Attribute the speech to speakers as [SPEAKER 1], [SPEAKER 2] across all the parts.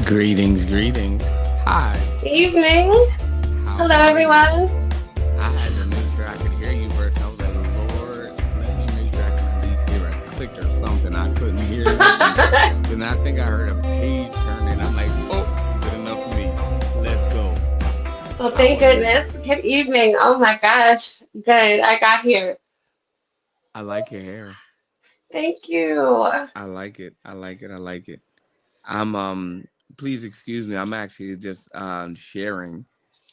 [SPEAKER 1] Greetings, greetings. Hi,
[SPEAKER 2] Evening.
[SPEAKER 1] how
[SPEAKER 2] Hello,
[SPEAKER 1] are you?
[SPEAKER 2] everyone.
[SPEAKER 1] I had to make sure I could hear you first. I was like, Lord, let me make sure I can at least hear a click or something. I couldn't hear nothing. Then I think I heard a page turn and I'm like, oh, good enough for me. Let's go.
[SPEAKER 2] Well,
[SPEAKER 1] How
[SPEAKER 2] thank
[SPEAKER 1] are you?
[SPEAKER 2] goodness. Good evening. Oh my gosh. Good. I got here.
[SPEAKER 1] I like your hair.
[SPEAKER 2] Thank you.
[SPEAKER 1] I like it. I like it. I like it. I'm please excuse me. I'm actually just sharing.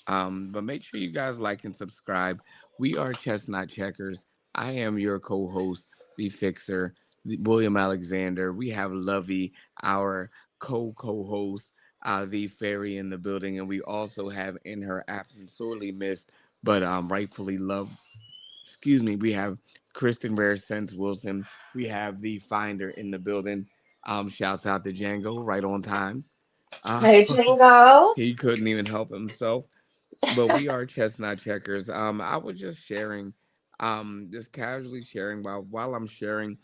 [SPEAKER 1] But make sure you guys like and subscribe. We are Chestnut Checkers. I am your co-host, the Fixer, William Alexander. We have Lovey, our co-host, the Fairy in the building, and we also have in her absence, sorely missed, but rightfully loved. Excuse me. We have Kristen Rare Sense Wilson. We have the Finder in the building. Shouts out to Django, right on time. Uh,
[SPEAKER 2] Hey, Jingo.
[SPEAKER 1] he couldn't even help himself, but we are chestnut checkers. I was just sharing, just casually sharing while I'm sharing.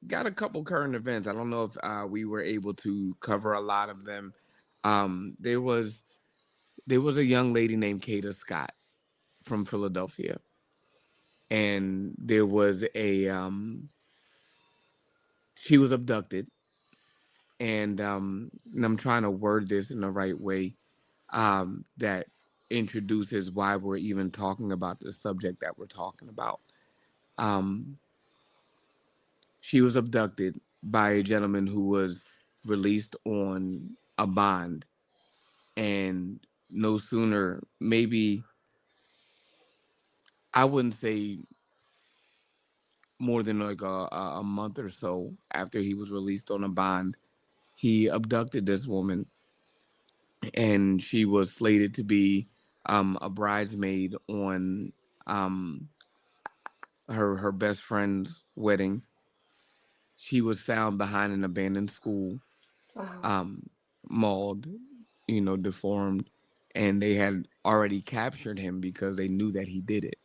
[SPEAKER 1] Got a couple current events. I don't know if we were able to cover a lot of them. There was a young lady named Kata Scott from Philadelphia, and there was a she was abducted, and I'm trying to word this in the right way that introduces why we're even talking about the subject that we're talking about. Um, she was abducted by a gentleman who was released on a bond, and no sooner, maybe I wouldn't say more than like a month or so after he was released on a bond, he abducted this woman, and she was slated to be a bridesmaid on um, her best friend's wedding. She was found behind an abandoned school,
[SPEAKER 2] Wow.
[SPEAKER 1] um, mauled, deformed, and they had already captured him because they knew that he did it.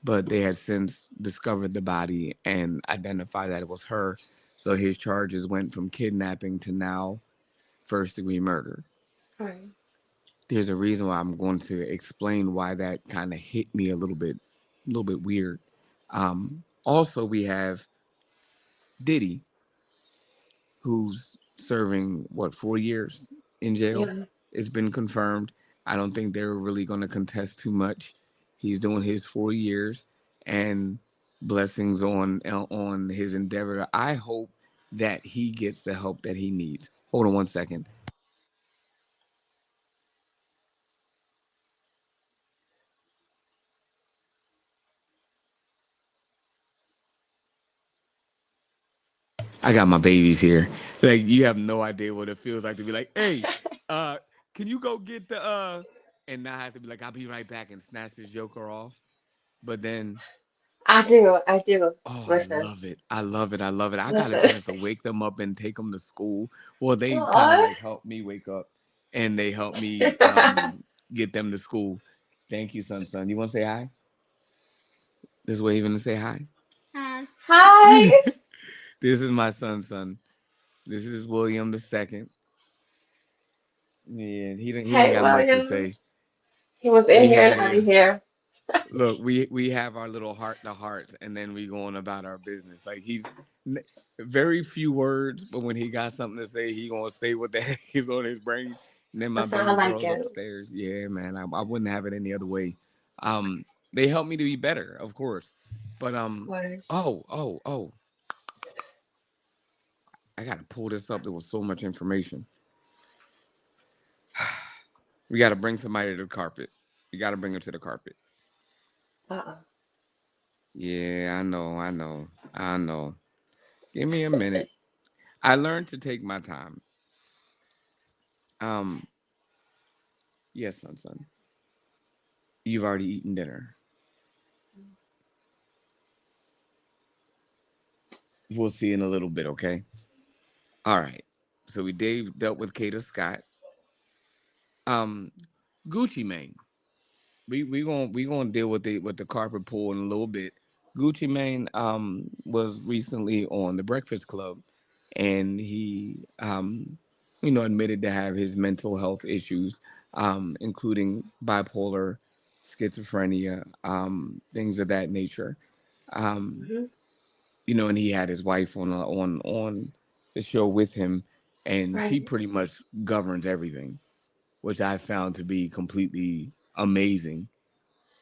[SPEAKER 1] But they had since discovered the body and identified that it was her. So his charges went from kidnapping to now first degree murder.
[SPEAKER 2] Right.
[SPEAKER 1] There's a reason why I'm going to explain why that kind of hit me a little bit weird. Also, we have Diddy, who's serving what 4 years in jail.
[SPEAKER 2] Yeah.
[SPEAKER 1] It's been confirmed. I don't think they're really going to contest too much. He's doing his 4 years, and blessings on his endeavor. I hope that he gets the help that he needs. Hold on one second. I got my babies here. Like you have no idea what it feels like to be like, hey, uh, can you go get the and not have to be like, I'll be right back and snatch this joker off. But then
[SPEAKER 2] I do. I do.
[SPEAKER 1] oh, I
[SPEAKER 2] Listen.
[SPEAKER 1] love it. I love it. I love it. I got a
[SPEAKER 2] Listen.
[SPEAKER 1] chance to wake them up and take them to school. Well, they kind of
[SPEAKER 2] Aw.
[SPEAKER 1] like helped me wake up and they helped me get them to school. Thank you, son. You want to say hi? This way, even to say hi. Hi.
[SPEAKER 2] Hi.
[SPEAKER 1] This is my son. This is William the second. Yeah, he ain't
[SPEAKER 2] Hey,
[SPEAKER 1] got much to
[SPEAKER 2] William.
[SPEAKER 1] say.
[SPEAKER 2] He was in
[SPEAKER 1] We
[SPEAKER 2] here and
[SPEAKER 1] had
[SPEAKER 2] out
[SPEAKER 1] a
[SPEAKER 2] of here.
[SPEAKER 1] look. We have our little heart to hearts, and then we go on about our business. Like n- very few words, but when he got something to say, he gonna say what the heck is on his brain. And then my
[SPEAKER 2] Listen, I
[SPEAKER 1] baby
[SPEAKER 2] like
[SPEAKER 1] girl's
[SPEAKER 2] it.
[SPEAKER 1] upstairs. Yeah, man, I wouldn't have it any other way. They help me to be better, of course, but
[SPEAKER 2] Of course.
[SPEAKER 1] oh, I gotta pull this up. There was so much information. We gotta bring somebody to the carpet. We gotta bring her to the carpet.
[SPEAKER 2] Uh-uh.
[SPEAKER 1] Yeah, I know. Give me a minute. I learned to take my time. Um, yes, son. You've already eaten dinner. We'll see in a little bit, okay? All right. So we dealt with Kata Scott. Um, Gucci Mane. We gonna deal with the carpet pull in a little bit. Gucci Mane was recently on the Breakfast Club, and he admitted to have his mental health issues, including bipolar, schizophrenia, things of that nature. Um,
[SPEAKER 2] Hmm.
[SPEAKER 1] and he had his wife on the show with him, and she
[SPEAKER 2] Right.
[SPEAKER 1] pretty much governs everything, which I found to be completely amazing.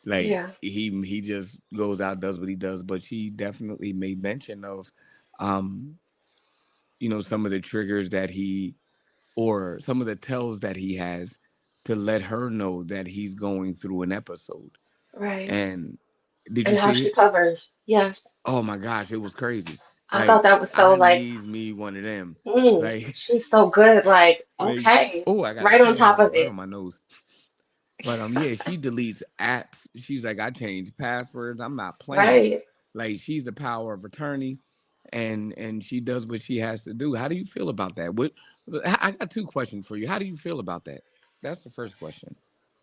[SPEAKER 1] Like
[SPEAKER 2] Yeah.
[SPEAKER 1] he just goes out, does what he does, but she definitely made mention of, um, some of the triggers that he or some of the tells that he has to let her know that he's going through an episode.
[SPEAKER 2] Right.
[SPEAKER 1] And did you
[SPEAKER 2] And how
[SPEAKER 1] see
[SPEAKER 2] she
[SPEAKER 1] it?
[SPEAKER 2] covers. Yes.
[SPEAKER 1] Oh my gosh, it was crazy.
[SPEAKER 2] I thought
[SPEAKER 1] Like
[SPEAKER 2] that was so
[SPEAKER 1] I
[SPEAKER 2] like,
[SPEAKER 1] needs me one of them. Like
[SPEAKER 2] she's so good. Like,
[SPEAKER 1] like
[SPEAKER 2] okay.
[SPEAKER 1] oh, I got a
[SPEAKER 2] Right on
[SPEAKER 1] cane
[SPEAKER 2] top
[SPEAKER 1] on me
[SPEAKER 2] of
[SPEAKER 1] right on
[SPEAKER 2] it.
[SPEAKER 1] my nose. But yeah, she deletes apps. She's like, I changed passwords. I'm not playing.
[SPEAKER 2] Right.
[SPEAKER 1] Like she's the power of attorney, and she does what she has to do. How do you feel about that? What I got two questions for you. How do you feel about that? That's the first question.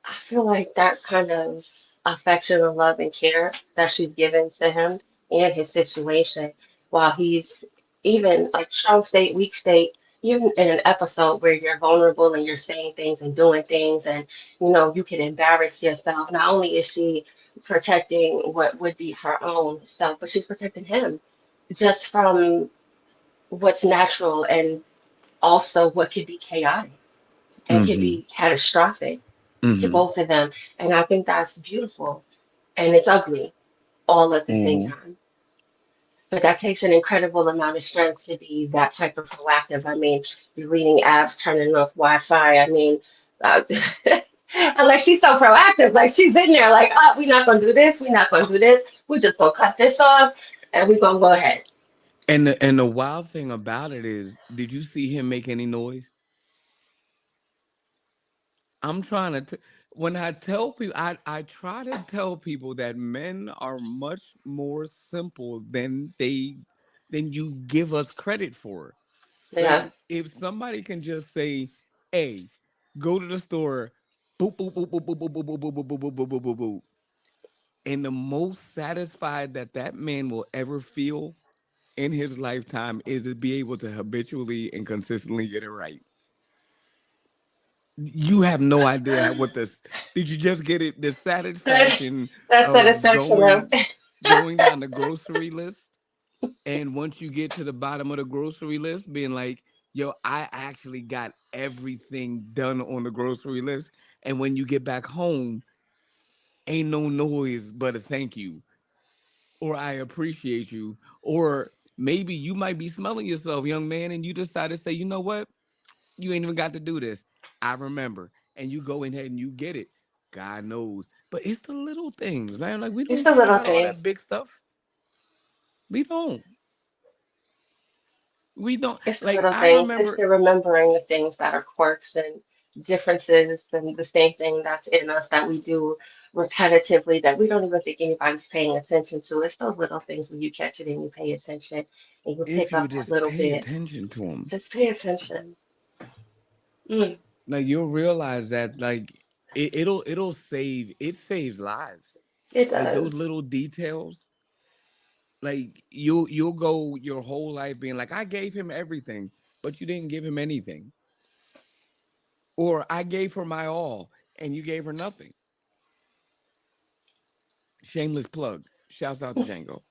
[SPEAKER 2] I feel like that kind of affection and love and care that she's given to him and his situation, while he's even like strong state, weak state, even in an episode where you're vulnerable and you're saying things and doing things, and you can embarrass yourself. Not only is she protecting what would be her own self, but she's protecting him just from what's natural and also what could be chaotic and could
[SPEAKER 1] Mm-hmm.
[SPEAKER 2] be catastrophic to
[SPEAKER 1] Mm-hmm.
[SPEAKER 2] both of them. And I think that's beautiful. And it's ugly all at the same
[SPEAKER 1] Mm-hmm.
[SPEAKER 2] time. But that takes an incredible amount of strength to be that type of proactive. I mean, deleting apps, turning off Wi-Fi. I mean, uh, and like she's so proactive. Like she's in there, like, oh, we're not gonna do this. We're not gonna do this. We're just gonna cut this off, and we're gonna go ahead.
[SPEAKER 1] And the wild thing about it is, did you see him make any noise? I'm trying to. When I tell people, I try to tell people that men are much more simple than you give us credit for. Like
[SPEAKER 2] Yeah,
[SPEAKER 1] if somebody can just say, "Hey, go to the store," boop boop boop boop boop boop boop boop boop boop boop boop boop boop boop, and the most satisfied that man will ever feel in his lifetime is to be able to habitually and consistently get it right. You have no idea what this. Did you just get it? The
[SPEAKER 2] that
[SPEAKER 1] satisfaction
[SPEAKER 2] that
[SPEAKER 1] of
[SPEAKER 2] satisfaction of
[SPEAKER 1] going down the grocery list, and once you get to the bottom of the grocery list, being like, "Yo, I actually got everything done on the grocery list," and when you get back home, ain't no noise but a thank you or I appreciate you, or maybe you might be smelling yourself, young man, and you decide to say, "You know what? You ain't even got to do this. I remember." And you go in ahead and you get it. God knows. But it's the little things, man. Like we
[SPEAKER 2] it's
[SPEAKER 1] don't
[SPEAKER 2] the
[SPEAKER 1] care
[SPEAKER 2] little
[SPEAKER 1] about all
[SPEAKER 2] things.
[SPEAKER 1] that big stuff. We don't. We don't.
[SPEAKER 2] It's the
[SPEAKER 1] Like
[SPEAKER 2] little
[SPEAKER 1] I
[SPEAKER 2] things. It's
[SPEAKER 1] remember
[SPEAKER 2] the remembering the things that are quirks and differences and the same thing that's in us that we do repetitively that we don't even think anybody's paying attention to. It's those little things when you catch it and you pay attention and you
[SPEAKER 1] if
[SPEAKER 2] pick
[SPEAKER 1] you
[SPEAKER 2] up that
[SPEAKER 1] just
[SPEAKER 2] little
[SPEAKER 1] pay
[SPEAKER 2] bit.
[SPEAKER 1] attention to them,
[SPEAKER 2] Just pay attention. Mm,
[SPEAKER 1] like you'll realize that like it saves lives.
[SPEAKER 2] it
[SPEAKER 1] Like those
[SPEAKER 2] does.
[SPEAKER 1] little details, like you'll go your whole life being like, I gave him everything, but you didn't give him anything. Or I gave her my all and you gave her nothing. Shameless plug. Shouts out to Django.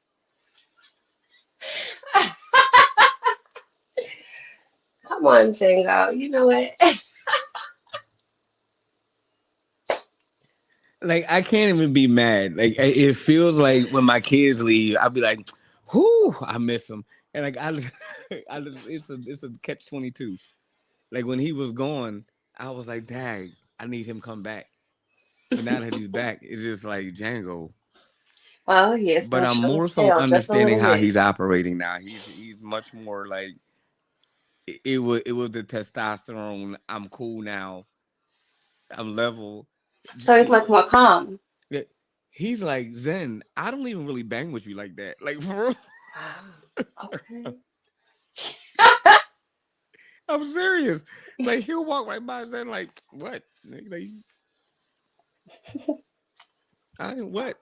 [SPEAKER 2] Come on, Django. You know what?
[SPEAKER 1] Like I can't even be mad. Like it feels like when my kids leave, I'll be like, "Whoo, I miss them." And like it's a catch 22. Like when he was gone, I was like, "Dang, I need him come back." But now that he's back, it's just like Django.
[SPEAKER 2] Well, he is
[SPEAKER 1] But
[SPEAKER 2] going to
[SPEAKER 1] I'm
[SPEAKER 2] show
[SPEAKER 1] more
[SPEAKER 2] his
[SPEAKER 1] so
[SPEAKER 2] tail just a
[SPEAKER 1] understanding
[SPEAKER 2] little
[SPEAKER 1] how
[SPEAKER 2] bit.
[SPEAKER 1] he's operating now. He's much more like it was the testosterone. I'm cool now. I'm level.
[SPEAKER 2] So he's much more calm.
[SPEAKER 1] Yeah, he's like Zen. I don't even really bang with you like that. Like for real.
[SPEAKER 2] Wow. Okay.
[SPEAKER 1] I'm serious. Like he'll walk right by Zen. Like what? Like I what?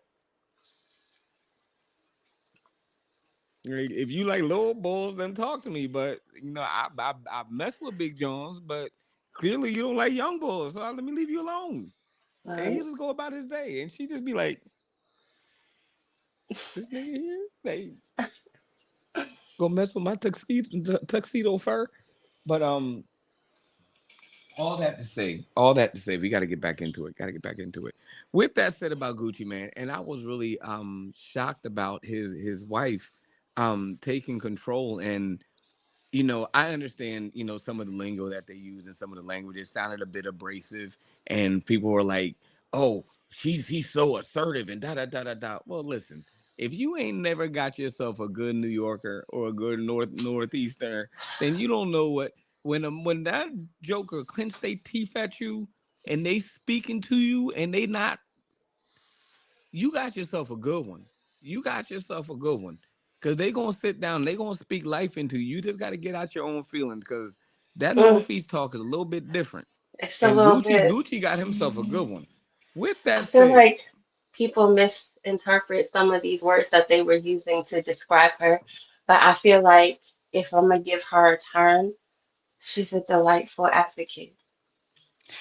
[SPEAKER 1] Like, if you like little bulls, then talk to me. But I mess with big Johns, but clearly you don't like young bulls, so let me leave you alone. And he'll
[SPEAKER 2] Right.
[SPEAKER 1] just go about his day, and she just be like, "This nigga here, they go mess with my tuxedo fur." But all that to say, we got to get back into it. Got to get back into it. With that said about Gucci man, and I was really shocked about his wife taking control. And I understand, some of the lingo that they use and some of the language. It sounded a bit abrasive, and people were like, "Oh, he's so assertive," and da da da da da. Well, listen, if you ain't never got yourself a good New Yorker or a good Northeasterner, then you don't know what when that joker clench their teeth at you and they speaking to you and they not, you got yourself a good one. You got yourself a good one. Cause they gonna sit down, they gonna speak life into you. You just gotta get out your own feelings, cause that
[SPEAKER 2] Mm,
[SPEAKER 1] Northeast talk is a little bit different.
[SPEAKER 2] it's a
[SPEAKER 1] And
[SPEAKER 2] little
[SPEAKER 1] Gucci,
[SPEAKER 2] bit.
[SPEAKER 1] Gucci got himself a good one. With
[SPEAKER 2] I
[SPEAKER 1] that
[SPEAKER 2] feel
[SPEAKER 1] said,
[SPEAKER 2] like people misinterpret some of these words that they were using to describe her, but I feel like if I'm gonna give her a term, she's a delightful advocate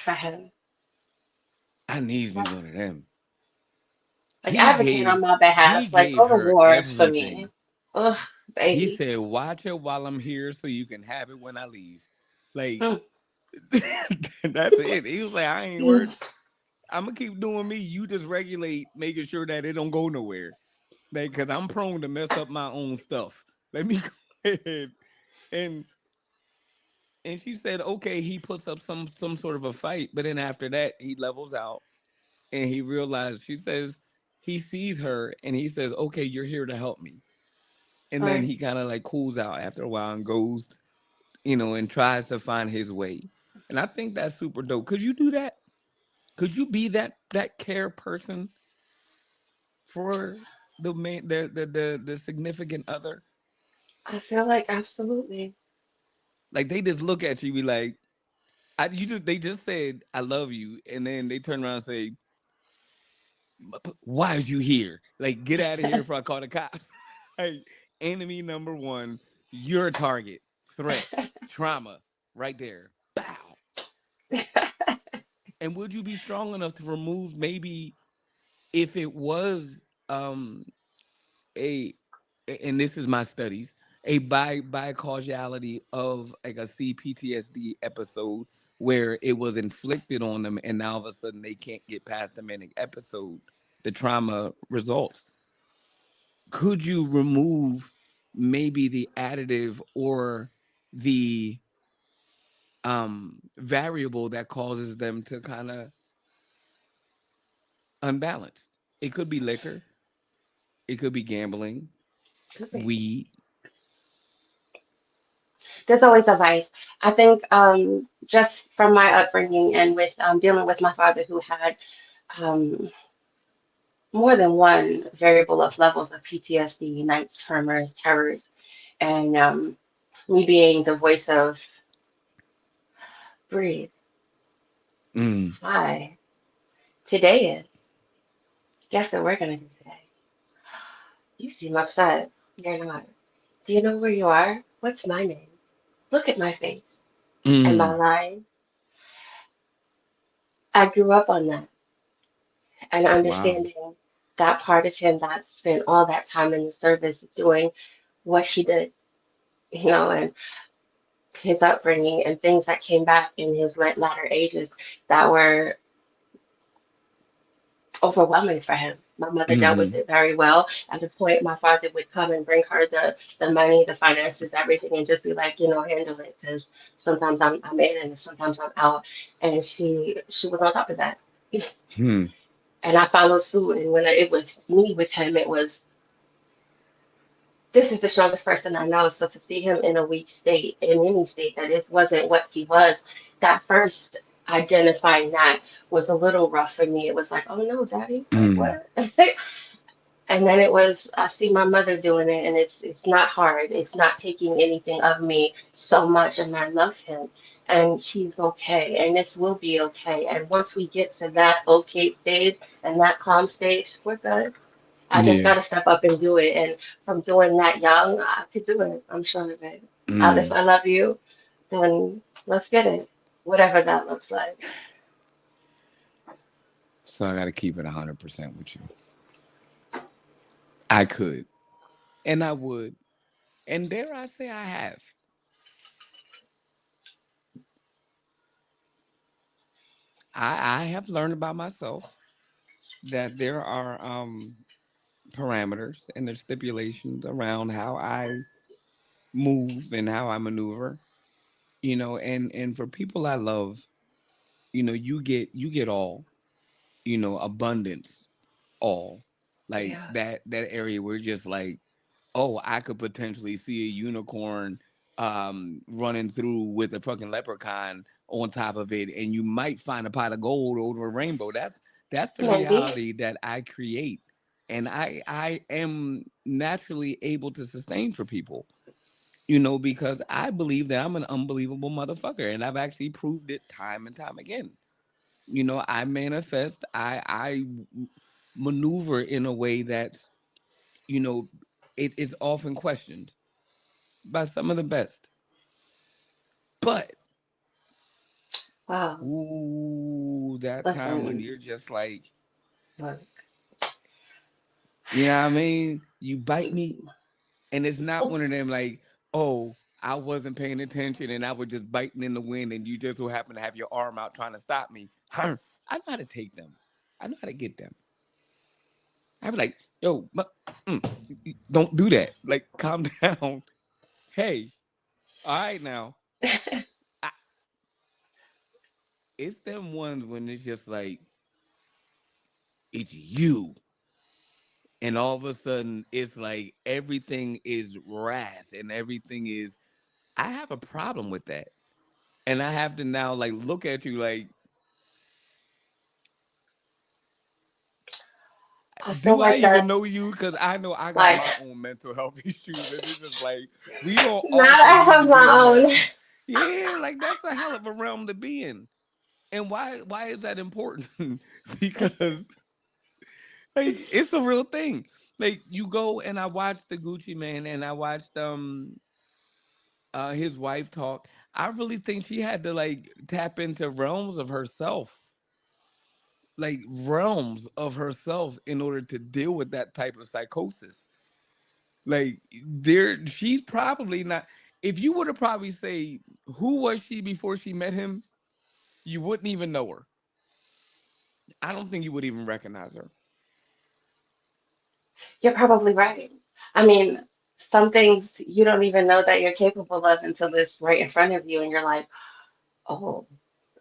[SPEAKER 2] for him.
[SPEAKER 1] I needs me one of them.
[SPEAKER 2] Like
[SPEAKER 1] He
[SPEAKER 2] advocate on
[SPEAKER 1] gave
[SPEAKER 2] my
[SPEAKER 1] he
[SPEAKER 2] behalf. Like
[SPEAKER 1] gave
[SPEAKER 2] go to
[SPEAKER 1] her
[SPEAKER 2] war for me.
[SPEAKER 1] everything.
[SPEAKER 2] Ugh,
[SPEAKER 1] He
[SPEAKER 2] baby.
[SPEAKER 1] said, "Watch it while I'm here, so you can have it when I leave." Like
[SPEAKER 2] Mm,
[SPEAKER 1] that's it. He was like, "I ain't
[SPEAKER 2] mm.
[SPEAKER 1] worried. I'm gonna keep doing me. You just regulate, making sure that it don't go nowhere." Like, cause I'm prone to mess up my own stuff. Let me go ahead. And and she said, okay, he puts up some sort of a fight, but then after that, he levels out and he realized, she says, he sees her and he says, okay, you're here to help me. And then
[SPEAKER 2] Right.
[SPEAKER 1] he kind of like cools out after a while and goes, and tries to find his way. And I think that's super dope. Could you do that? Could you be that care person for the man, the significant other?
[SPEAKER 2] I feel like absolutely.
[SPEAKER 1] Like they just look at you, be like, they just said I love you, and then they turn around and say, "Why is you here? Like get out of here before I call the cops." Like enemy number one, your target, threat, trauma, right there. Bow. And would you be strong enough to remove, maybe if it was a and this is my studies, a by causality of like a CPTSD episode where it was inflicted on them and now all of a sudden they can't get past the manic episode, the trauma results. Could you remove maybe the additive or the variable that causes them to kind of unbalance? It could be liquor, it could be gambling,
[SPEAKER 2] Could be.
[SPEAKER 1] weed.
[SPEAKER 2] There's always a vice. I think just from my upbringing and with dealing with my father who had um, more than one variable of levels of PTSD, nights, tremors, terrors, and me being the voice of breathe.
[SPEAKER 1] Mm,
[SPEAKER 2] Hi. Today is. Guess what we're gonna do today? You seem upset. You're not. Do you know where you are? What's my name? Look at my face. Am I
[SPEAKER 1] mm,
[SPEAKER 2] lying? I grew up on that and
[SPEAKER 1] wow.
[SPEAKER 2] understanding that part of him that spent all that time in the service doing what he did, and his upbringing and things that came back in his latter ages that were overwhelming for him. My mother dealt with
[SPEAKER 1] Hmm.
[SPEAKER 2] it very well. At the point, my father would come and bring her the money, the finances, everything, and just be like, handle it, because sometimes I'm in and sometimes I'm out. And she was on top of that.
[SPEAKER 1] Hmm.
[SPEAKER 2] And I followed suit. And when it was me with him, it was this is the strongest person I know. So to see him in a weak state, in any state that is wasn't what he was, that first identifying that was a little rough for me. It was like, oh no, daddy, like
[SPEAKER 1] Mm.
[SPEAKER 2] what? And then it was I see my mother doing it, and it's not hard. It's not taking anything of me so much, and I love him, and he's okay, and this will be okay. And once we get to that okay stage and that calm stage, we're good. I just got
[SPEAKER 1] Yeah.
[SPEAKER 2] to step up and do it. And from doing that young, I could do it. I'm sure of it. If
[SPEAKER 1] Mm.
[SPEAKER 2] I love you, then let's get it, whatever that looks like.
[SPEAKER 1] So I got to keep it 100% with you. I could, and I would, and dare I say I have. I have learned about myself that there are parameters and there's stipulations around how I move and how I maneuver. And for people I love, you get all, abundance, all, like
[SPEAKER 2] Yeah.
[SPEAKER 1] that area where just like, oh, I could potentially see a unicorn running through with a fucking leprechaun on top of it, and you might find a pot of gold over a rainbow. That's the
[SPEAKER 2] Indeed.
[SPEAKER 1] reality that I create. And I am naturally able to sustain for people, because I believe that I'm an unbelievable motherfucker. And I've actually proved it time and time again. I manifest, I maneuver in a way that's, you know, it is often questioned by some of the best. But
[SPEAKER 2] Wow.
[SPEAKER 1] ooh, that time when
[SPEAKER 2] Listen,
[SPEAKER 1] you're just like,
[SPEAKER 2] look.
[SPEAKER 1] you know what I mean? You bite me, and it's not one of them like, oh, I wasn't paying attention and I was just biting in the wind, and you just so happen to have your arm out trying to stop me. I know how to take them. I know how to get them. I be like, yo, don't do that. Like, calm down. Hey, all right now. I, it's them ones when it's just like, it's you. And all of a sudden, it's like everything is wrath and everything is. I have a problem with that. And I have to now, like, look at you like,
[SPEAKER 2] I feel
[SPEAKER 1] do I
[SPEAKER 2] like
[SPEAKER 1] even
[SPEAKER 2] that's
[SPEAKER 1] know you? Because I know I got
[SPEAKER 2] like,
[SPEAKER 1] my own mental health issues. And it's just like, we don't
[SPEAKER 2] not
[SPEAKER 1] often
[SPEAKER 2] I
[SPEAKER 1] need to
[SPEAKER 2] have
[SPEAKER 1] be
[SPEAKER 2] my
[SPEAKER 1] in that.
[SPEAKER 2] own.
[SPEAKER 1] Yeah, like, that's a hell of a realm to be in. And why is that important? Because like it's a real thing. Like you go and I watched the Gucci Man and I watched his wife talk. I really think she had to like tap into realms of herself, like realms of herself in order to deal with that type of psychosis. Like she's probably not. If you were to probably say who was she before she met him, you wouldn't even know her. I don't think you would even recognize her.
[SPEAKER 2] You're probably right. I mean, some things you don't even know that you're capable of until it's right in front of you, and you're like, oh,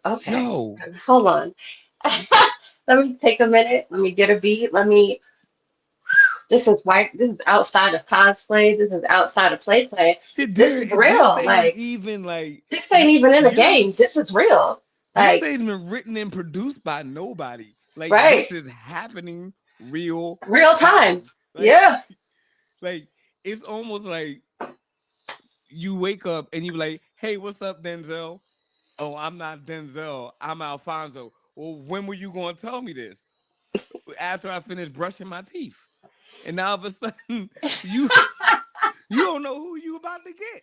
[SPEAKER 2] okay,
[SPEAKER 1] Yo,
[SPEAKER 2] hold on. Let me take a minute. Let me get a beat. This is white. This is outside of cosplay. This is outside of play.
[SPEAKER 1] shit,
[SPEAKER 2] This is
[SPEAKER 1] this
[SPEAKER 2] real.
[SPEAKER 1] ain't
[SPEAKER 2] Like,
[SPEAKER 1] even like
[SPEAKER 2] this ain't even in a
[SPEAKER 1] you're.
[SPEAKER 2] game. This is real.
[SPEAKER 1] This
[SPEAKER 2] Like,
[SPEAKER 1] ain't even written and produced by nobody. Like
[SPEAKER 2] right.
[SPEAKER 1] this is happening real
[SPEAKER 2] Real time.
[SPEAKER 1] time. Like,
[SPEAKER 2] Yeah.
[SPEAKER 1] like it's almost like you wake up and you be like, "Hey, what's up, Denzel?" Oh, I'm not Denzel. I'm Alfonso. Well, when were you going to tell me this? After I finished brushing my teeth, and now all of a sudden you you don't know who you about to get.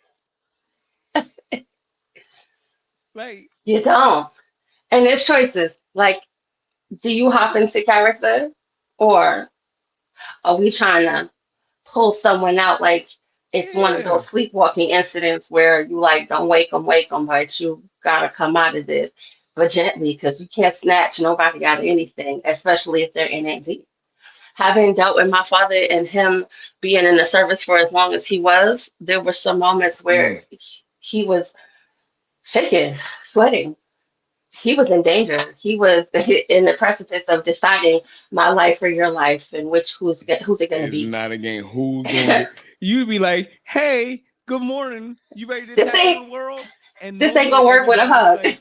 [SPEAKER 1] Like,
[SPEAKER 2] You don't. And there's choices. Like, do you hop into character or are we trying to pull someone out like it's one of
[SPEAKER 1] yeah,
[SPEAKER 2] those sleepwalking incidents where you like, don't wake them, but you gotta come out of this, but gently, because you can't snatch nobody out of anything, especially if they're in it deep. Having dealt with my father and him being in the service for as long as he was, there were some moments
[SPEAKER 1] mm,
[SPEAKER 2] where he was shaking, sweating. He was in danger. He was in the precipice of deciding my life or your life, and who's it going to
[SPEAKER 1] it's
[SPEAKER 2] be?
[SPEAKER 1] not a game. Who's gonna get? You'd be like, "Hey, good morning. You ready to
[SPEAKER 2] this
[SPEAKER 1] tackle
[SPEAKER 2] ain't
[SPEAKER 1] the world?" And
[SPEAKER 2] this ain't
[SPEAKER 1] normally
[SPEAKER 2] gonna work with a
[SPEAKER 1] everybody's
[SPEAKER 2] hug.
[SPEAKER 1] like,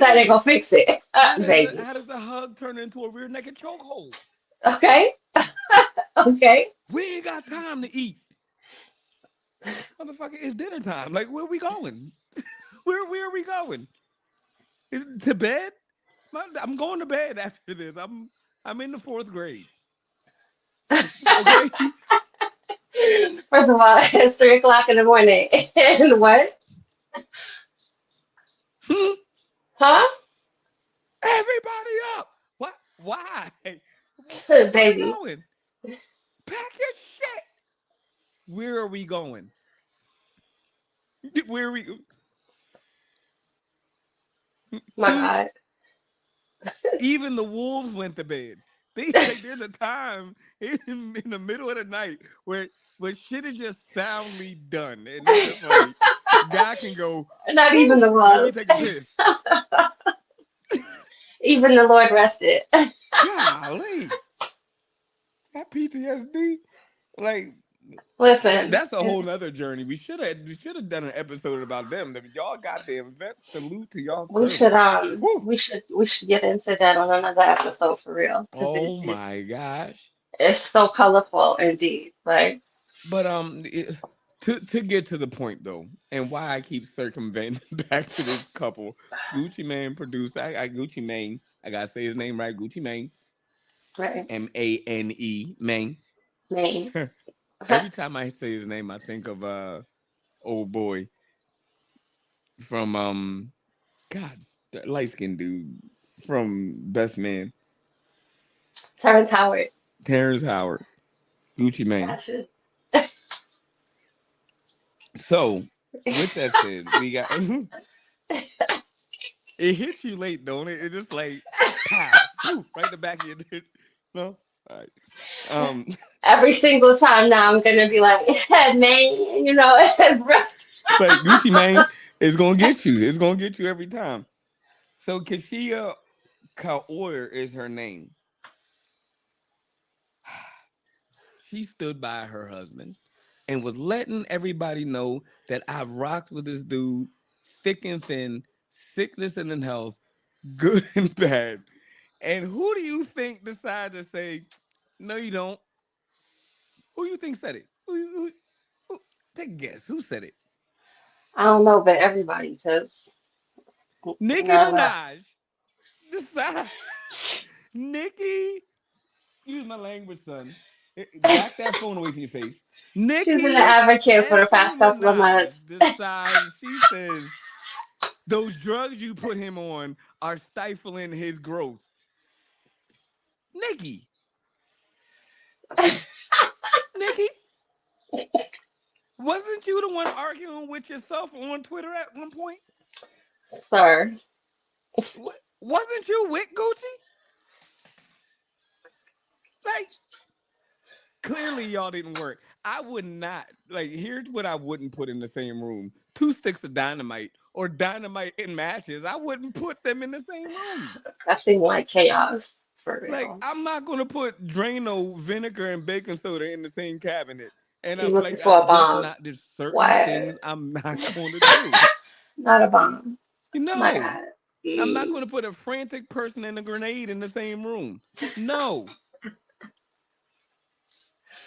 [SPEAKER 2] That ain't
[SPEAKER 1] "Yeah."
[SPEAKER 2] gonna fix it, baby.
[SPEAKER 1] How does the hug turn into a rear naked chokehold?
[SPEAKER 2] Okay, okay.
[SPEAKER 1] We ain't got time to eat, motherfucker. It's dinner time. Like, where we going? Where are we going? To bed? I'm going to bed after this. I'm in the fourth grade. Okay.
[SPEAKER 2] First of all, it's 3 o'clock in the morning. And what?
[SPEAKER 1] Hmm?
[SPEAKER 2] Huh?
[SPEAKER 1] Everybody up. What? Why? Where we
[SPEAKER 2] Baby.
[SPEAKER 1] going? Pack your shit. Where are we going? Where are we?
[SPEAKER 2] My God.
[SPEAKER 1] Even the wolves went to bed. They like there's a time in the middle of the night where shit is just soundly done, and it's just like guy can go,
[SPEAKER 2] Not even
[SPEAKER 1] whew,
[SPEAKER 2] the
[SPEAKER 1] let me
[SPEAKER 2] wolves.
[SPEAKER 1] take a piss.
[SPEAKER 2] Even the Lord rested.
[SPEAKER 1] Golly, that PTSD, like
[SPEAKER 2] Listen,
[SPEAKER 1] that's a whole nother journey. We should have done an episode about them. Y'all goddamn vets. Salute to y'all
[SPEAKER 2] we should
[SPEAKER 1] service. Whew.
[SPEAKER 2] get into that on another episode for real because
[SPEAKER 1] Oh my gosh.
[SPEAKER 2] it's so colorful indeed. Like,
[SPEAKER 1] But to get to the point though, and why I keep circumventing back to this couple, Gucci Mane producer, I Gucci Mane, I gotta say his name right, Gucci Mane,
[SPEAKER 2] right,
[SPEAKER 1] Mane, Mane.
[SPEAKER 2] me.
[SPEAKER 1] Every time I say his name, I think of old boy from God, the light skinned dude from Best Man,
[SPEAKER 2] Terrence Howard.
[SPEAKER 1] Terrence Howard, Gucci Mane.
[SPEAKER 2] Gotcha.
[SPEAKER 1] So with that said, we got it hits you late, don't it? It just like pow, poof, right in the back of your head. No, all right. Um,
[SPEAKER 2] Every single time now, I'm gonna be like, man, it's rough.
[SPEAKER 1] like Gucci Mane is gonna get you. It's gonna get you every time. So Kashia Kaur is her name. She stood by her husband and was letting everybody know that I've rocked with this dude, thick and thin, sickness and in health, good and bad. And who do you think decided to say, no, you don't? Who you think said it? Who- take a guess. Who said it?
[SPEAKER 2] I don't know, but everybody, because
[SPEAKER 1] Nicki
[SPEAKER 2] never.
[SPEAKER 1] Minaj. Decide. Nicki, excuse my language, son. Back that phone away from your face.
[SPEAKER 2] She's been an
[SPEAKER 1] Nicki
[SPEAKER 2] advocate for the
[SPEAKER 1] effing
[SPEAKER 2] past couple of months.
[SPEAKER 1] Minaj decides, she says, those drugs you put him on are stifling his growth. Nicki, Nicki, wasn't you the one arguing with yourself on Twitter at one point?
[SPEAKER 2] Sir,
[SPEAKER 1] What? Wasn't you with Gucci? Like, clearly y'all didn't work. I would not like here's what I wouldn't put in the same room. Two sticks of dynamite or dynamite in matches. I wouldn't put them in the same room.
[SPEAKER 2] that seemed like chaos for
[SPEAKER 1] Like
[SPEAKER 2] real.
[SPEAKER 1] I'm not gonna put Drano, vinegar, and baking soda in the same cabinet. And
[SPEAKER 2] You
[SPEAKER 1] I'm
[SPEAKER 2] looking
[SPEAKER 1] like,
[SPEAKER 2] for a
[SPEAKER 1] just
[SPEAKER 2] bomb?
[SPEAKER 1] not. There's certain
[SPEAKER 2] What?
[SPEAKER 1] things I'm not gonna do.
[SPEAKER 2] Not a bomb.
[SPEAKER 1] You
[SPEAKER 2] My
[SPEAKER 1] know,
[SPEAKER 2] God.
[SPEAKER 1] I'm not
[SPEAKER 2] Mm.
[SPEAKER 1] gonna put a frantic person and a grenade in the same room. No,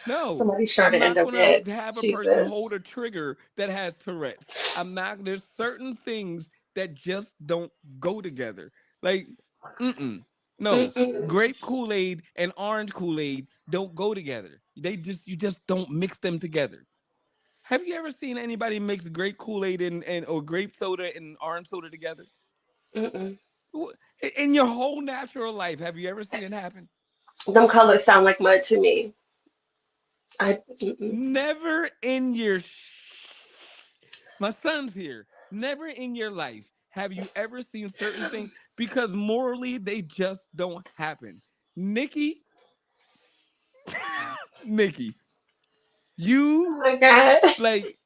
[SPEAKER 1] no,
[SPEAKER 2] Somebody's sure
[SPEAKER 1] I'm
[SPEAKER 2] to end
[SPEAKER 1] not
[SPEAKER 2] up
[SPEAKER 1] gonna
[SPEAKER 2] dead.
[SPEAKER 1] have a person
[SPEAKER 2] Jesus.
[SPEAKER 1] hold a trigger that has Tourette's. I'm not. There's certain things that just don't go together. Like, no,
[SPEAKER 2] Mm-mm.
[SPEAKER 1] grape Kool Aid and orange Kool Aid don't go together. You just don't mix them together. Have you ever seen anybody mix grape Kool Aid and or grape soda and orange soda together?
[SPEAKER 2] Mm-mm.
[SPEAKER 1] In your whole natural life, have you ever seen it happen?
[SPEAKER 2] Them colors sound like mud to me. Mm-mm.
[SPEAKER 1] Never in your my son's here. Never in your life have you ever seen certain things because morally they just don't happen. Nikki, Nikki,
[SPEAKER 2] Oh
[SPEAKER 1] you
[SPEAKER 2] my God.
[SPEAKER 1] like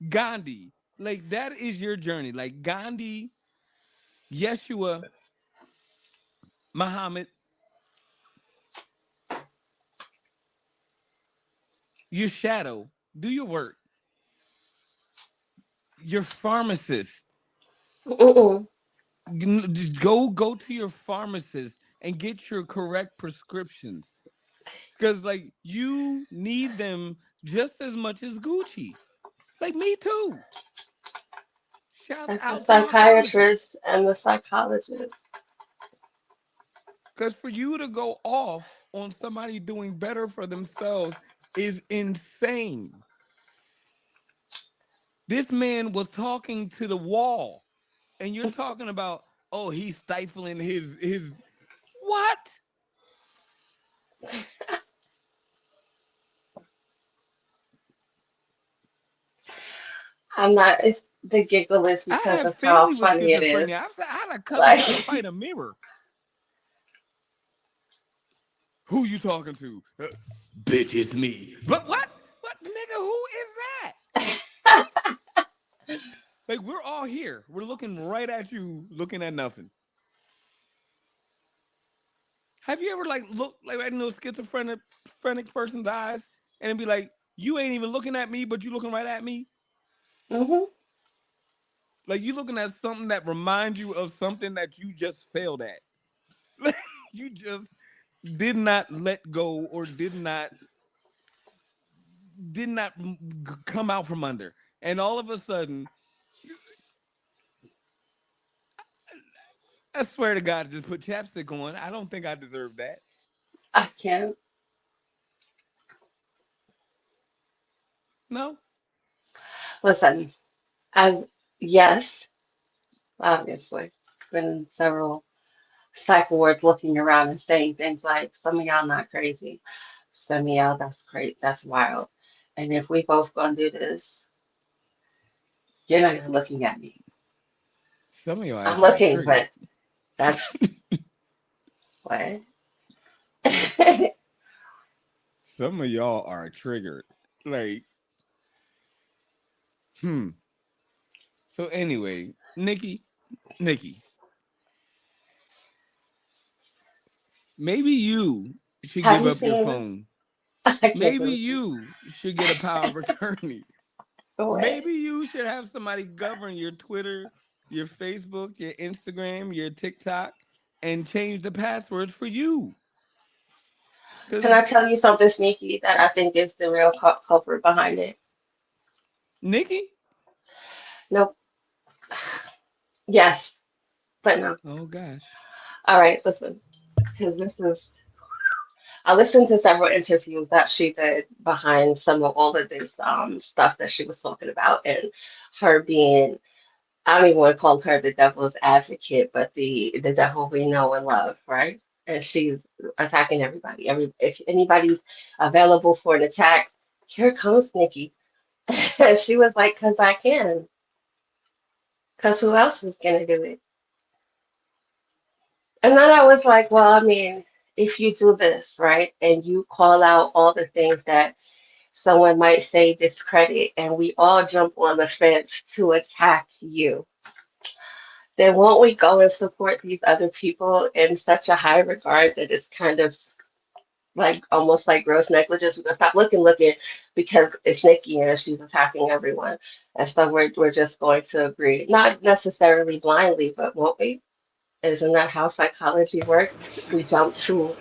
[SPEAKER 1] Gandhi, like that is your journey. Like Gandhi, Yeshua, Muhammad, your shadow, do your work. Your pharmacist,
[SPEAKER 2] Mm-mm.
[SPEAKER 1] go to your pharmacist and get your correct prescriptions because like you need them just as much as Gucci. Like me too. Shouts
[SPEAKER 2] That's the
[SPEAKER 1] out to my pharmacist.
[SPEAKER 2] psychiatrist and the psychologist.
[SPEAKER 1] Because for you to go off on somebody doing better for themselves is insane. This man was talking to the wall, and you're talking about, oh, he's stifling his what?
[SPEAKER 2] I'm not. It's the giggle is
[SPEAKER 1] I
[SPEAKER 2] because
[SPEAKER 1] have
[SPEAKER 2] of how
[SPEAKER 1] family with
[SPEAKER 2] funny it is.
[SPEAKER 1] schizophrenia. I've had a cousin try to
[SPEAKER 2] Like,
[SPEAKER 1] fight a mirror. Who you talking to? Bitch, it's me. But what? What nigga? Who is that? Who? Like we're all here. We're looking right at you, looking at nothing. Have you ever like look like right in those schizophrenic person's eyes and be like, you ain't even looking at me, but you looking right at me?
[SPEAKER 2] hmm
[SPEAKER 1] Like you looking at something that reminds you of something that you just failed at. You just did not let go or did not come out from under. And all of a sudden, I swear to God, just put chapstick on. I don't think I deserve that.
[SPEAKER 2] I can't
[SPEAKER 1] No.
[SPEAKER 2] listen. As yes, obviously, been several psych wards looking around and saying things like, "Some of y'all not crazy. Some of y'all that's crazy. That's wild." And if we both gonna do this, you're not even looking at me.
[SPEAKER 1] Some of your
[SPEAKER 2] I'm
[SPEAKER 1] asses are
[SPEAKER 2] looking,
[SPEAKER 1] triggered.
[SPEAKER 2] but that's what.
[SPEAKER 1] Some of y'all are triggered. Like, hmm. So anyway, Nikki, maybe you should
[SPEAKER 2] Have
[SPEAKER 1] give
[SPEAKER 2] you
[SPEAKER 1] up your
[SPEAKER 2] seen?
[SPEAKER 1] phone.
[SPEAKER 2] I can't
[SPEAKER 1] Maybe
[SPEAKER 2] believe
[SPEAKER 1] you should get a power of attorney.
[SPEAKER 2] what.
[SPEAKER 1] Maybe you should have somebody govern your Twitter, your Facebook, your Instagram, your TikTok, and change the passwords for you.
[SPEAKER 2] Can I
[SPEAKER 1] Cause
[SPEAKER 2] tell you something sneaky that I think is the real culprit behind it?
[SPEAKER 1] Nikki,
[SPEAKER 2] Nope. Yes, but no.
[SPEAKER 1] oh gosh,
[SPEAKER 2] All right, listen, because this is. I listened to several interviews that she did behind some of all of this stuff that she was talking about, and her being. I don't even want to call her the devil's advocate, but the devil we know and love, right? And she's attacking everybody. If anybody's available for an attack, here comes Nikki. And she was like, "Cause I can. Cause who else is gonna do it?" And then I was like, "Well, I mean, if you do this, right, and you call out all the things that someone might say discredit, and we all jump on the fence to attack you, then won't we go and support these other people in such a high regard that it's kind of like almost like gross negligence? We're gonna stop looking because it's Nikki and she's attacking everyone. And so we're just going to agree. Not necessarily blindly, but won't we? Isn't that how psychology works? We jump to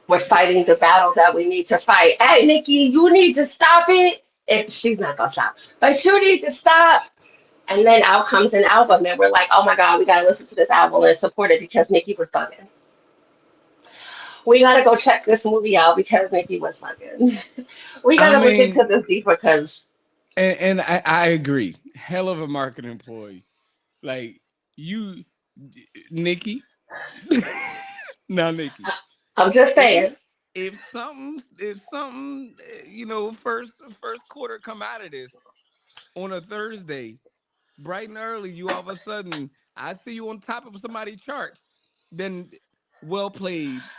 [SPEAKER 2] we're fighting the battle that we need to fight. Hey, Nikki, you need to stop it. If she's not gonna stop, but you need to stop. And then out comes an album, and we're like, oh my God, we gotta listen to this album and support it because Nikki was bugging. We gotta go check this movie out because Nikki was bugging. We
[SPEAKER 1] I
[SPEAKER 2] gotta look into
[SPEAKER 1] mean,
[SPEAKER 2] this deeper because
[SPEAKER 1] and I agree. Hell of a marketing employee. Like you, Nikki. Now, Nikki,
[SPEAKER 2] I'm just saying,
[SPEAKER 1] if something first quarter come out of this on a Thursday, bright and early, you all of a sudden I see you on top of somebody's charts, then well played,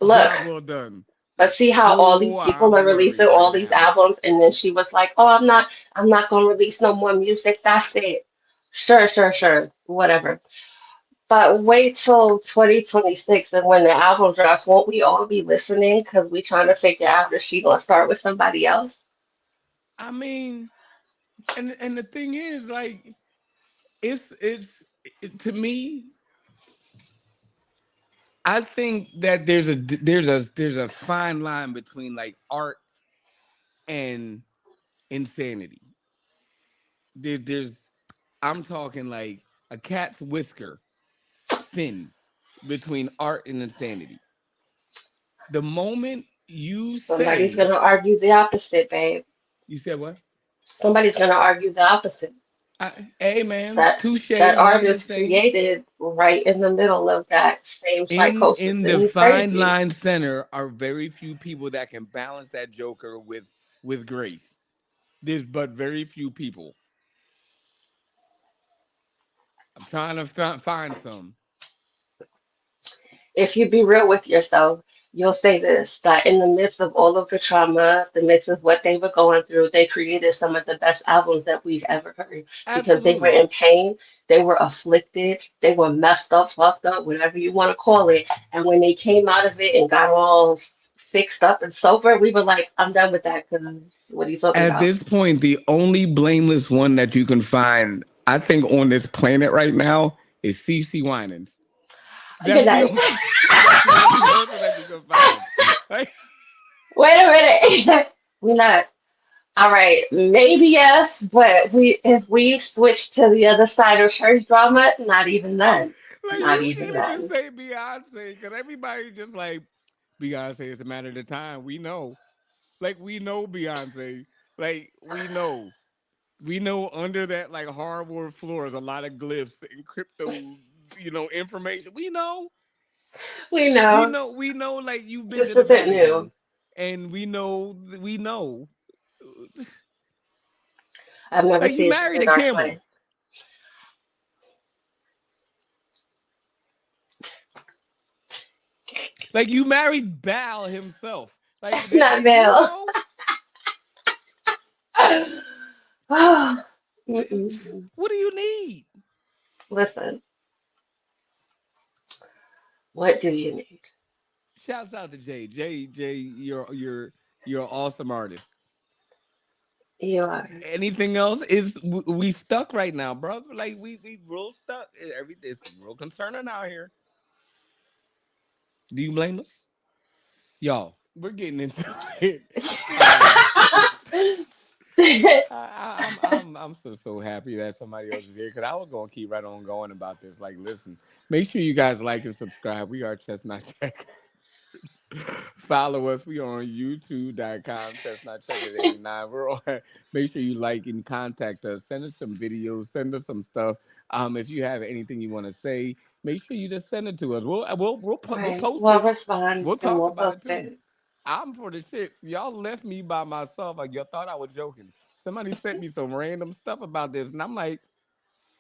[SPEAKER 2] look,
[SPEAKER 1] job well done.
[SPEAKER 2] but see how all
[SPEAKER 1] Oh,
[SPEAKER 2] these people are
[SPEAKER 1] I'm
[SPEAKER 2] releasing
[SPEAKER 1] worried
[SPEAKER 2] all
[SPEAKER 1] right
[SPEAKER 2] these
[SPEAKER 1] now.
[SPEAKER 2] albums, and then she was like, oh, I'm not gonna release no more music. That's it. Sure, whatever. But wait till 2026 and when the album drops, won't we all be listening because we trying to figure out if she gonna start with somebody else?
[SPEAKER 1] I mean, and the thing is, like, to me, I think that there's a fine line between like art and insanity. There's I'm talking like a cat's whisker thin between art and insanity. The moment you
[SPEAKER 2] Somebody's
[SPEAKER 1] say,
[SPEAKER 2] gonna argue the opposite, babe.
[SPEAKER 1] you said what?
[SPEAKER 2] Somebody's gonna argue the opposite.
[SPEAKER 1] Hey man,
[SPEAKER 2] That
[SPEAKER 1] touche.
[SPEAKER 2] that
[SPEAKER 1] We ain't the
[SPEAKER 2] artist
[SPEAKER 1] same.
[SPEAKER 2] created right in the middle of that same psychosis,
[SPEAKER 1] In
[SPEAKER 2] and
[SPEAKER 1] the
[SPEAKER 2] he's
[SPEAKER 1] fine
[SPEAKER 2] crazy.
[SPEAKER 1] line center are very few people that can balance that joker with grace. There's but very few people. I'm trying to find some.
[SPEAKER 2] If you be real with yourself, you'll say this, that in the midst of all of the trauma, the midst of what they were going through, they created some of the best albums that we've ever heard because they were
[SPEAKER 1] Absolutely.
[SPEAKER 2] in pain, they were afflicted, they were messed up, fucked up, whatever you want to call it. And when they came out of it and got all fixed up and sober, we were like, I'm done with that because what are you talking
[SPEAKER 1] At
[SPEAKER 2] about?
[SPEAKER 1] this point, the only blameless one that you can find, I think, on this planet right now is CC Winans.
[SPEAKER 2] Good
[SPEAKER 1] That's the
[SPEAKER 2] night.
[SPEAKER 1] only, that's the only person that you can find. Like,
[SPEAKER 2] Wait a minute. We're not. All right, maybe yes, but we if we switch to the other side of church drama, not even then.
[SPEAKER 1] like
[SPEAKER 2] Not
[SPEAKER 1] you
[SPEAKER 2] even
[SPEAKER 1] can't even
[SPEAKER 2] then.
[SPEAKER 1] say Beyonce because everybody just like Beyonce. It's a matter of time. We know, like we know Beyonce. Like we know under that like hardwood floor is a lot of glyphs and crypto, information.
[SPEAKER 2] We know
[SPEAKER 1] We know. Like you've been
[SPEAKER 2] this
[SPEAKER 1] to the
[SPEAKER 2] isn't new.
[SPEAKER 1] Vatican, and we know.
[SPEAKER 2] I've never
[SPEAKER 1] Like you
[SPEAKER 2] seen such
[SPEAKER 1] married
[SPEAKER 2] a
[SPEAKER 1] a
[SPEAKER 2] dark place.
[SPEAKER 1] camel. Like you married Baal himself. Like
[SPEAKER 2] Not
[SPEAKER 1] we
[SPEAKER 2] Bill.
[SPEAKER 1] know.
[SPEAKER 2] Mm-mm.
[SPEAKER 1] What do you need?
[SPEAKER 2] Listen, what do you need?
[SPEAKER 1] Shouts out to Jay. Jay, you're an awesome artist.
[SPEAKER 2] You are.
[SPEAKER 1] Anything else is we stuck right now, bro. Like we real stuck. Everything is real concerning out here. Do you blame us, y'all? We're getting into it. Um, I'm so happy that somebody else is here because I was gonna keep right on going about this. Like, listen, make sure you guys like and subscribe. We are Chestnut Check. Follow us. We are on youtube.com, Chestnut Checkers 89. We're on. Make sure you like and contact us. Send us some videos. Send us some stuff. If you have anything you want to say, make sure you just send it to us. We'll
[SPEAKER 2] Right.
[SPEAKER 1] post
[SPEAKER 2] We'll
[SPEAKER 1] it.
[SPEAKER 2] respond
[SPEAKER 1] We'll
[SPEAKER 2] and
[SPEAKER 1] talk
[SPEAKER 2] we'll
[SPEAKER 1] about it
[SPEAKER 2] post
[SPEAKER 1] too.
[SPEAKER 2] it.
[SPEAKER 1] I'm for the shits. Y'all left me by myself. Like y'all thought I was joking. Somebody sent me some random stuff about this, and I'm like,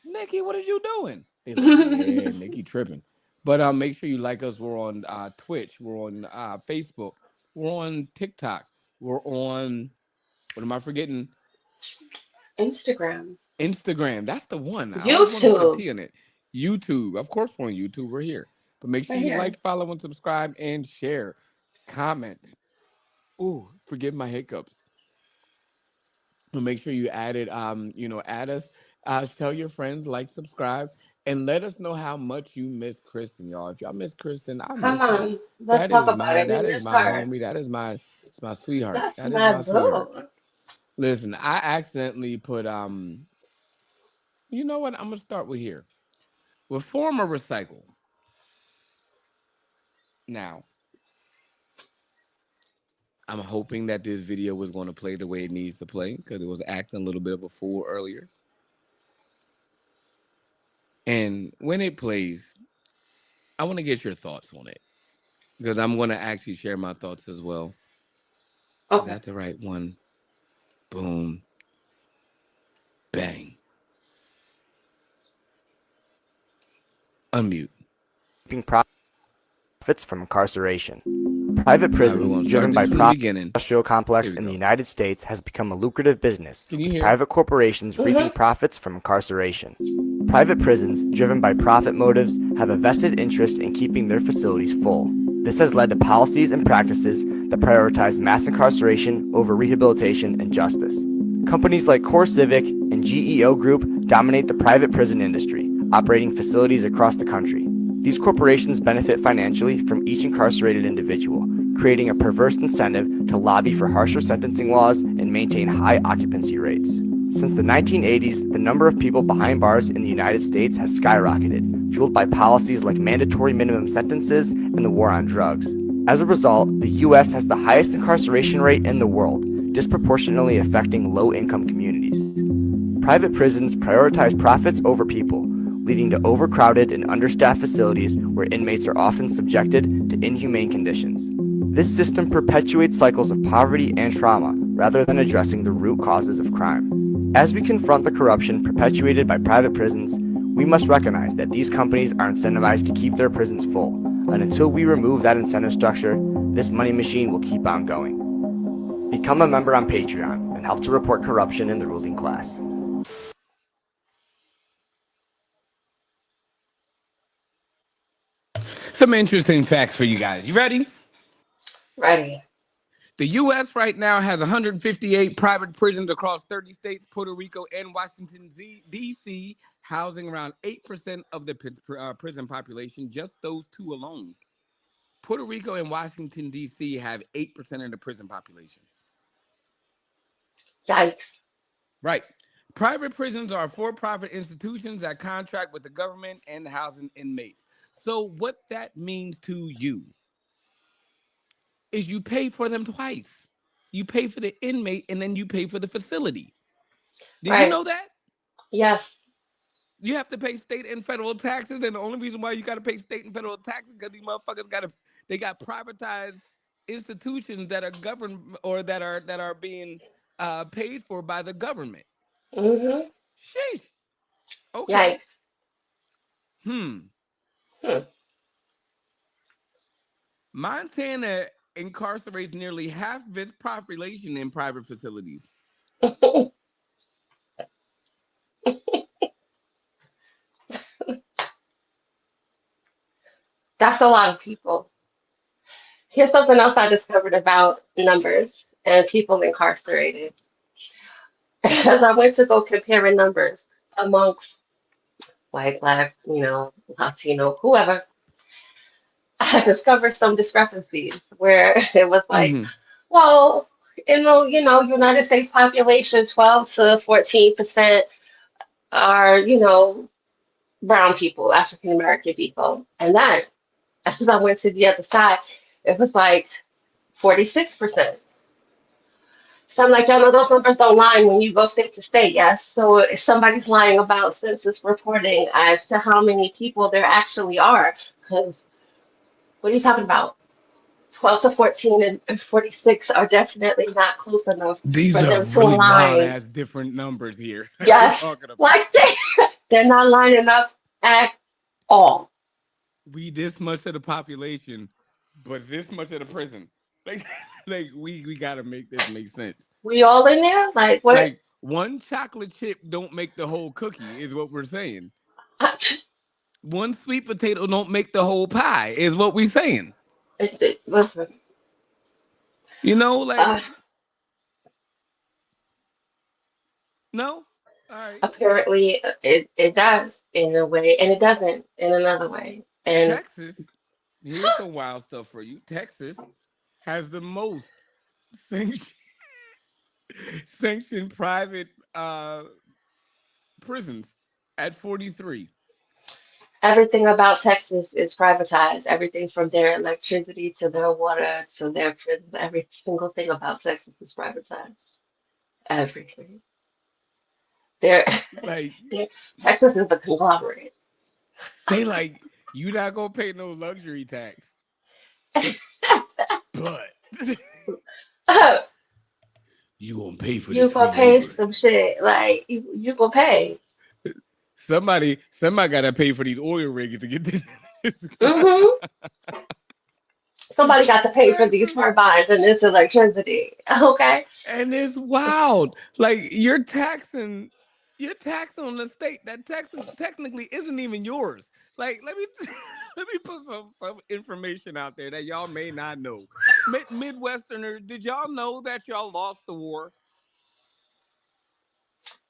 [SPEAKER 1] Nikki, what are you doing? They like, yeah, Nikki tripping. But make sure you like us. We're on Twitch. We're on Facebook. We're on TikTok. We're on, what am I forgetting?
[SPEAKER 2] Instagram,
[SPEAKER 1] Instagram. That's the one. I always want to put a
[SPEAKER 2] YouTube,
[SPEAKER 1] T in it. YouTube. Of course, we're on YouTube. We're here. But make sure
[SPEAKER 2] right
[SPEAKER 1] you
[SPEAKER 2] here.
[SPEAKER 1] like, follow, and subscribe and share. Comment. Ooh, forgive my hiccups. But make sure you add it, add us, tell your friends, like, subscribe, and let us know how much you miss Kristen, y'all. If y'all miss Kristen, I
[SPEAKER 2] Come
[SPEAKER 1] miss her.
[SPEAKER 2] on, let's talk about it. We
[SPEAKER 1] That is
[SPEAKER 2] miss
[SPEAKER 1] my
[SPEAKER 2] her.
[SPEAKER 1] homie. It's my sweetheart.
[SPEAKER 2] That's
[SPEAKER 1] That is
[SPEAKER 2] my
[SPEAKER 1] my sweetheart.
[SPEAKER 2] boo.
[SPEAKER 1] Listen, I accidentally put you know what? I'm gonna start with here. Reform or recycle. Now, I'm hoping that this video was going to play the way it needs to play because it was acting a little bit of a fool earlier. And when it plays, I want to get your thoughts on it because I'm going to actually share my thoughts as well. Is
[SPEAKER 2] Okay.
[SPEAKER 1] that the right one? Boom, bang, unmute.
[SPEAKER 3] Profits from incarceration. Private
[SPEAKER 1] All right, we're
[SPEAKER 3] prisons,
[SPEAKER 1] going to start
[SPEAKER 3] driven
[SPEAKER 1] this
[SPEAKER 3] by
[SPEAKER 1] from the
[SPEAKER 3] profit
[SPEAKER 1] beginning.
[SPEAKER 3] industrial
[SPEAKER 1] Here
[SPEAKER 3] complex
[SPEAKER 1] we
[SPEAKER 3] in the
[SPEAKER 1] go.
[SPEAKER 3] United States has become a lucrative business,
[SPEAKER 1] Can you
[SPEAKER 3] with
[SPEAKER 1] hear?
[SPEAKER 3] private corporations reaping
[SPEAKER 2] Mm-hmm.
[SPEAKER 3] profits from incarceration. Private prisons, driven by profit motives, have a vested interest in keeping their facilities full. This has led to policies and practices that prioritize mass incarceration over rehabilitation and justice. Companies like Core Civic and GEO Group dominate the private prison industry, operating facilities across the country. These corporations benefit financially from each incarcerated individual, creating a perverse incentive to lobby for harsher sentencing laws and maintain high occupancy rates. Since the 1980s, the number of people behind bars in the United States has skyrocketed, fueled by policies like mandatory minimum sentences and the war on drugs. As a result, the U.S. has the highest incarceration rate in the world, disproportionately affecting low income communities. Private prisons prioritize profits over people, leading to overcrowded and understaffed facilities where inmates are often subjected to inhumane conditions. This system perpetuates cycles of poverty and trauma rather than addressing the root causes of crime. As we confront the corruption perpetuated by private prisons, we must recognize that these companies are incentivized to keep their prisons full, and until we remove that incentive structure, this money machine will keep on going. Become a member on Patreon and help to report corruption in the ruling class.
[SPEAKER 1] Some interesting facts for you guys. You ready?
[SPEAKER 2] Ready.
[SPEAKER 1] The U.S. right now has 158 private prisons across 30 states, Puerto Rico, and Washington, D.C., housing around 8% of the prison population, just those two alone. Puerto Rico and Washington, D.C. have 8% of the prison population.
[SPEAKER 2] Yikes.
[SPEAKER 1] Right. Private prisons are for profit institutions that contract with the government and housing inmates. So, what that means to you is you pay for them twice. You pay for the inmate and then you pay for the facility. Did you
[SPEAKER 2] Right.
[SPEAKER 1] know that?
[SPEAKER 2] Yes.
[SPEAKER 1] You have to pay state and federal taxes, and the only reason why you got to pay state and federal taxes because these motherfuckers got privatized institutions that are governed or that are being paid for by the government.
[SPEAKER 2] Mm-hmm.
[SPEAKER 1] Sheesh. Okay.
[SPEAKER 2] Yikes.
[SPEAKER 1] Hmm.
[SPEAKER 2] Hmm.
[SPEAKER 1] Montana incarcerates nearly half of its population in private facilities.
[SPEAKER 2] That's a lot of people. Here's something else I discovered about numbers and people incarcerated. As I went to go comparing numbers amongst white, black, Latino, whoever, I discovered some discrepancies where it was like,
[SPEAKER 1] Mm-hmm.
[SPEAKER 2] well, United States population, 12 to 14% are, brown people, African American people. And then as I went to the other side, it was like 46%. So I'm like, y'all know those numbers don't lie when you go state to state, yes? So if somebody's lying about census reporting as to how many people there actually are, because what are you talking about? 12 to 14 and 46 are definitely not close enough
[SPEAKER 1] These
[SPEAKER 2] for
[SPEAKER 1] are
[SPEAKER 2] them to
[SPEAKER 1] really wild
[SPEAKER 2] align.
[SPEAKER 1] ass different numbers here that we're
[SPEAKER 2] Yes,
[SPEAKER 1] talking about.
[SPEAKER 2] like they're not lining up at all.
[SPEAKER 1] We this much of the population, but this much of the prison. Like, like we gotta make this make sense.
[SPEAKER 2] We all in there? Like what?
[SPEAKER 1] Like one chocolate chip don't make the whole cookie, is what we're saying. One sweet potato don't make the whole pie, is what we're saying.
[SPEAKER 2] Listen,
[SPEAKER 1] You know,
[SPEAKER 2] uh,
[SPEAKER 1] like no, all right.
[SPEAKER 2] apparently it does in a way, and it doesn't in another way. And
[SPEAKER 1] Texas, here's some wild stuff for you. Texas has the most sanctioned, sanctioned private prisons at 43.
[SPEAKER 2] everything about Texas is privatized. Everything from their electricity to their water to their prisons, every single thing about Texas is privatized. Everything. There,
[SPEAKER 1] Like
[SPEAKER 2] Texas is a conglomerate.
[SPEAKER 1] they like you not gonna pay no luxury tax, but you gonna pay for
[SPEAKER 2] You
[SPEAKER 1] this free
[SPEAKER 2] gonna pay
[SPEAKER 1] labor.
[SPEAKER 2] some shit. Like you gonna pay.
[SPEAKER 1] Somebody gotta pay for these oil rigs to get this.
[SPEAKER 2] Hmm. Somebody got to pay for these
[SPEAKER 1] Texas.
[SPEAKER 2] turbines and this electricity. Okay.
[SPEAKER 1] And it's wild. Like you're taxing on the state that technically isn't even yours. Like let me let me put some information out there that y'all may not know. Midwesterners, did y'all know that y'all lost the war?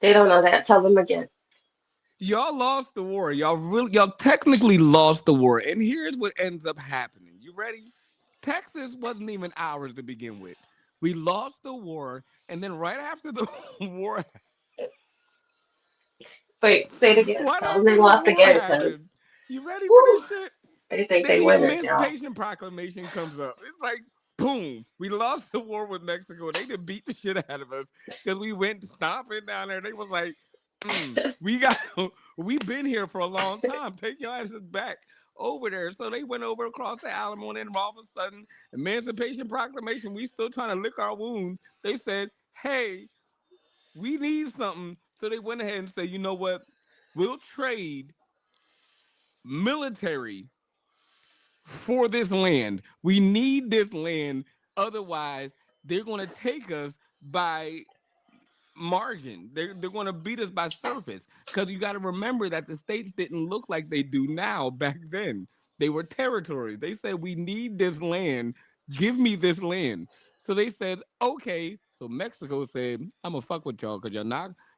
[SPEAKER 2] They don't know that. Tell them again.
[SPEAKER 1] Y'all lost the war. Y'all technically lost the war. And here's what ends up happening. You ready? Texas wasn't even ours to begin with. We lost the war, and then right after the war,
[SPEAKER 2] Wait, say it again.
[SPEAKER 1] right
[SPEAKER 2] Tell them they
[SPEAKER 1] after the
[SPEAKER 2] lost
[SPEAKER 1] war
[SPEAKER 2] again, because
[SPEAKER 1] happened, you ready for this shit?
[SPEAKER 2] They think
[SPEAKER 1] Then
[SPEAKER 2] they
[SPEAKER 1] the
[SPEAKER 2] winners, y'all.
[SPEAKER 1] Emancipation Proclamation comes up. It's like, boom, we lost the war with Mexico. They done beat the shit out of us because we went stomping down there. They was like, we got, we've been here for a long time. Take your asses back over there. So they went over across the Alamo, and then all of a sudden, Emancipation Proclamation, we still trying to lick our wounds. They said, hey, we need something. So they went ahead and said, you know what? We'll trade military for this land. We need this land. Otherwise, they're going to take us by margin. They're going to beat us by surface because you got to remember that the states didn't look like they do now back then. They were territories. They said, we need this land. Give me this land. So they said, okay. So Mexico said, I'm going to fuck with y'all because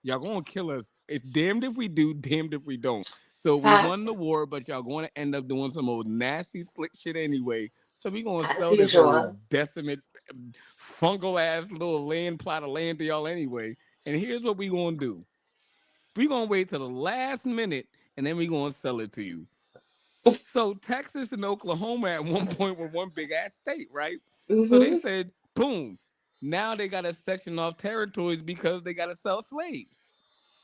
[SPEAKER 1] y'all going to kill us. It's damned if we do, damned if we don't. So we won
[SPEAKER 2] Facts.
[SPEAKER 1] the war, but y'all going to end up doing some old nasty, slick shit anyway. So we going to
[SPEAKER 2] As
[SPEAKER 1] sell this old
[SPEAKER 2] usual.
[SPEAKER 1] decimate, fungal ass little land plot of land to y'all anyway. And here's what we gonna do. We gonna wait till the last minute and then we gonna sell it to you. So Texas and Oklahoma at one point were one big ass state, right? So they
[SPEAKER 2] Mm-hmm.
[SPEAKER 1] said, boom. Now they gotta section off territories because they gotta sell slaves.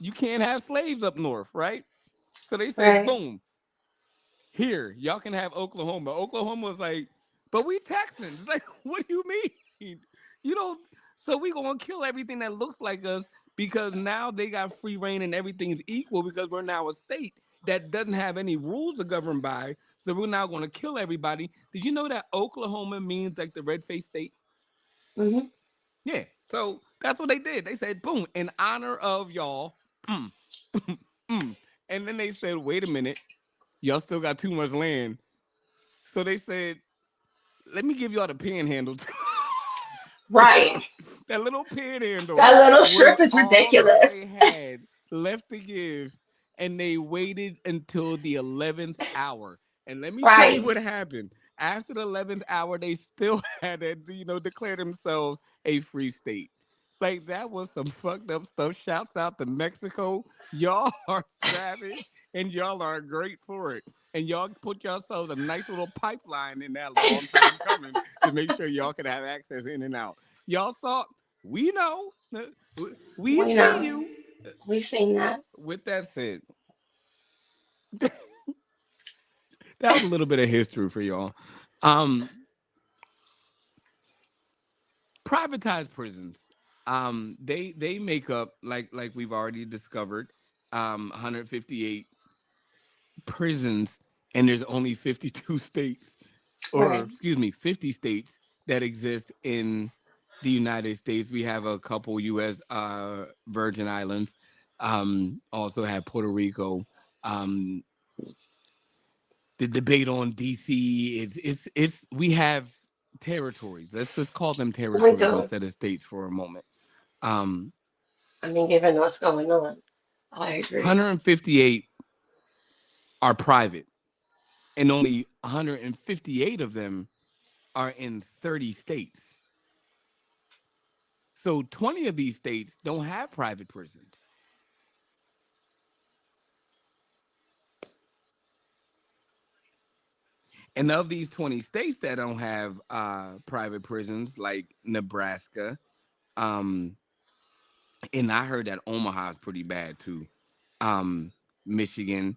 [SPEAKER 1] You can't have slaves up north, right? So they said,
[SPEAKER 2] Right.
[SPEAKER 1] boom, here, y'all can have Oklahoma. Oklahoma was like, but we Texans. Like, what do you mean? You don't. So we gonna kill everything that looks like us because now they got free reign and everything's equal because we're now a state that doesn't have any rules to govern by. So we're now gonna kill everybody. Did you know that Oklahoma means like the red faced state?
[SPEAKER 2] Mm-hmm.
[SPEAKER 1] Yeah. So that's what they did. They said, boom, in honor of y'all. Mm, mm. And then they said, wait a minute, y'all still got too much land. So they said, let me give y'all the panhandle.
[SPEAKER 2] Right.
[SPEAKER 1] That little panhandle
[SPEAKER 2] That little
[SPEAKER 1] was
[SPEAKER 2] strip is
[SPEAKER 1] all that
[SPEAKER 2] ridiculous.
[SPEAKER 1] they had left to give. And they waited until the 11th hour. And let me tell you
[SPEAKER 2] Right.
[SPEAKER 1] what happened. After the 11th hour, they still had to, declare themselves a free state. Like, that was some fucked up stuff. Shouts out to Mexico. Y'all are savage and y'all are great for it. And y'all put yourselves a nice little pipeline in that long time coming to make sure y'all could have access in and out. Y'all saw, we know, we
[SPEAKER 2] We
[SPEAKER 1] see
[SPEAKER 2] know.
[SPEAKER 1] you.
[SPEAKER 2] We've seen that.
[SPEAKER 1] With that said, that was a little bit of history for y'all. Um, Privatized prisons. They make up like we've already discovered, 158 prisons, and there's only 52 states, or
[SPEAKER 2] Right.
[SPEAKER 1] excuse me, 50 states that exist in the United States. We have a couple U.S. Virgin Islands, also have Puerto Rico. Um, the debate on DC is it's we have territories. Let's just call them
[SPEAKER 2] We
[SPEAKER 1] territories
[SPEAKER 2] do.
[SPEAKER 1] instead of states for a moment. Um,
[SPEAKER 2] I mean, given what's going on, I agree.
[SPEAKER 1] 158 are private, and only 158 of them are in 30 states. So 20 of these states don't have private prisons. And of these 20 states that don't have private prisons, like Nebraska, um, and I heard that Omaha is pretty bad too. Michigan,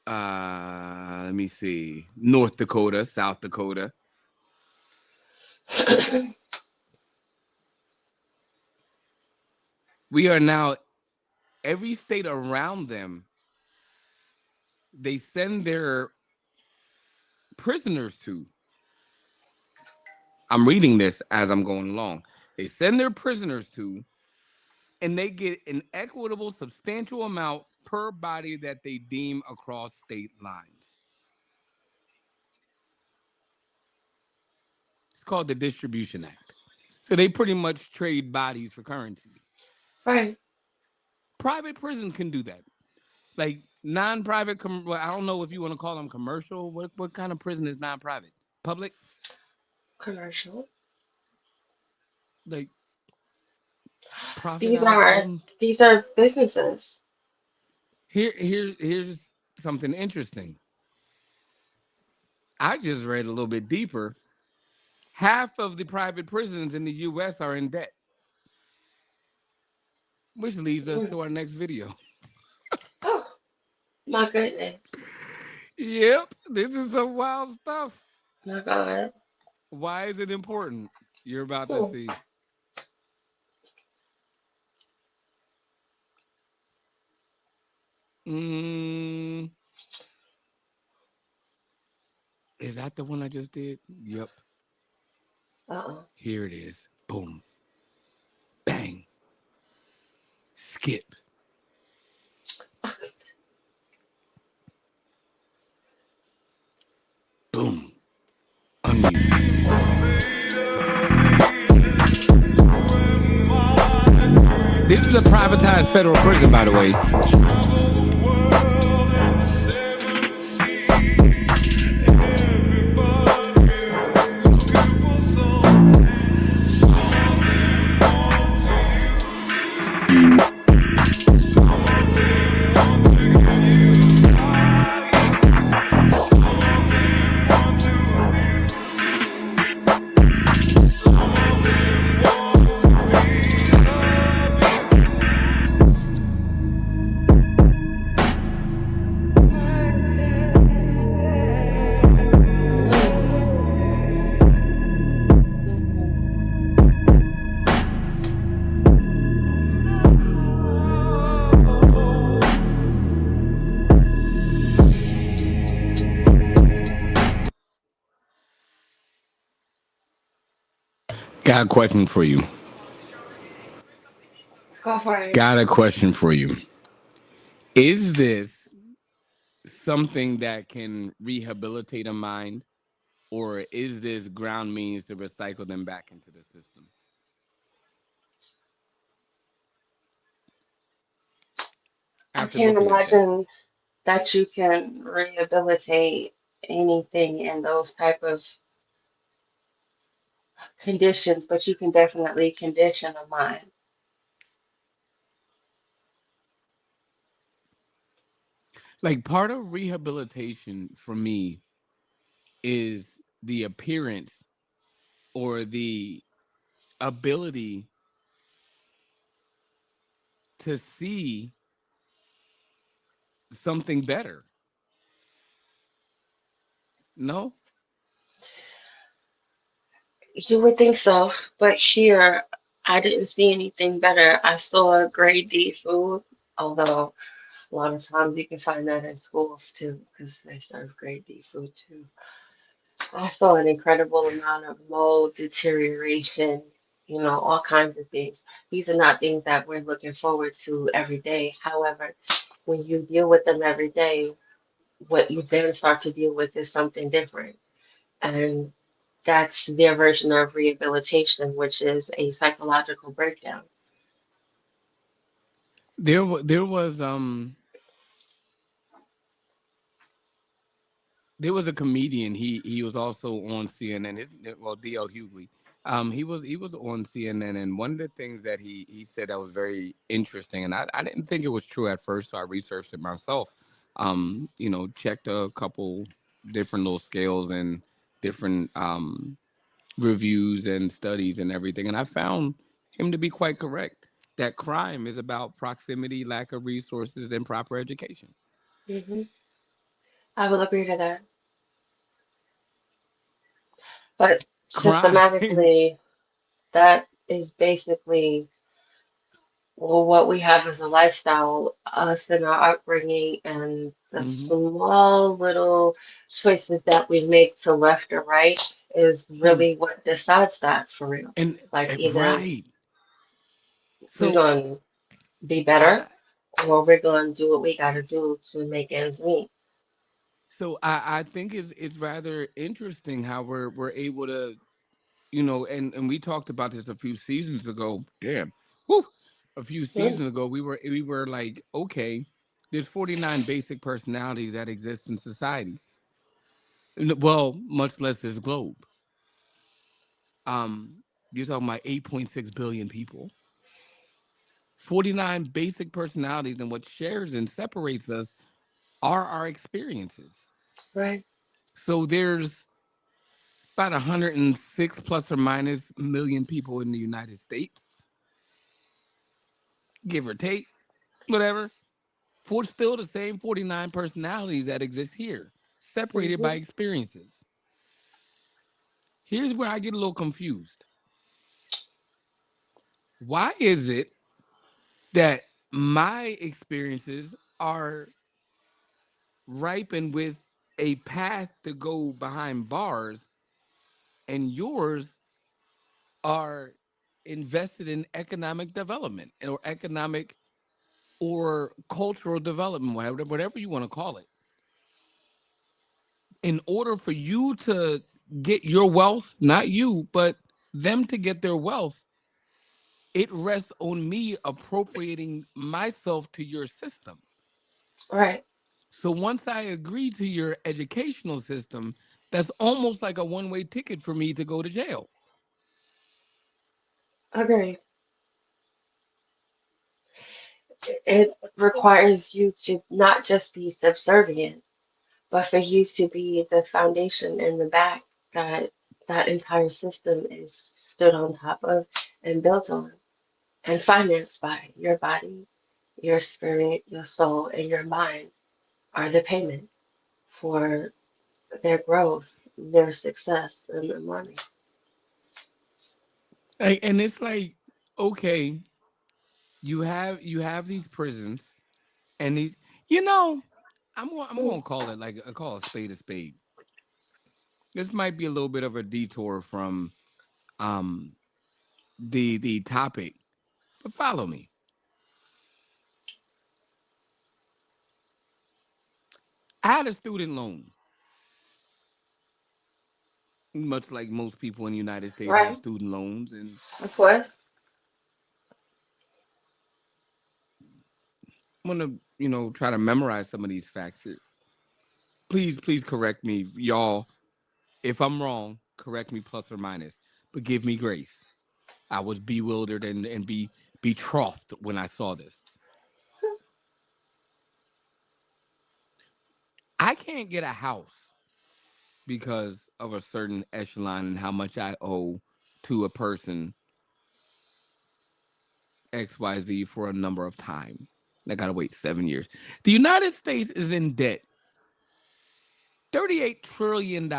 [SPEAKER 1] let me see, North Dakota, South Dakota. We are now every state around them, they send their prisoners to. I'm reading this as I'm going along. They send their prisoners to, and they get an equitable, substantial amount per body that they deem across state lines. It's called the Distribution Act. So they pretty much trade bodies for currency.
[SPEAKER 2] Right.
[SPEAKER 1] Private prisons can do that. Like non-private, well, I don't know if you want to call them commercial. What kind of prison is non-private? Public?
[SPEAKER 2] Commercial.
[SPEAKER 1] Like profit
[SPEAKER 2] These
[SPEAKER 1] house
[SPEAKER 2] are
[SPEAKER 1] holding?
[SPEAKER 2] these are businesses.
[SPEAKER 1] Here's something interesting. I just read a little bit deeper. Half of the private prisons in the U.S. are in debt, which leads us
[SPEAKER 2] Mm.
[SPEAKER 1] to our next video.
[SPEAKER 2] Oh, my goodness.
[SPEAKER 1] Yep, this is some wild stuff.
[SPEAKER 2] My God.
[SPEAKER 1] Why is it important? You're about to
[SPEAKER 2] Hmm.
[SPEAKER 1] see. Mm, is that the one I just did? Yep.
[SPEAKER 2] Uh-oh.
[SPEAKER 1] Here it is. Boom. Bang. Skip. Boom. Unmute. This is a privatized federal prison, by the way.
[SPEAKER 2] Mm. Mm-mm.
[SPEAKER 1] Got a question for you.
[SPEAKER 2] Go for it.
[SPEAKER 1] Got a question for you. Is this something that can rehabilitate a mind, or is this ground means to recycle them back into the system
[SPEAKER 2] I
[SPEAKER 1] after
[SPEAKER 2] can't
[SPEAKER 1] looking at that?
[SPEAKER 2] imagine that you can rehabilitate anything in those type of conditions, but you can definitely condition a mind.
[SPEAKER 1] Like part of rehabilitation for me is the appearance or the ability to see something better. No?
[SPEAKER 2] You would think so, but here I didn't see anything better. I saw grade D food, although a lot of times you can find that in schools too, because they serve grade D food too. I saw an incredible amount of mold deterioration, all kinds of things. These are not things that we're looking forward to every day. However, when you deal with them every day, what you then start to deal with is something different. And that's their version of rehabilitation, which is a psychological breakdown.
[SPEAKER 1] There was a comedian. He was also on CNN. Well, DL Hughley. He was on CNN, and one of the things that he said that was very interesting, and I didn't think it was true at first, so I researched it myself. Checked a couple different little scales and different reviews and studies and everything, and I found him to be quite correct. That crime is about proximity, lack of resources, and proper education.
[SPEAKER 2] Hmm. I will agree to that. But
[SPEAKER 1] Crime.
[SPEAKER 2] systematically, that is basically, well, what we have as a lifestyle, us and our upbringing, and the
[SPEAKER 1] Hmm.
[SPEAKER 2] small little choices that we make to left or right is really what decides that for real.
[SPEAKER 1] And
[SPEAKER 2] Like either
[SPEAKER 1] right.
[SPEAKER 2] we're
[SPEAKER 1] So
[SPEAKER 2] going to be better
[SPEAKER 1] I
[SPEAKER 2] or we're going to do what we got to do to make ends meet.
[SPEAKER 1] so I think it's rather interesting how we're able to, and we talked about this a few seasons ago. Damn. Whew. A few
[SPEAKER 2] Mm,
[SPEAKER 1] seasons ago we were like, okay, there's 49 basic personalities that exist in society. Well, much less this globe. Um you're talking about 8.6 billion people. 49 basic personalities, and what shares and separates us are our experiences.
[SPEAKER 2] right?
[SPEAKER 1] So there's about 106 plus or minus million people in the United States, give or take, whatever. For still the same 49 personalities that exist here, separated by
[SPEAKER 2] Hmm.
[SPEAKER 1] experiences. Here's where I get a little confused. Why is it that my experiences are ripened with a path to go behind bars and yours are invested in economic development or economic or cultural development, whatever you want to call it? In order for you to get your wealth, not you, but them to get their wealth, it rests on me appropriating myself to your system.
[SPEAKER 2] Right.
[SPEAKER 1] So once I agree to your educational system, that's almost like a one-way ticket for me to go to jail.
[SPEAKER 2] Agree. It requires you to not just be subservient, but for you to be the foundation and the back that that entire system is stood on top of and built on and financed by. Your body, your spirit, your soul, and your mind are the payment for their growth, their success, and their money.
[SPEAKER 1] And it's like, okay, you have these prisons and these, you know, I'm
[SPEAKER 2] Mm,
[SPEAKER 1] gonna call it like I call a spade a spade. This might be a little bit of a detour from um the topic, but follow me. I had a student loan, much like most people in the United States have
[SPEAKER 2] right,
[SPEAKER 1] student loans, and
[SPEAKER 2] of course.
[SPEAKER 1] I'm gonna, try to memorize some of these facts. Please correct me, y'all. If I'm wrong, correct me plus or minus, but give me grace. I was bewildered and be betrothed when I saw this. I can't get a house because of a certain echelon and how much I owe to a person XYZ for a number of time. And I gotta wait 7 years. The United States is in debt $38 trillion.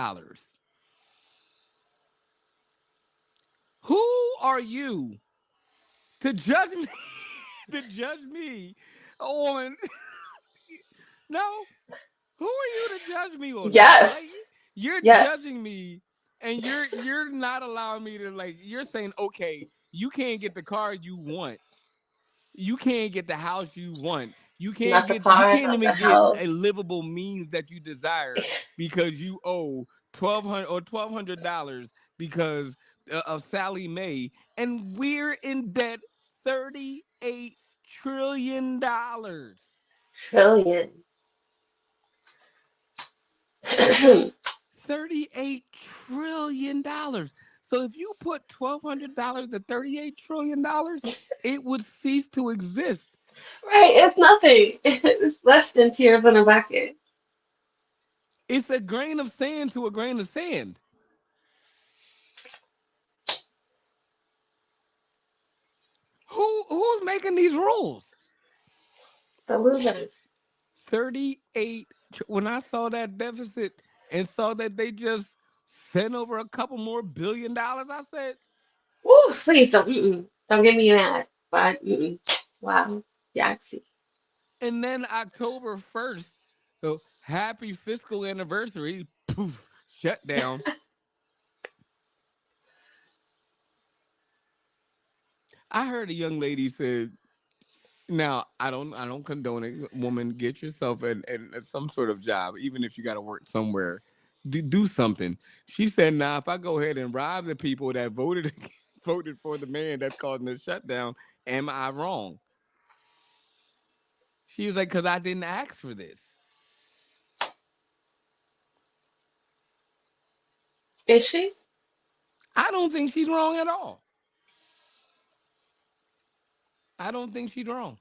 [SPEAKER 1] Who are you to judge me? To judge me on no? Who are you to judge me on that?
[SPEAKER 2] Yes,
[SPEAKER 1] Like you're
[SPEAKER 2] yes,
[SPEAKER 1] judging me and you're not allowing me to, like, you're saying, okay, you can't get the car you want. You can't get the house you want.
[SPEAKER 2] not the
[SPEAKER 1] You
[SPEAKER 2] car,
[SPEAKER 1] can't
[SPEAKER 2] not the
[SPEAKER 1] even get a
[SPEAKER 2] house.
[SPEAKER 1] livable means that you desire because you owe 1,200 or $1,200 because of Sally Mae, and we're in debt $38 trillion.
[SPEAKER 2] Trillion.
[SPEAKER 1] $38 trillion. So if you put $1,200 to $38 trillion, it would cease to exist.
[SPEAKER 2] Right, it's nothing. It's less than tears in a bucket.
[SPEAKER 1] It's a grain of sand to a grain of sand. Who's making these rules?
[SPEAKER 2] The losers.
[SPEAKER 1] 38. When I saw that deficit and saw that they just sent over a couple more $1 billion, I said,
[SPEAKER 2] Woo, please don't get me mad. But wow, Yaxie.
[SPEAKER 1] and then October 1st, so happy fiscal anniversary, poof, shut down. I heard a young lady said, now I don't condone it. Woman, get yourself in some sort of job, even if you got to work somewhere. Do something. She said, "Now, if I go ahead and rob the people that voted voted for the man that's causing the shutdown, am I wrong?" She was like, "Because I didn't ask for this."
[SPEAKER 2] Is she?
[SPEAKER 1] I don't think she's wrong at all. I don't think she's wrong.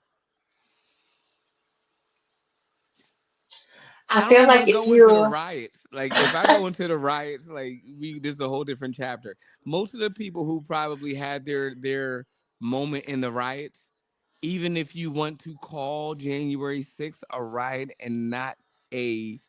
[SPEAKER 2] I
[SPEAKER 1] I don't
[SPEAKER 2] feel
[SPEAKER 1] even
[SPEAKER 2] like
[SPEAKER 1] want to
[SPEAKER 2] if
[SPEAKER 1] go into the
[SPEAKER 2] you,
[SPEAKER 1] riots. Like if I go into the riots, like we this is a whole different chapter. Most of the people who probably had their moment in the riots, even if you want to call January 6th a riot and not a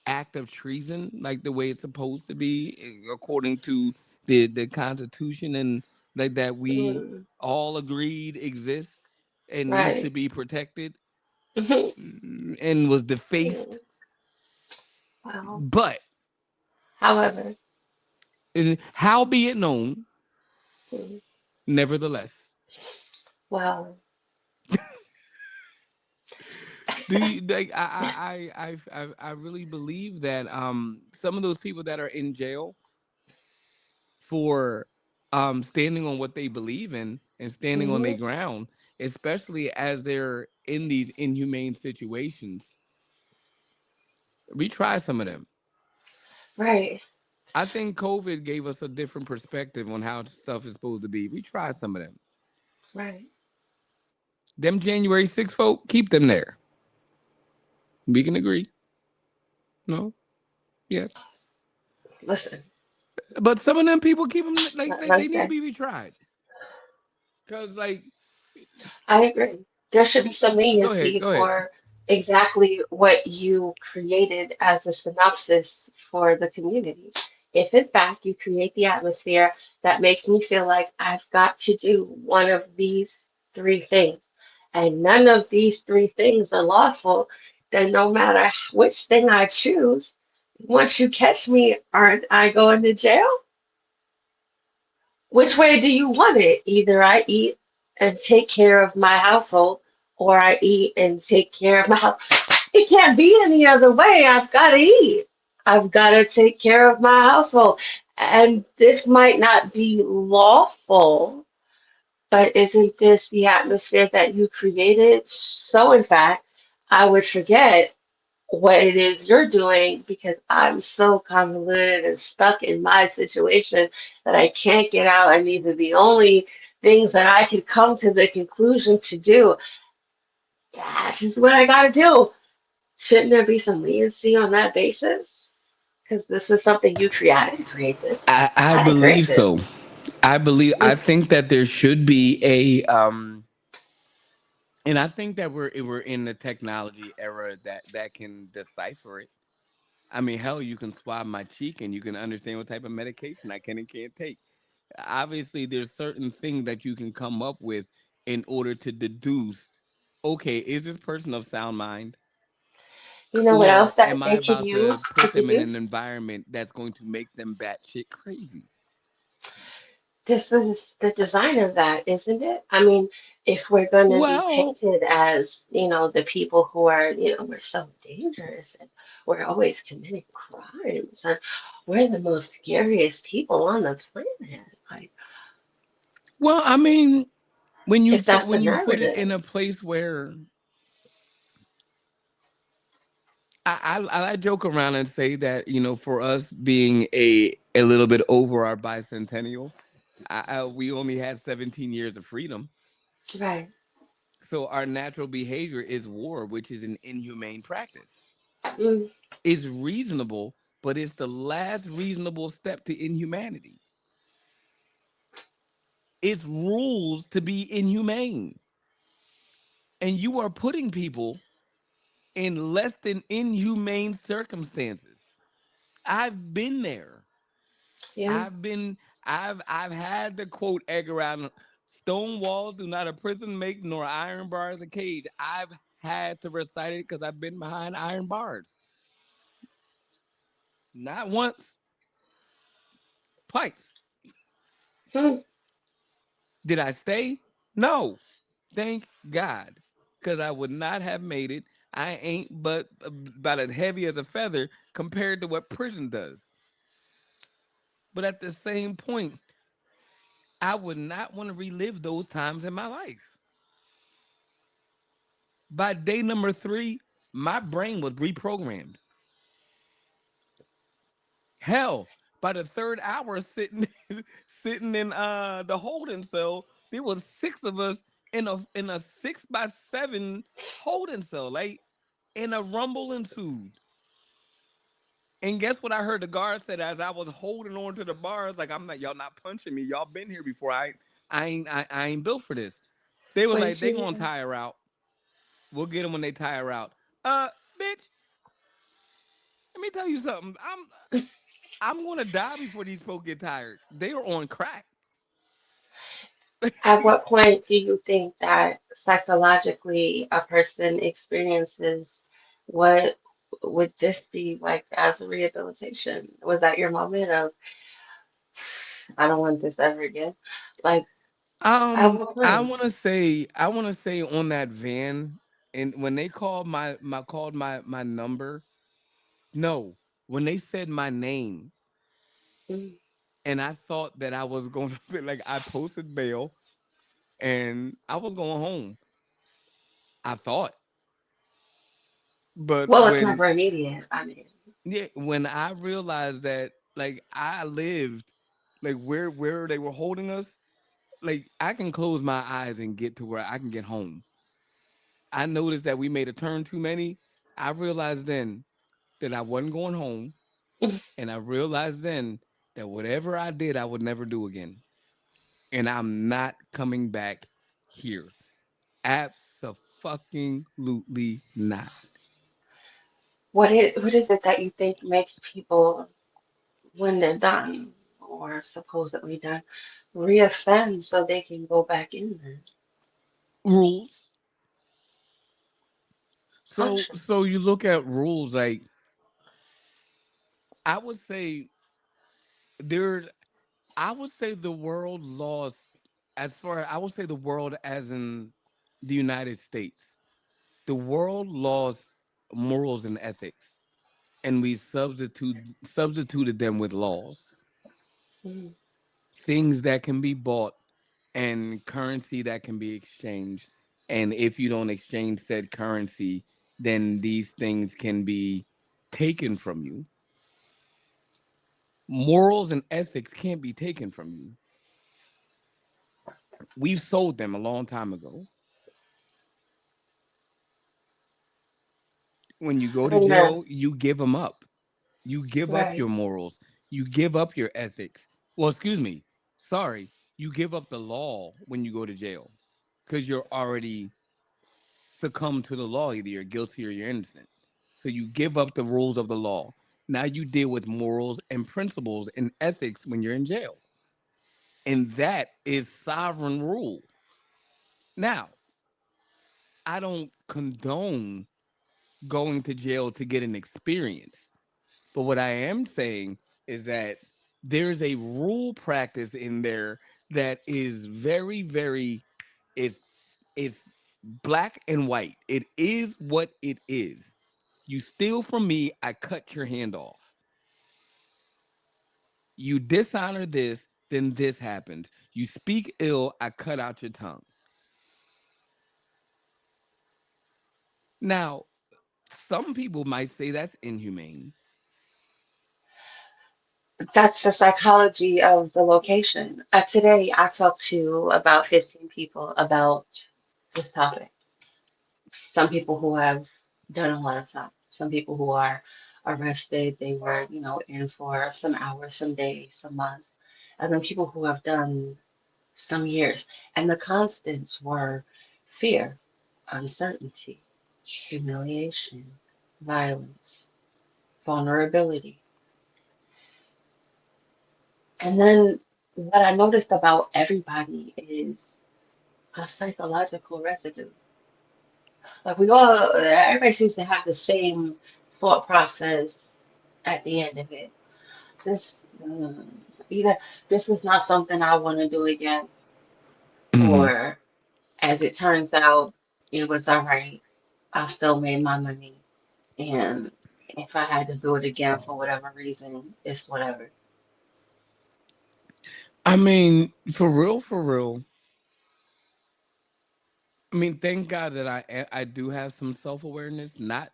[SPEAKER 1] act of treason, like the way it's supposed to be, according to the Constitution and like that we
[SPEAKER 2] mm,
[SPEAKER 1] all agreed exists and needs to
[SPEAKER 2] right.
[SPEAKER 1] be protected and was defaced.
[SPEAKER 2] Mm, well,
[SPEAKER 1] But
[SPEAKER 2] however,
[SPEAKER 1] how be it known,
[SPEAKER 2] mm,
[SPEAKER 1] nevertheless,
[SPEAKER 2] well,
[SPEAKER 1] do you like I really believe that some of those people that are in jail for standing on what they believe in and standing on their
[SPEAKER 2] mhm,
[SPEAKER 1] ground, especially as they're in these inhumane situations, retry some of them.
[SPEAKER 2] right,
[SPEAKER 1] I think COVID gave us a different perspective on how stuff is supposed to be. Retry some of them.
[SPEAKER 2] right.
[SPEAKER 1] Them January 6th folk, keep them there. We can agree. No? Yes.
[SPEAKER 2] Listen,
[SPEAKER 1] But some of them people keep them like they
[SPEAKER 2] once
[SPEAKER 1] need to
[SPEAKER 2] again,
[SPEAKER 1] be retried. Cause like,
[SPEAKER 2] I agree. There should be some
[SPEAKER 1] go ahead,
[SPEAKER 2] leniency
[SPEAKER 1] go ahead.
[SPEAKER 2] for exactly what you created as a synopsis for the community. If in fact you create the atmosphere that makes me feel like I've got to do one of these three things, and none of these three things are lawful, then no matter which thing I choose, once you catch me, aren't I going to jail? Which way do you want it? Either I eat and take care of my household, or I eat and take care of my house. It can't be any other way. I've got to eat. I've got to take care of my household. And this might not be lawful, but isn't this the atmosphere that you created? So, in fact, I would forget what it is you're doing because I'm so convoluted and stuck in my situation that I can't get out. And these are the only things that I could come to the conclusion to do. This is what I got to do. Shouldn't there be some leniency on that basis? Because this is something you create. I didn't create this.
[SPEAKER 1] I
[SPEAKER 2] I didn't
[SPEAKER 1] believe
[SPEAKER 2] create this.
[SPEAKER 1] so. I think that there should be a and I think that we're in the technology era that can decipher it. I mean, hell, you can swab my cheek and you can understand what type of medication I can and can't take. Obviously, there's certain things that you can come up with in order to deduce, okay, is this person of sound mind?
[SPEAKER 2] You know what else
[SPEAKER 1] Or
[SPEAKER 2] that
[SPEAKER 1] am I
[SPEAKER 2] they could
[SPEAKER 1] about to
[SPEAKER 2] use to
[SPEAKER 1] put them in an
[SPEAKER 2] deduce?
[SPEAKER 1] environment that's going to make them batshit crazy?
[SPEAKER 2] This is the design of that, isn't it? I mean, if we're going to be
[SPEAKER 1] Well,
[SPEAKER 2] painted as, the people who are, we're so dangerous and we're always committing crimes and we're the most scariest people on the planet. Like,
[SPEAKER 1] I mean,
[SPEAKER 2] if that's the
[SPEAKER 1] when you put it in
[SPEAKER 2] narrative,
[SPEAKER 1] a place where I joke around and say that for us being a little bit over our bicentennial, we only had 17 years of freedom.
[SPEAKER 2] right?
[SPEAKER 1] So our natural behavior is war, which is an inhumane practice.
[SPEAKER 2] Mm,
[SPEAKER 1] It's reasonable, but it's the last reasonable step to inhumanity. It's rules to be inhumane. And you are putting people in less than inhumane circumstances. I've been there.
[SPEAKER 2] yeah.
[SPEAKER 1] I've been I've had the quote Edgar Allan, stone walls do not a prison make nor iron bars a cage. I've had to recite it because I've been behind iron bars. Not once, twice.
[SPEAKER 2] Mm,
[SPEAKER 1] Did I stay? No. Thank God. Because I would not have made it. I ain't but about as heavy as a feather compared to what prison does. But at the same point, I would not want to relive those times in my life. By day number 3, my brain was reprogrammed. Hell, by the third hour sitting sitting in the holding cell, there was 6 of us in a 6 by 7 holding cell. Like and a rumble ensued. And guess what I heard the guard said as I was holding on to the bars, like I'm not y'all not punching me. Y'all been here before. I ain't built for this. They were
[SPEAKER 2] What
[SPEAKER 1] like,
[SPEAKER 2] did
[SPEAKER 1] they
[SPEAKER 2] you
[SPEAKER 1] gonna
[SPEAKER 2] hear?
[SPEAKER 1] tire her out. We'll get them when they tire out. Bitch, let me tell you something. I'm gonna die before these folks get tired. They are on crack.
[SPEAKER 2] At what point do you think that psychologically a person experiences what would this be like as a rehabilitation? Was that your moment of, I don't want this ever again? Like, at what point?
[SPEAKER 1] I wanna say on that van, and when they called my number, no, when they said my name,
[SPEAKER 2] Mm.
[SPEAKER 1] and I thought that I was going to be like I posted bail and I was going home. I thought, but
[SPEAKER 2] Well, it's never immediate. I mean,
[SPEAKER 1] when I realized that like I lived like where they were holding us, like I can close my eyes and get to where I can get home. I noticed that we made a turn too many. I realized then that I wasn't going home, and I realized then that whatever I did, I would never do again, and I'm not coming back here. Absolutely not.
[SPEAKER 2] what is it that you think makes people, when they're done or supposedly done, reoffend so they can go back in there?
[SPEAKER 1] Rules. So
[SPEAKER 2] Function.
[SPEAKER 1] so you look at rules like I would say there I would say the world lost as far I would say the world as in the United States. The world lost morals and ethics and we substituted them with laws.
[SPEAKER 2] Mm.
[SPEAKER 1] Things that can be bought and currency that can be exchanged. And if you don't exchange said currency, then these things can be taken from you. Morals and ethics can't be taken from you. We've sold them a long time ago. When you go to
[SPEAKER 2] And then,
[SPEAKER 1] jail, you give them up. You give up your
[SPEAKER 2] right.
[SPEAKER 1] morals. You give up your ethics. Well, excuse me. Sorry. You give up the law when you go to jail because you're already succumb to the law. Either you're guilty or you're innocent. So you give up the rules of the law. Now you deal with morals and principles and ethics when you're in jail. And that is sovereign rule. Now, I don't condone going to jail to get an experience. But what I am saying is that there's a rule practice in there that is very, very it's it's black and white. It is what it is. You steal from me, I cut your hand off. You dishonor this, then this happens. You speak ill, I cut out your tongue. Now, some people might say that's inhumane.
[SPEAKER 2] That's the psychology of the location. Today, I talked to about 15 people about this topic. Some people who have done a lot of time, some people who are arrested, they were, in for some hours, some days, some months, and then people who have done some years. And the constants were fear, uncertainty, humiliation, violence, vulnerability. And then what I noticed about everybody is a psychological residue. Like everybody seems to have the same thought process at the end of it. This, either this is not something I want to do again,
[SPEAKER 1] Mhm.
[SPEAKER 2] or as it turns out, it was all right. I still made my money, and if I had to do it again for whatever reason, it's whatever.
[SPEAKER 1] I mean, for real, I mean, thank God that I do have some self awareness. Not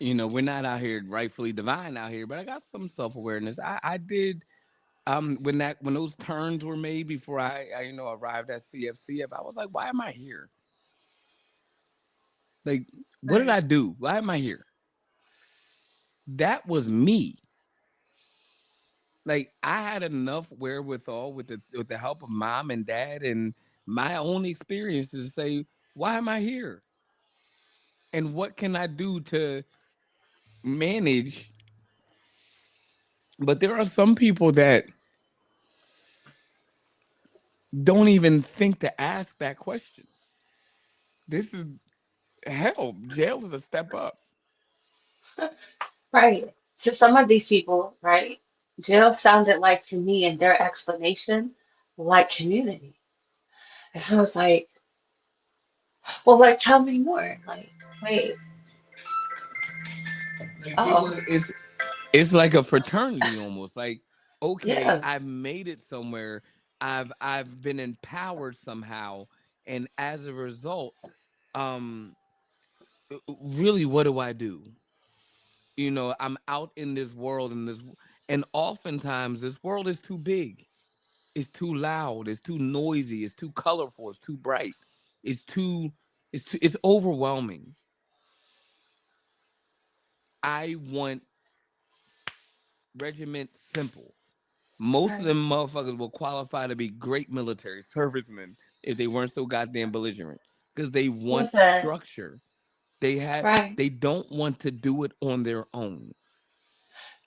[SPEAKER 1] we're not out here rightfully divine out here, but I got some self awareness. I did when those turns were made before I arrived at CFCF. I was like, why am I here? Like, What did
[SPEAKER 2] Right.
[SPEAKER 1] I do? Why am I here? That was me. Like I had enough wherewithal with the help of mom and dad and my own experiences to say, why am I here? And what can I do to manage? But there are some people that don't even think to ask that question. This is hell. Jail is a step up.
[SPEAKER 2] Right. To some of these people, right, jail sounded like to me in their explanation like community. And I was like, well, like, tell me more. Like, wait,
[SPEAKER 1] Like
[SPEAKER 2] oh,
[SPEAKER 1] it's like a fraternity almost. Like, okay,
[SPEAKER 2] yeah,
[SPEAKER 1] I've made it somewhere. I've been empowered somehow, and as a result, um, really, what do I do? I'm out in this world, and oftentimes this world is too big. It's too loud. It's too noisy. It's too colorful. It's too bright. It's too. It's overwhelming. I want regiment simple. Most of
[SPEAKER 2] right.
[SPEAKER 1] them motherfuckers will qualify to be great military servicemen if they weren't so goddamn belligerent because they want
[SPEAKER 2] Listen,
[SPEAKER 1] structure. They had
[SPEAKER 2] right.
[SPEAKER 1] they don't want to do it on their own.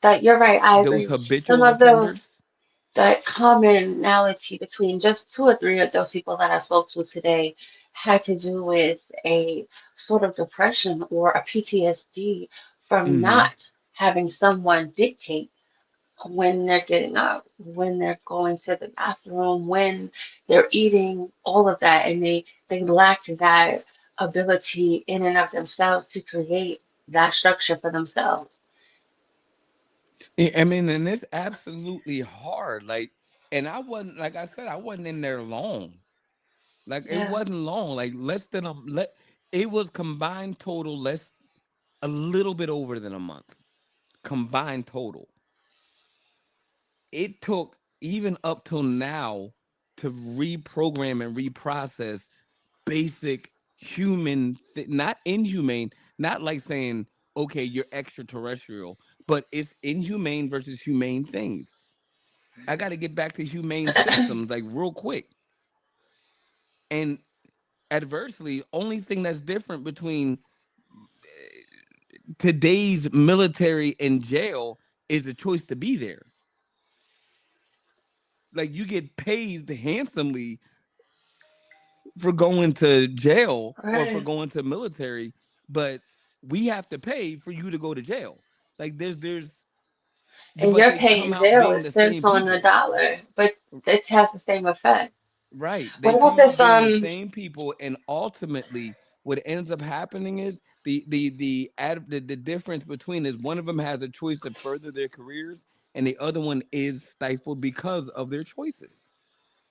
[SPEAKER 2] That you're right. I
[SPEAKER 1] Those
[SPEAKER 2] agree with you. Some
[SPEAKER 1] habitual
[SPEAKER 2] of those,
[SPEAKER 1] offenders.
[SPEAKER 2] that commonality between just two or three of those people that I spoke to today had to do with a sort of depression or a PTSD from
[SPEAKER 1] Hmm.
[SPEAKER 2] not having someone dictate when they're getting up, when they're going to the bathroom, when they're eating, all of that, and they lack that ability in and of themselves to create that structure for themselves.
[SPEAKER 1] I mean, and it's absolutely hard. Like, and I wasn't like I said, I wasn't in there long. Like, it
[SPEAKER 2] Yeah,
[SPEAKER 1] wasn't long. Like less than a let. It was combined total less, a little bit over than a month. Combined total. It took even up till now to reprogram and reprocess basic not inhumane, not like saying, okay, you're extraterrestrial, but it's inhumane versus humane things. I got to get back to humane systems like real quick. And adversely, only thing that's different between today's military and jail is the choice to be there. Like you get paid handsomely for going to jail or for
[SPEAKER 2] right.
[SPEAKER 1] going to military, but we have to pay for you to go to jail. Like
[SPEAKER 2] And
[SPEAKER 1] but
[SPEAKER 2] you're
[SPEAKER 1] they come
[SPEAKER 2] paying
[SPEAKER 1] out
[SPEAKER 2] jail
[SPEAKER 1] being
[SPEAKER 2] with
[SPEAKER 1] the
[SPEAKER 2] cents
[SPEAKER 1] same
[SPEAKER 2] on the
[SPEAKER 1] people.
[SPEAKER 2] dollar, but it has the same effect.
[SPEAKER 1] Right.
[SPEAKER 2] What
[SPEAKER 1] They
[SPEAKER 2] about
[SPEAKER 1] come
[SPEAKER 2] this?
[SPEAKER 1] out being the same people, and ultimately what ends up happening is the difference between is one of them has a choice to further their careers and the other one is stifled because of their choices.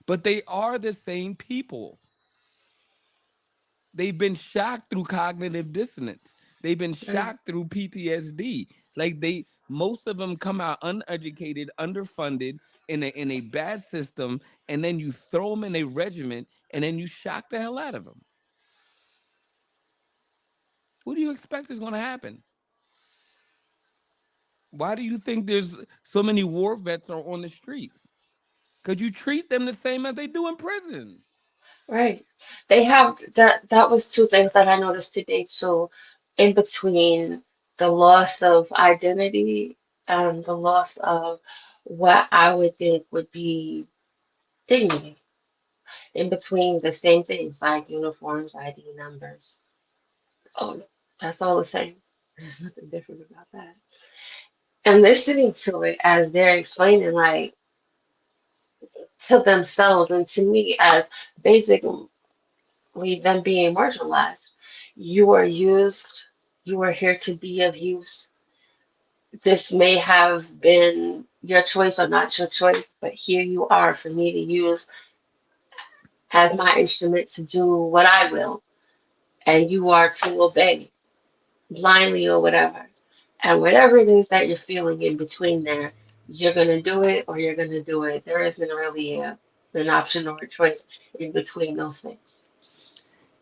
[SPEAKER 1] But they are the same people. They've been shocked through cognitive dissonance. They've been
[SPEAKER 2] Right.
[SPEAKER 1] shocked through PTSD. Like most of them come out uneducated, underfunded, in a bad system, and then you throw them in a regiment, and then you shock the hell out of them. What do you expect is going to happen? Why do you think there's so many war vets are on the streets? Because you treat them the same as they do in prison.
[SPEAKER 2] Right. They have that was two things that I noticed today too, in between the loss of identity and the loss of what I would think would be dignity. In between the same things like uniforms, ID numbers. Oh, that's all the same. There's nothing different about that. And listening to it as they're explaining like to themselves and to me as basically them being marginalized. You are used, you are here to be of use. This may have been your choice or not your choice, but here you are for me to use as my instrument to do what I will, and you are to obey blindly or whatever. And whatever it is that you're feeling in between there, you're going to do it or you're going to do it. There isn't really an option or a choice in between those things.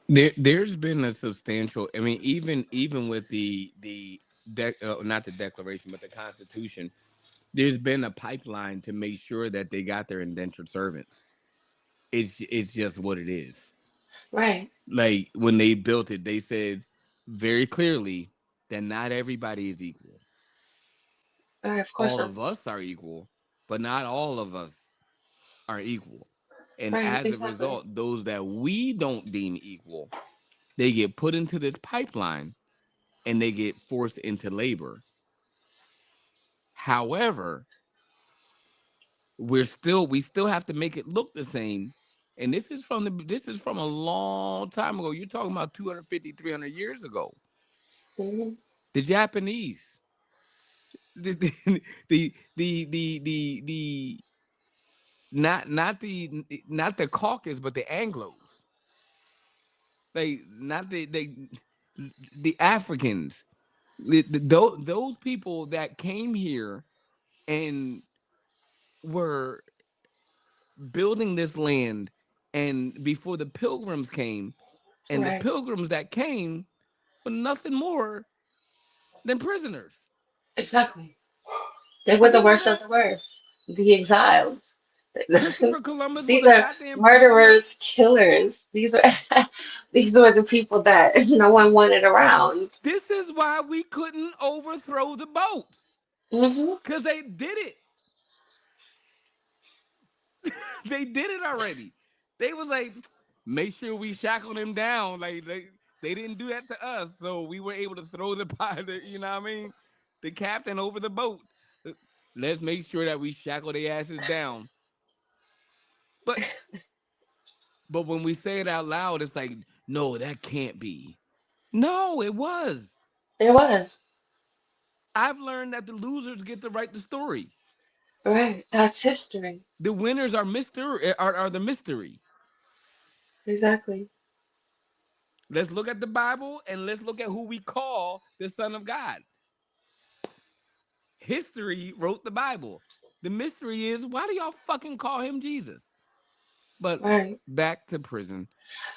[SPEAKER 1] There's been a substantial. I mean, even with not the Declaration, but the Constitution, there's been a pipeline to make sure that they got their indentured servants. It's just what it is.
[SPEAKER 2] Right.
[SPEAKER 1] Like when they built it, they said very clearly that not everybody is equal.
[SPEAKER 2] Right. Of course
[SPEAKER 1] All
[SPEAKER 2] not.
[SPEAKER 1] of us are equal, but not all of us are equal. And
[SPEAKER 2] Right.
[SPEAKER 1] as a
[SPEAKER 2] Exactly.
[SPEAKER 1] result, those that we don't deem equal, they get put into this pipeline and they get forced into labor. However, we still have to make it look the same. And this is from a long time ago. You're talking about 250, 300 years ago.
[SPEAKER 2] Hmm.
[SPEAKER 1] The Japanese, the the not the Caucasus, but the Anglos. Like not the Africans. Those people that came here and were building this land, and before the pilgrims came, and the
[SPEAKER 2] Right.
[SPEAKER 1] pilgrims that came were nothing more than prisoners.
[SPEAKER 2] Exactly. They were
[SPEAKER 1] Did
[SPEAKER 2] the
[SPEAKER 1] you know
[SPEAKER 2] worst of
[SPEAKER 1] that?
[SPEAKER 2] the worst. The exiles.
[SPEAKER 1] Christopher Columbus was
[SPEAKER 2] These
[SPEAKER 1] a
[SPEAKER 2] are
[SPEAKER 1] goddamn prisoner.
[SPEAKER 2] murderers, killers. These are these were the people that no one wanted around.
[SPEAKER 1] This is why we couldn't overthrow the boats.
[SPEAKER 2] Hmm.
[SPEAKER 1] Because they did it. They did it already. They was like, make sure we shackle them down. Like they didn't do that to us, so we were able to throw the pilot. You know what I mean? The captain over the boat. Let's make sure that we shackle their asses down. But when we say it out loud, it's like, no, that can't be. No, it was.
[SPEAKER 2] It was.
[SPEAKER 1] I've learned that the losers get to write the story.
[SPEAKER 2] Right. That's history.
[SPEAKER 1] The winners are are the mystery.
[SPEAKER 2] Exactly.
[SPEAKER 1] Let's look at the Bible and let's look at who we call the Son of God. History wrote the Bible. The mystery is, why do y'all fucking call him Jesus? But
[SPEAKER 2] Right.
[SPEAKER 1] back to prison.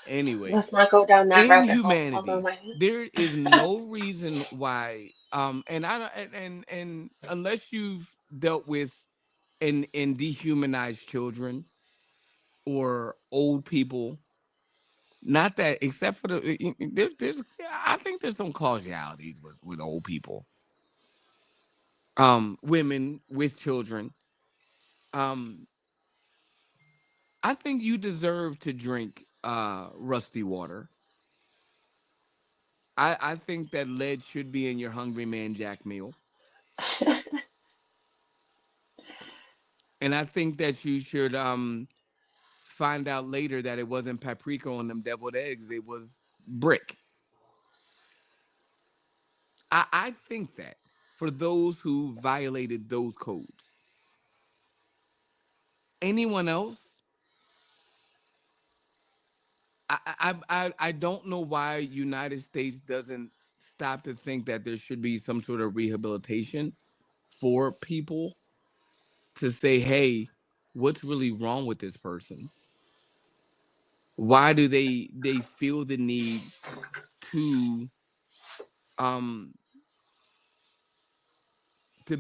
[SPEAKER 1] Anyway,
[SPEAKER 2] Let's not go down that
[SPEAKER 1] in
[SPEAKER 2] rabbit hole all the
[SPEAKER 1] humanity,
[SPEAKER 2] way.
[SPEAKER 1] there is no reason why and I and unless you've dealt with and dehumanized children or old people, not that except for there's I think there's some causalities with old people, women with children. um I think you deserve to drink rusty water. I think that lead should be in your Hungry Man Jack meal. And I think that you should find out later that it wasn't paprika on them deviled eggs, it was brick. I think that for those who violated those codes. Anyone else, I don't know why United States doesn't stop to think that there should be some sort of rehabilitation for people to say, hey, what's really wrong with this person? Why do they feel the need to um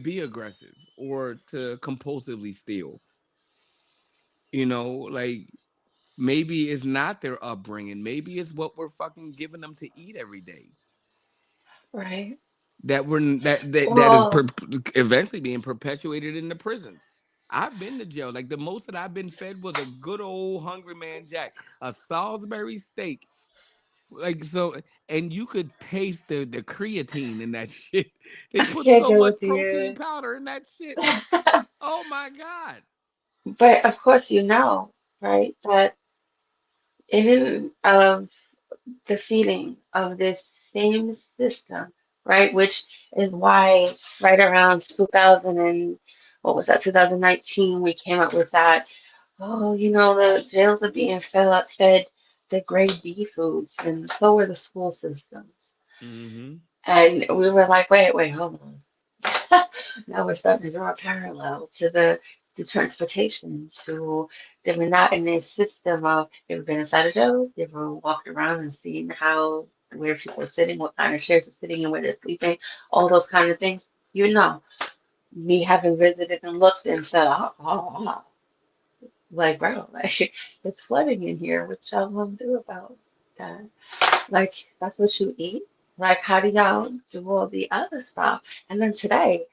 [SPEAKER 1] be aggressive or to compulsively steal? Like maybe it's not their upbringing. Maybe it's what we're fucking giving them to eat every day.
[SPEAKER 2] Right.
[SPEAKER 1] That is
[SPEAKER 2] Well,
[SPEAKER 1] eventually being perpetuated in the prisons. I've been to jail. Like the most that I've been fed was a good old Hungry Man Jack, a Salisbury steak. Like so, and you could taste the creatine in that shit. They
[SPEAKER 2] I
[SPEAKER 1] put
[SPEAKER 2] can't
[SPEAKER 1] so
[SPEAKER 2] go
[SPEAKER 1] much
[SPEAKER 2] with
[SPEAKER 1] protein
[SPEAKER 2] you.
[SPEAKER 1] powder in that shit. Oh my god.
[SPEAKER 2] But of course, you know, right, that in of the feeding of this same system, right, which is why right around 2000 and what was that, 2019, we came up with that. Oh, you know, the jails are being fed the grade B foods, and so are the school systems.
[SPEAKER 1] Mm-hmm.
[SPEAKER 2] And we were like, wait, hold on. Now we're starting to draw a parallel to the the transportation to they were not in this system of they've been inside a jail, they were walking around and seeing how where people are sitting, what kind of chairs are sitting and where they're sleeping, all those kind of things. You know, me having visited and looked and said, oh, like bro, like it's flooding in here. What y'all gonna do about that? Like that's what you eat? Like how do y'all do all the other stuff? And then today,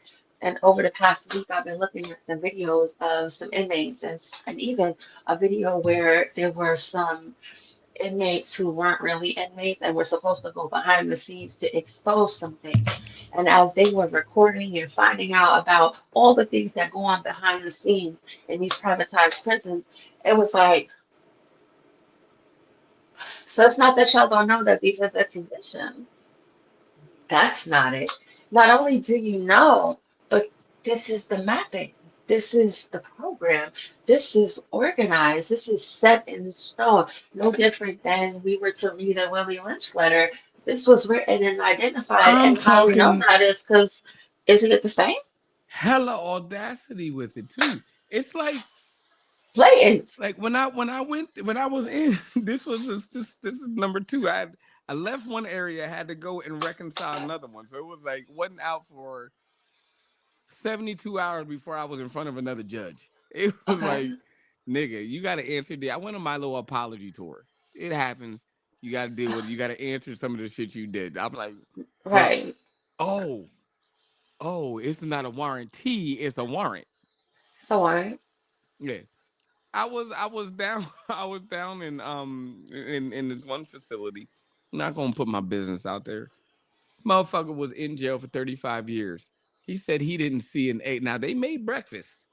[SPEAKER 2] and over the past week, I've been looking at some videos of some inmates and even a video where there were some inmates who weren't really inmates and were supposed to go behind the scenes to expose some things. And as they were recording and finding out about all the things that go on behind the scenes in these privatized prisons, it was like, so it's not that y'all don't know that these are the conditions. That's not it. Not only do you know, but this is the mapping. This is the program. This is organized. This is set in stone. No different than we were to read a Willie Lynch letter. This was written and identified.
[SPEAKER 1] I'm
[SPEAKER 2] And how we know
[SPEAKER 1] talking
[SPEAKER 2] that is because isn't it the same?
[SPEAKER 1] hella audacity with it too. It's
[SPEAKER 2] Blatant.
[SPEAKER 1] like when I was in this is number two. I left one area, had to go and reconcile another one. So it was like wasn't out for 72 hours before I was in front of another judge. It was like,
[SPEAKER 2] Okay.
[SPEAKER 1] nigga, you got to answer. I went on my little apology tour. It happens. You got to deal with it. You got to answer some of the shit you did. I'm like, fuck.
[SPEAKER 2] Right.
[SPEAKER 1] Oh, it's not a warranty. It's a warrant.
[SPEAKER 2] So on.
[SPEAKER 1] Yeah. I was down I was down in this one facility. I'm not gonna put my business out there. Motherfucker was in jail for 35 years. He said he didn't see an egg. Now they made breakfast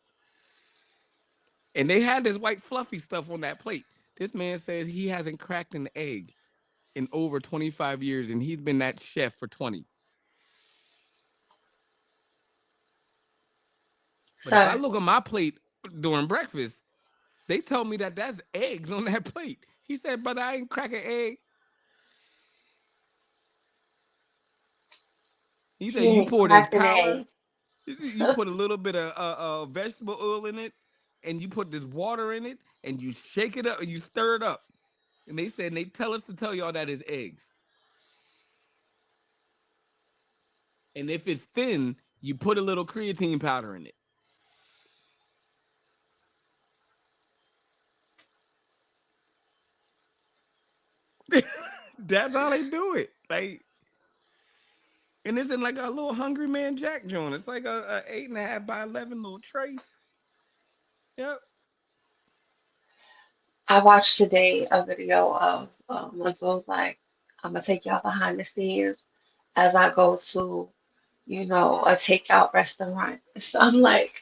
[SPEAKER 1] and they had this white fluffy stuff on that plate. This man says he hasn't cracked an egg in over 25 years and he's been that chef for 20. But if I
[SPEAKER 2] Sir,
[SPEAKER 1] look at my plate during breakfast, they tell me that that's eggs on that plate. He said, brother, I ain't crack an egg. He said,
[SPEAKER 2] he
[SPEAKER 1] you
[SPEAKER 2] ain't
[SPEAKER 1] pour this
[SPEAKER 2] cracked an
[SPEAKER 1] powder,
[SPEAKER 2] egg.
[SPEAKER 1] you put a little bit of vegetable oil in it, and you put this water in it, and you shake it up, and you stir it up. And they said, and they tell us to tell y'all that is eggs. And if it's thin, you put a little creatine powder in it. That's how they do it. Like, and it's in like a little Hungry Man Jack joint. It's like a 8.5 by 11 little tray. Yep.
[SPEAKER 2] I watched today a video of one was like, I'm gonna take y'all behind the scenes as I go to, a takeout restaurant. So I'm like,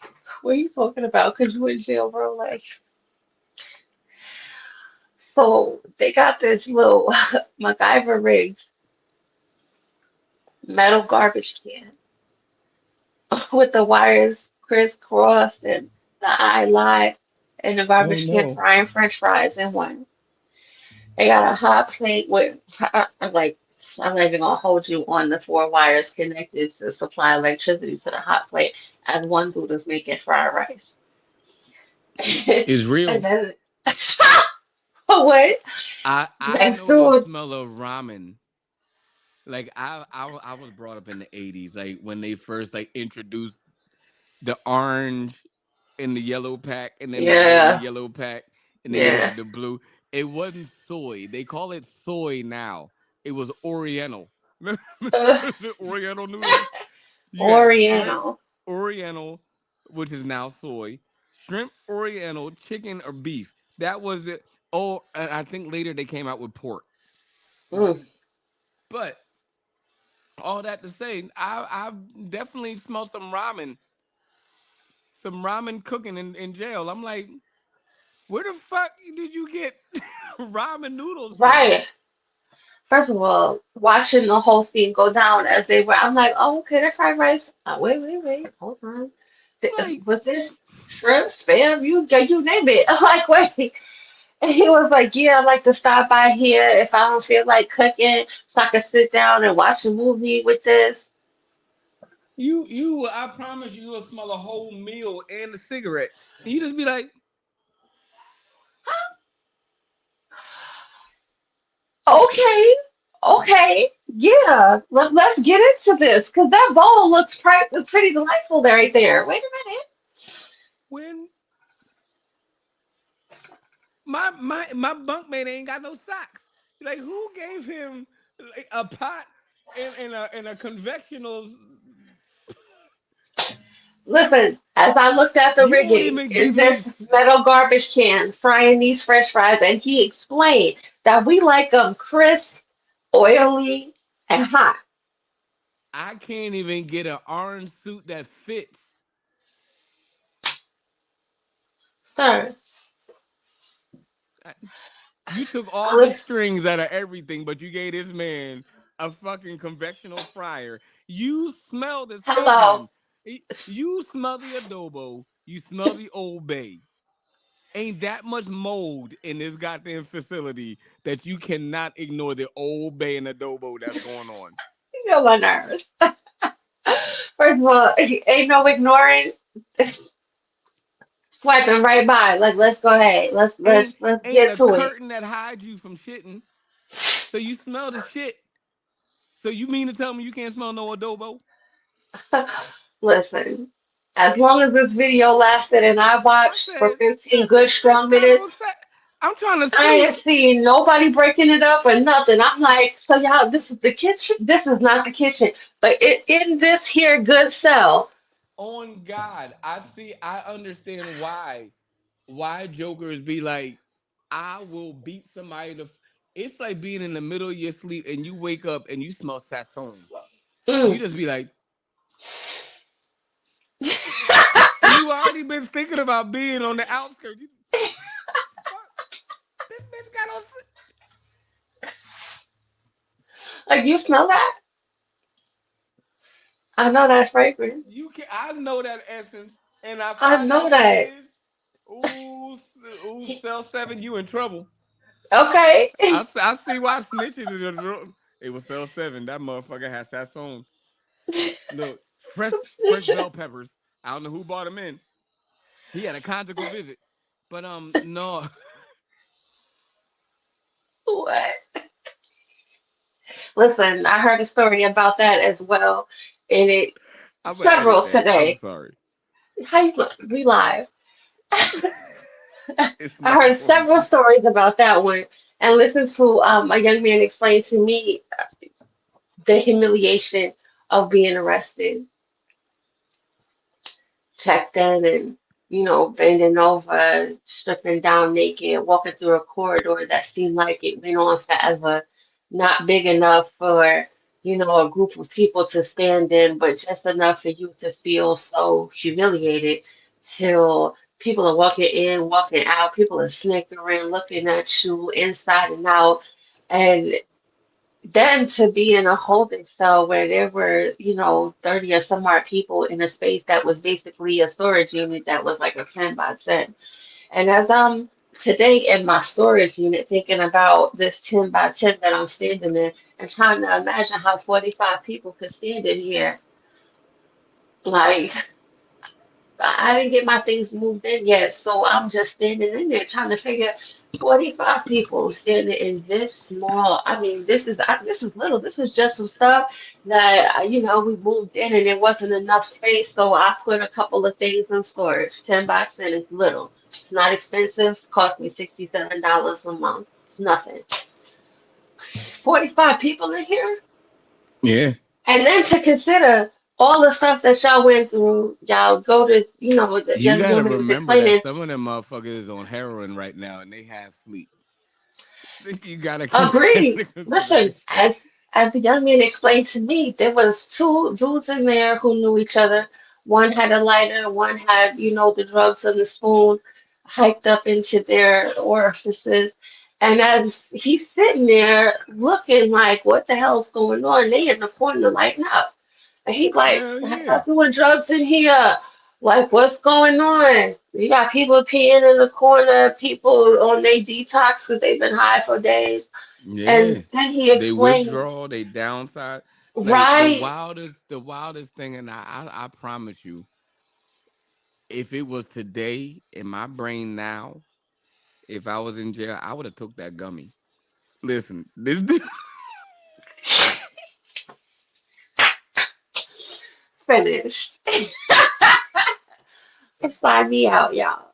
[SPEAKER 2] what are you talking about? Because you in jail, bro. Like, so they got this little MacGyver rigged metal garbage can with the wires crisscrossed and the eye live and the
[SPEAKER 1] Oh
[SPEAKER 2] garbage can
[SPEAKER 1] no.
[SPEAKER 2] frying French fries in one. They got a hot plate with, I'm like, I'm not even gonna hold you on the four wires connected to supply electricity to the hot plate as one dude is making fried rice.
[SPEAKER 1] It's
[SPEAKER 2] And
[SPEAKER 1] real.
[SPEAKER 2] then, what?
[SPEAKER 1] I
[SPEAKER 2] Next
[SPEAKER 1] know the
[SPEAKER 2] dude,
[SPEAKER 1] smell of ramen. Like I was brought up in the 80s, like when they first like introduced the orange in the yellow pack and then the red in the
[SPEAKER 2] yeah,
[SPEAKER 1] yellow pack and then you
[SPEAKER 2] yeah.
[SPEAKER 1] have the blue. It wasn't soy. They call it soy now. It was oriental. Remember
[SPEAKER 2] Uh,
[SPEAKER 1] the oriental noodles? You had shrimp
[SPEAKER 2] Oriental.
[SPEAKER 1] oriental, which is now soy, shrimp oriental, chicken or beef. That was it. Oh, and I think later they came out with pork.
[SPEAKER 2] Mm,
[SPEAKER 1] But all that to say, I've definitely smelled some ramen cooking in jail. I'm like, where the fuck did you get ramen noodles from?
[SPEAKER 2] right. First of all, watching the whole scene go down as they were, I'm like, oh, okay, they're fried rice. Wait, hold on.
[SPEAKER 1] Like,
[SPEAKER 2] Was this shrimp, spam? You name it. I'm like, wait. And he was like, yeah, I like to stop by here if I don't feel like cooking, so I can sit down and watch a movie with this.
[SPEAKER 1] I promise you, you'll smell a whole meal and a cigarette, and you just be like,
[SPEAKER 2] Okay, okay, yeah. Let's get into this because that bowl looks pretty delightful right there. Wait a minute.
[SPEAKER 1] when my bunkmate ain't got no socks. Like, who gave him like, a pot and a convectional?
[SPEAKER 2] Listen, as I looked at the
[SPEAKER 1] You won't
[SPEAKER 2] rigging
[SPEAKER 1] even
[SPEAKER 2] in
[SPEAKER 1] give me.
[SPEAKER 2] this metal garbage can frying these French fries, and he explained that we like them crisp, oily, and hot.
[SPEAKER 1] I can't even get an orange suit that fits.
[SPEAKER 2] Sir,
[SPEAKER 1] I- You took all the
[SPEAKER 2] li-
[SPEAKER 1] strings out of everything, but you gave this man a fucking convectional fryer. You smell the
[SPEAKER 2] hello.
[SPEAKER 1] seasoning. You smell the adobo. You smell the Old Bay. Ain't that much mold in this goddamn facility that you cannot ignore the Old Bay and adobo that's going on.
[SPEAKER 2] You get on my nerves. First of all, ain't no ignoring, swiping right by. Like, let's go ahead.
[SPEAKER 1] Ain't
[SPEAKER 2] Let's
[SPEAKER 1] ain't
[SPEAKER 2] get
[SPEAKER 1] a
[SPEAKER 2] to it.
[SPEAKER 1] curtain that hides you from shitting. So you smell the shit. So you mean to tell me you can't smell no adobo?
[SPEAKER 2] Listen, as long as this video lasted and I
[SPEAKER 1] I
[SPEAKER 2] watched for
[SPEAKER 1] said,
[SPEAKER 2] 15
[SPEAKER 1] look,
[SPEAKER 2] good
[SPEAKER 1] this bitch
[SPEAKER 2] strong
[SPEAKER 1] got on
[SPEAKER 2] minutes,
[SPEAKER 1] set. I'm trying to
[SPEAKER 2] I
[SPEAKER 1] sleep.
[SPEAKER 2] ain't seen nobody breaking it up or nothing. I'm like, so y'all, this is the kitchen? This is not the kitchen. But in this here good cell,
[SPEAKER 1] On God, I understand why jokers be like, I will beat somebody to. It's like being in the middle of your sleep and you wake up and you smell sasson. You
[SPEAKER 2] mm.
[SPEAKER 1] just be like, and you already been thinking about being on the outskirts. You, fuck, this bitch got on.
[SPEAKER 2] Like, you smell that? I know that fragrance.
[SPEAKER 1] You can. I know that essence, and I
[SPEAKER 2] I
[SPEAKER 1] find
[SPEAKER 2] know
[SPEAKER 1] out who it
[SPEAKER 2] that.
[SPEAKER 1] is. Ooh, cell seven, you in trouble.
[SPEAKER 2] Okay.
[SPEAKER 1] I see why snitches is a dro- It was cell seven. That motherfucker has that song. Look, fresh bell peppers. I don't know who bought him in. He had a conjugal visit, but no,
[SPEAKER 2] What? Listen, I heard a story about that as well, and it
[SPEAKER 1] I'm gonna edit
[SPEAKER 2] several
[SPEAKER 1] that. I'm
[SPEAKER 2] today.
[SPEAKER 1] sorry.
[SPEAKER 2] How you look? We live. I
[SPEAKER 1] It's
[SPEAKER 2] heard
[SPEAKER 1] not funny.
[SPEAKER 2] several stories about that one, and listened to a young man explain to me the humiliation of being arrested, checked in, and bending over, stripping down naked, walking through a corridor that seemed like it went on forever, not big enough for a group of people to stand in, but just enough for you to feel so humiliated till people are walking in, walking out, people are snickering, looking at you inside and out. And then to be in a holding cell where there were, 30 or some odd people in a space that was basically a storage unit that was like a 10 by 10. And as I'm today in my storage unit thinking about this 10 by 10 that I'm standing in and trying to imagine how 45 people could stand in here, like I didn't get my things moved in yet, so I'm just standing in there trying to figure 45 people standing in this small. I mean, this is little. This is just some stuff that we moved in and there wasn't enough space, so I put a couple of things in storage. 10 by 10 is little. It's not expensive. It cost me $67 a month. It's nothing. 45 people in here?
[SPEAKER 1] Yeah,
[SPEAKER 2] And then to consider all the stuff that y'all went through, y'all go to, the
[SPEAKER 1] you
[SPEAKER 2] young
[SPEAKER 1] gotta
[SPEAKER 2] woman was
[SPEAKER 1] remember that
[SPEAKER 2] explaining.
[SPEAKER 1] some of them motherfuckers is on heroin right now and they have sleep. You gotta keep that
[SPEAKER 2] Agreed.
[SPEAKER 1] into
[SPEAKER 2] Listen,
[SPEAKER 1] consideration.
[SPEAKER 2] as the young man explained to me, there was two dudes in there who knew each other. One had a lighter, one had, the drugs and the spoon hiked up into their orifices. And as he's sitting there looking like, what the hell's going on? They in the corner lighting up. And he's like,
[SPEAKER 1] Hell
[SPEAKER 2] have
[SPEAKER 1] yeah.
[SPEAKER 2] y'all doing drugs in here? Like, what's going on? You got people peeing in the corner, people on their detox because they've been high for days.
[SPEAKER 1] Yeah.
[SPEAKER 2] And then he
[SPEAKER 1] They
[SPEAKER 2] explained,
[SPEAKER 1] withdraw, they downside. Like
[SPEAKER 2] Right.
[SPEAKER 1] the wildest thing, and I promise you, if it was today in my brain now, if I was in jail, I would have took that gummy. Listen, this dude,
[SPEAKER 2] Finished. Sign me out, y'all.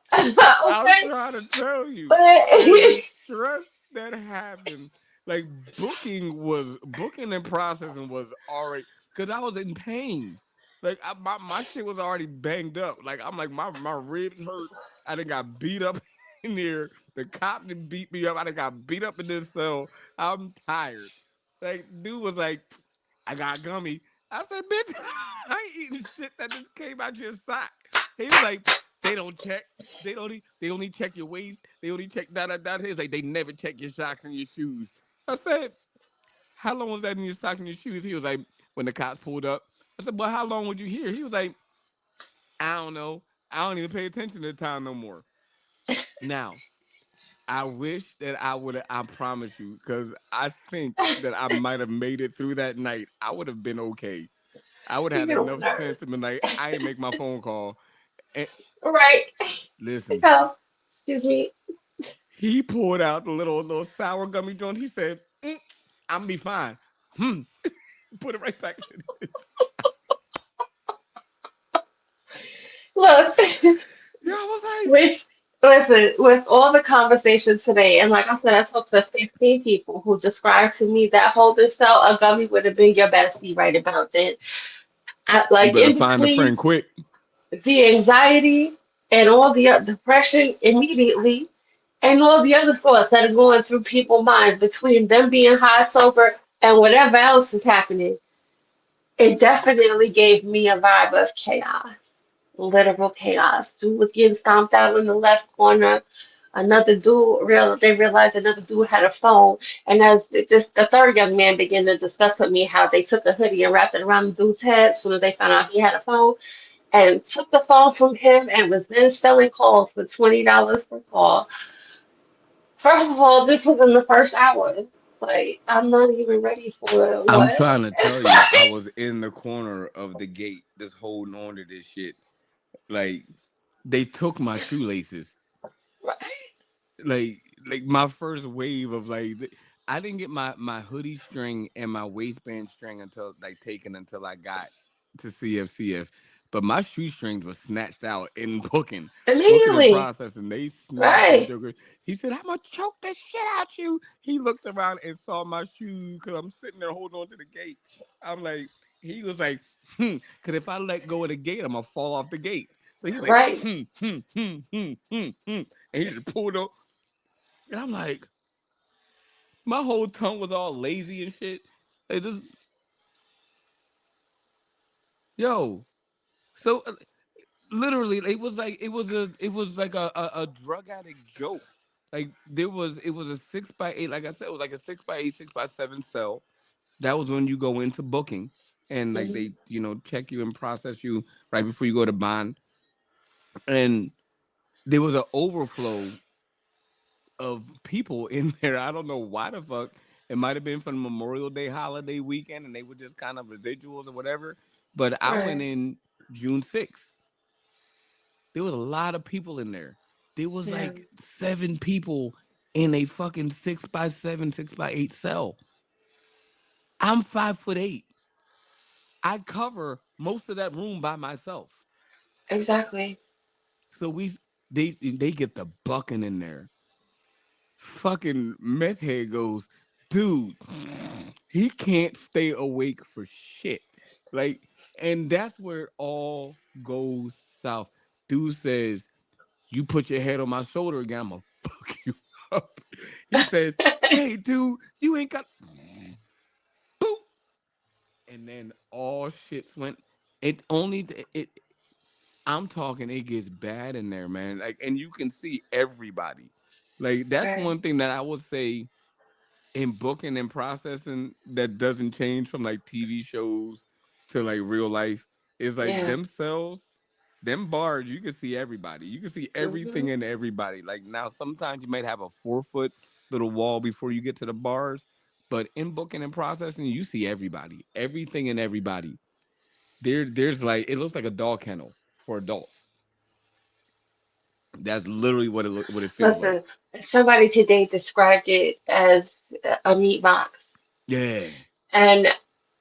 [SPEAKER 1] I'm
[SPEAKER 2] Okay.
[SPEAKER 1] trying to tell you,
[SPEAKER 2] But
[SPEAKER 1] like the stress that happened, like booking and processing was already because I was in pain. Like my shit was already banged up. Like I'm like my ribs hurt. I done got beat up in there. The cop done beat me up. I done got beat up in this cell. I'm tired. Like dude was like, I got gummy. I said, bitch, I ain't eating shit that just came out your sock. He was like, they don't check. They only check your waist. They only check da. He's like they never check your socks and your shoes. I said, how long was that in your socks and your shoes? He was like, when the cops pulled up. I said, well, how long would you here? He was like, I don't know. I don't even pay attention to the time no more. Now, I wish that I would have, I promise you, because I think that I might have made it through that night. I would have been okay. I would have
[SPEAKER 2] you
[SPEAKER 1] had
[SPEAKER 2] know,
[SPEAKER 1] enough
[SPEAKER 2] nerve.
[SPEAKER 1] sense to be like, I ain't make my phone call. And
[SPEAKER 2] Right.
[SPEAKER 1] listen,
[SPEAKER 2] So, excuse me.
[SPEAKER 1] he pulled out the little sour gummy joint. He said, "I'm gonna be fine." Put it right back in this.
[SPEAKER 2] Look,
[SPEAKER 1] Yeah, I was like,
[SPEAKER 2] with listen, with all the conversations today, and like I said, I talked to 15 people who described to me that holding cell, a gummy would have been your bestie right about then.
[SPEAKER 1] you
[SPEAKER 2] Like
[SPEAKER 1] better
[SPEAKER 2] in
[SPEAKER 1] find a
[SPEAKER 2] between
[SPEAKER 1] friend quick.
[SPEAKER 2] the anxiety and all the depression immediately, and all the other thoughts that are going through people's minds between them being high, sober, and whatever else is happening, it definitely gave me a vibe of chaos, literal chaos. Dude was getting stomped out in the left corner. Another dude they realized another dude had a phone, and as the third young man began to discuss with me how they took a hoodie and wrapped it around the dude's head as soon as they found out he had a phone, and took the phone from him and was then selling calls for $20 per call. First of all, this was in the first hour. Like, I'm not even ready for
[SPEAKER 1] I'm
[SPEAKER 2] what?
[SPEAKER 1] trying to tell you, I was in the corner of the gate, just holding on to this shit. Like they took my shoelaces.
[SPEAKER 2] Right,
[SPEAKER 1] Like my first wave of I didn't get my hoodie string and my waistband string until like taken until I got to CFCF, but my shoestrings was snatched out in booking and
[SPEAKER 2] immediately.
[SPEAKER 1] processing. They snatched them
[SPEAKER 2] Right,
[SPEAKER 1] jokers. He said, I'm gonna choke the shit out you. He looked around and saw my shoes because I'm sitting there holding on to the gate. I'm like, he was like, because if I let go of the gate, I'm gonna fall off the gate. So he's like,
[SPEAKER 2] right,
[SPEAKER 1] and he just pulled up. And I'm like, my whole tongue was all lazy and shit. Like just yo. So literally, it was like a drug addict joke. Like it was a 6x8. Like I said, it was like a 6x8, 6x7 cell. That was when you go into booking, and like
[SPEAKER 2] hmm
[SPEAKER 1] they check you and process you right before you go to bond. And there was an overflow of people in there. I don't know why the fuck. It might have been from Memorial Day holiday weekend, and they were just kind of residuals or whatever. But I went
[SPEAKER 2] right,
[SPEAKER 1] in June 6th. There was a lot of people in there. There was
[SPEAKER 2] yeah,
[SPEAKER 1] like 7 people in a fucking 6x7, 6x8 cell. I'm 5'8". I cover most of that room by myself.
[SPEAKER 2] exactly,
[SPEAKER 1] So they get the bucking in there. Fucking meth head goes, dude, he can't stay awake for shit. Like, and that's where it all goes south. Dude says, you put your head on my shoulder again, I'm gonna fuck you up. He says, hey, dude, you ain't got boom. And then all shits went. It only it I'm talking it gets bad in there, man. Like, and you can see everybody. Like, that's
[SPEAKER 2] right,
[SPEAKER 1] one thing that I would say in booking and processing that doesn't change from like TV shows to like real life is like
[SPEAKER 2] yeah,
[SPEAKER 1] themselves, them bars, you can see everybody. You can see
[SPEAKER 2] hmm
[SPEAKER 1] everything and everybody. Like now, sometimes you might have a 4 foot little wall before you get to the bars, But in booking and processing, you see everybody, everything and everybody. There's like it looks like a dog kennel for adults. That's literally what it feels like.
[SPEAKER 2] Listen, somebody today described it as a meat box.
[SPEAKER 1] Yeah.
[SPEAKER 2] And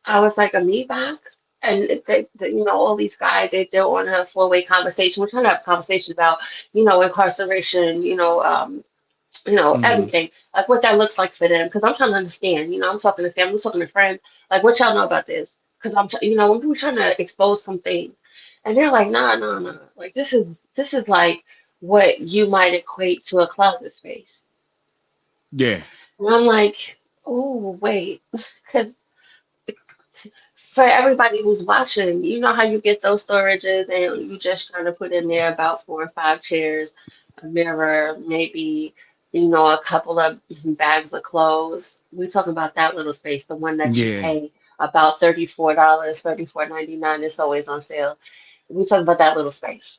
[SPEAKER 2] I was like, a meat box? And all these guys, they're on a four-way conversation. We're trying to have a conversation about, incarceration,
[SPEAKER 1] Mm-hmm.
[SPEAKER 2] everything, like what that looks like for them. Because I'm trying to understand, I'm talking to family, I'm talking to friends, like what y'all know about this? Because we're trying to expose something, and they're like, nah, nah, nah, like this is like what you might equate to a closet space,
[SPEAKER 1] Yeah.
[SPEAKER 2] and I'm like, oh wait, because for everybody who's watching, you know how you get those storages and you just trying to put in there about four or five chairs, a mirror, maybe, a couple of bags of clothes. We talking about that little space, the one that you
[SPEAKER 1] Yeah.
[SPEAKER 2] pay about $34, 34.99. It's always on sale. We talking about that little space.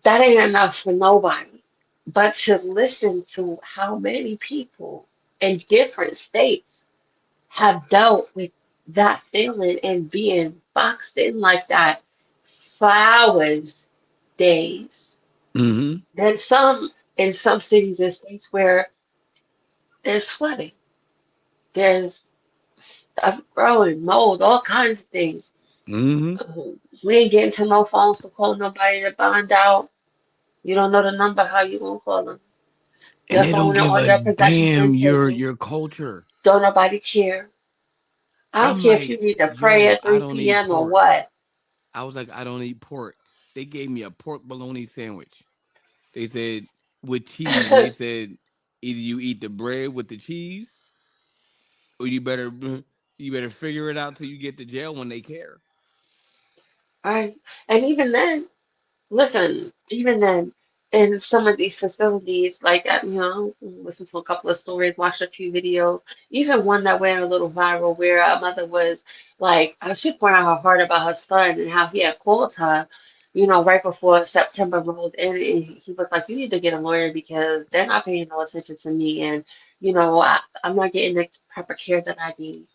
[SPEAKER 2] That ain't enough for nobody. But to listen to how many people in different states have dealt with that feeling and being boxed in like that for hours, days.
[SPEAKER 1] Mm-hmm.
[SPEAKER 2] There's some in some cities and states where there's flooding, there's stuff growing, mold, all kinds of things.
[SPEAKER 1] Mm-hmm.
[SPEAKER 2] We ain't getting to no phones to call nobody to bond out. You don't know the number, how you gonna call them?
[SPEAKER 1] And
[SPEAKER 2] Your
[SPEAKER 1] they don't
[SPEAKER 2] phone
[SPEAKER 1] give
[SPEAKER 2] or
[SPEAKER 1] a
[SPEAKER 2] your possessions been
[SPEAKER 1] damn
[SPEAKER 2] taken.
[SPEAKER 1] your culture.
[SPEAKER 2] Don't nobody care. I don't
[SPEAKER 1] I'm
[SPEAKER 2] care if
[SPEAKER 1] like,
[SPEAKER 2] you need to pray
[SPEAKER 1] yo,
[SPEAKER 2] at
[SPEAKER 1] I
[SPEAKER 2] 3
[SPEAKER 1] don't eat
[SPEAKER 2] p.m. or
[SPEAKER 1] pork.
[SPEAKER 2] what.
[SPEAKER 1] I was like, I don't eat pork. They gave me a pork bologna sandwich. They said with cheese, and they said either you eat the bread with the cheese, or you better figure it out till you get to jail when they care.
[SPEAKER 2] Right. And even then, listen, even then, in some of these facilities, like listen to a couple of stories, watch a few videos, even one that went a little viral where a mother was like, she was pouring out her heart about her son and how he had called her, right before September rolled in, and he was like, you need to get a lawyer because they're not paying no attention to me, and I'm not getting the proper care that I need.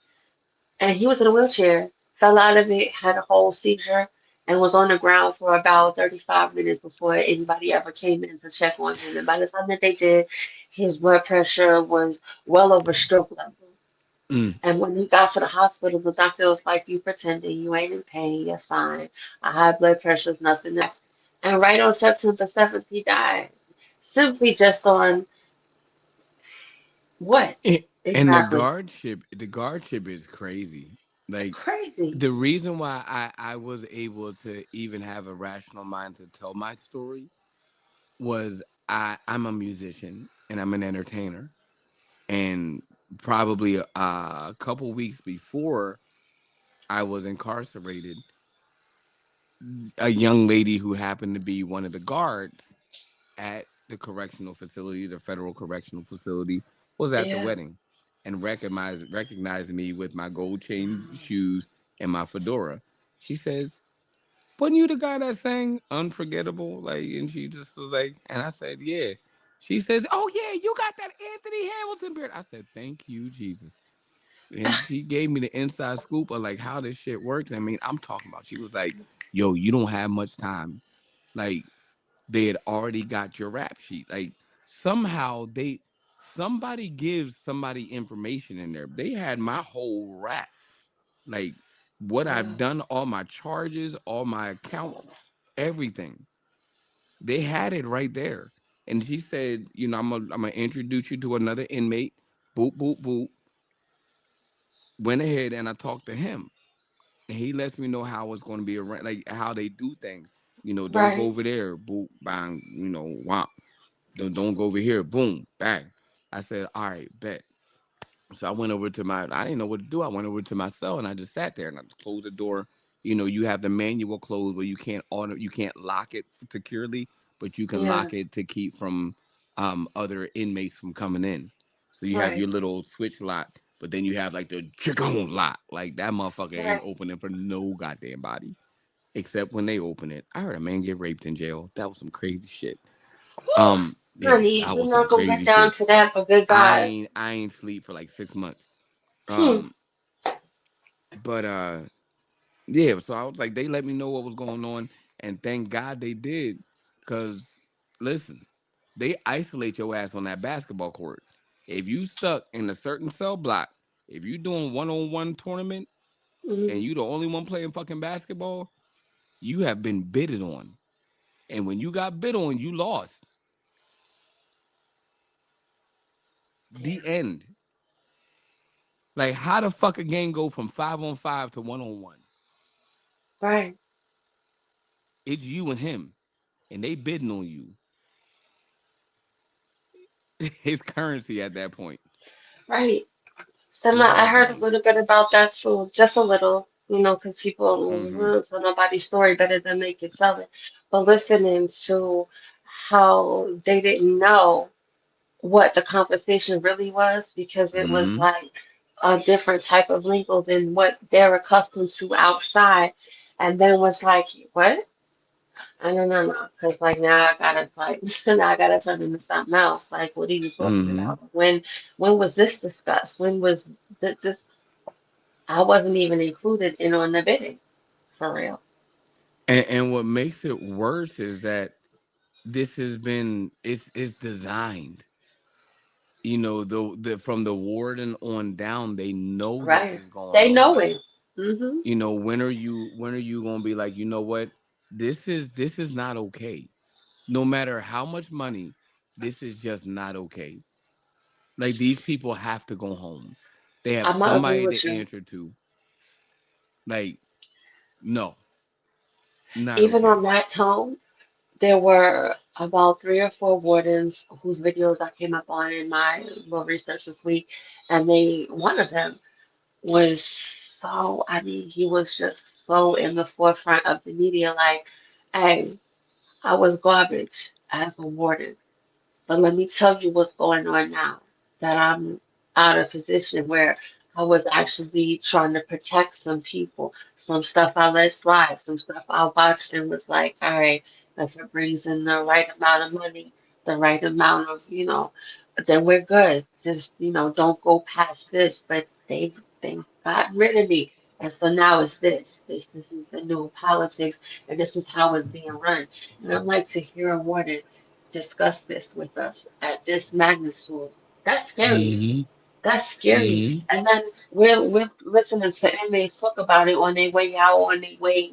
[SPEAKER 2] And he was in a wheelchair, fell out of it, had a whole seizure, and was on the ground for about 35 minutes before anybody ever came in to check on him. And by the time that they did, his blood pressure was well over stroke level.
[SPEAKER 1] Mm.
[SPEAKER 2] And when he got to the hospital, the doctor was like, you pretending, you ain't in pain, you're fine. A high blood pressure is nothing to that. And right on September 7th, he died. Simply just on what?
[SPEAKER 1] And and
[SPEAKER 2] Exactly.
[SPEAKER 1] the guardship is crazy. Like
[SPEAKER 2] Crazy.
[SPEAKER 1] the reason why I was able to even have a rational mind to tell my story was I'm a musician and I'm an entertainer, and probably a couple weeks before I was incarcerated, a young lady who happened to be one of the guards at the correctional facility, the federal correctional facility, was at the
[SPEAKER 2] Yeah.
[SPEAKER 1] wedding and recognized me with my gold chain shoes and my fedora. She says, "Wasn't you the guy that sang Unforgettable?" Like, and she just was like, and I said, "Yeah." She says, "Oh yeah, you got that Anthony Hamilton beard." I said, "Thank you, Jesus." And she gave me the inside scoop of like how this shit works. I mean, I'm talking about. She was like, "Yo, you don't have much time." Like they had already got your rap sheet. Like somehow somebody gives somebody information in there. They had my whole rap, like what I've
[SPEAKER 2] Wow.
[SPEAKER 1] done, all my charges, all my accounts, everything. They had it right there. And she said, I'm gonna introduce you to another inmate. Boop, boop, boop. Went ahead and I talked to him. And he lets me know how it's gonna be around, like how they do things. Don't go
[SPEAKER 2] Right.
[SPEAKER 1] over there, boop, bang, wow. Don't go over here. Boom, bang. I said, all right, bet. So I went over to I didn't know what to do. I went over to my cell and I just sat there and I just closed the door. You have the manual close where you can't lock it securely, but you can
[SPEAKER 2] Yeah.
[SPEAKER 1] lock it to keep from other inmates from coming in. So you have your
[SPEAKER 2] Right.
[SPEAKER 1] little switch lock, but then you have like the chicken lock. Like that motherfucker ain't
[SPEAKER 2] Right.
[SPEAKER 1] opening for no goddamn body. Except when they open it. I heard a man get raped in jail. That was some crazy shit.
[SPEAKER 2] Whew.
[SPEAKER 1] Um, Yeah,
[SPEAKER 2] Honey,
[SPEAKER 1] that
[SPEAKER 2] we're
[SPEAKER 1] was some
[SPEAKER 2] not gonna get
[SPEAKER 1] crazy
[SPEAKER 2] down
[SPEAKER 1] shit.
[SPEAKER 2] to that, but good God.
[SPEAKER 1] I ain't sleep for like 6 months.
[SPEAKER 2] Hmm.
[SPEAKER 1] Um, but yeah, so I was like, they let me know what was going on, and thank God they did, cause listen, they isolate your ass on that basketball court. If you stuck in a certain cell block, if you doing 1-on-1 tournament and
[SPEAKER 2] Hmm.
[SPEAKER 1] you the only one playing fucking basketball, you have been bidded on. And when you got bid on, you lost.
[SPEAKER 2] Yeah.
[SPEAKER 1] The end. Like, how the fuck a game go from 5-on-5 to 1-on-1?
[SPEAKER 2] Right.
[SPEAKER 1] It's you and him, and they bidding on you. His currency at that point.
[SPEAKER 2] Right. So
[SPEAKER 1] And I
[SPEAKER 2] I
[SPEAKER 1] was
[SPEAKER 2] heard a
[SPEAKER 1] like,
[SPEAKER 2] little bit about that too, just a little, because people
[SPEAKER 1] mm-hmm,
[SPEAKER 2] don't tell nobody's story better than they can tell it. But listening to how they didn't know what the compensation really was because it was
[SPEAKER 1] mm-hmm,
[SPEAKER 2] like a different type of legal than what they're accustomed to outside, and then was like, what? I don't know, because like now I gotta like now I gotta turn into something else. Like, what are you talking
[SPEAKER 1] mm-hmm.
[SPEAKER 2] about? When was this discussed? When was this? I wasn't even included in on the bidding for real.
[SPEAKER 1] And what makes it worse is that this has been it's designed. The from the warden on down, they know this
[SPEAKER 2] Right?
[SPEAKER 1] is going
[SPEAKER 2] They know
[SPEAKER 1] on.
[SPEAKER 2] it. Hmm.
[SPEAKER 1] When are you gonna be like, you know what? This is not okay. No matter how much money, this is just not okay. Like these people have to go home. They have
[SPEAKER 2] I'm gonna agree
[SPEAKER 1] somebody
[SPEAKER 2] with
[SPEAKER 1] to
[SPEAKER 2] you.
[SPEAKER 1] answer to. Like, no, not
[SPEAKER 2] Even on
[SPEAKER 1] okay.
[SPEAKER 2] that tone, there were about three or four wardens whose videos I came up on in my little research this week, and one of them was so, I mean, he was just so in the forefront of the media, like, hey, I was garbage as a warden. But let me tell you what's going on now that I'm out of position where I was actually trying to protect some people. Some stuff I let slide, some stuff I watched and was like, all right, if it brings in the right amount of money, the right amount of, then we're good. Just, don't go past this. But they got rid of me. And so now it's this. This is the new politics and this is how it's being run. And I'd like to hear a warning discuss this with us at this magnitude. That's scary.
[SPEAKER 1] Mm-hmm.
[SPEAKER 2] That's scary.
[SPEAKER 1] Mm-hmm.
[SPEAKER 2] And then we're listening to inmates talk about it on their way out, on their way,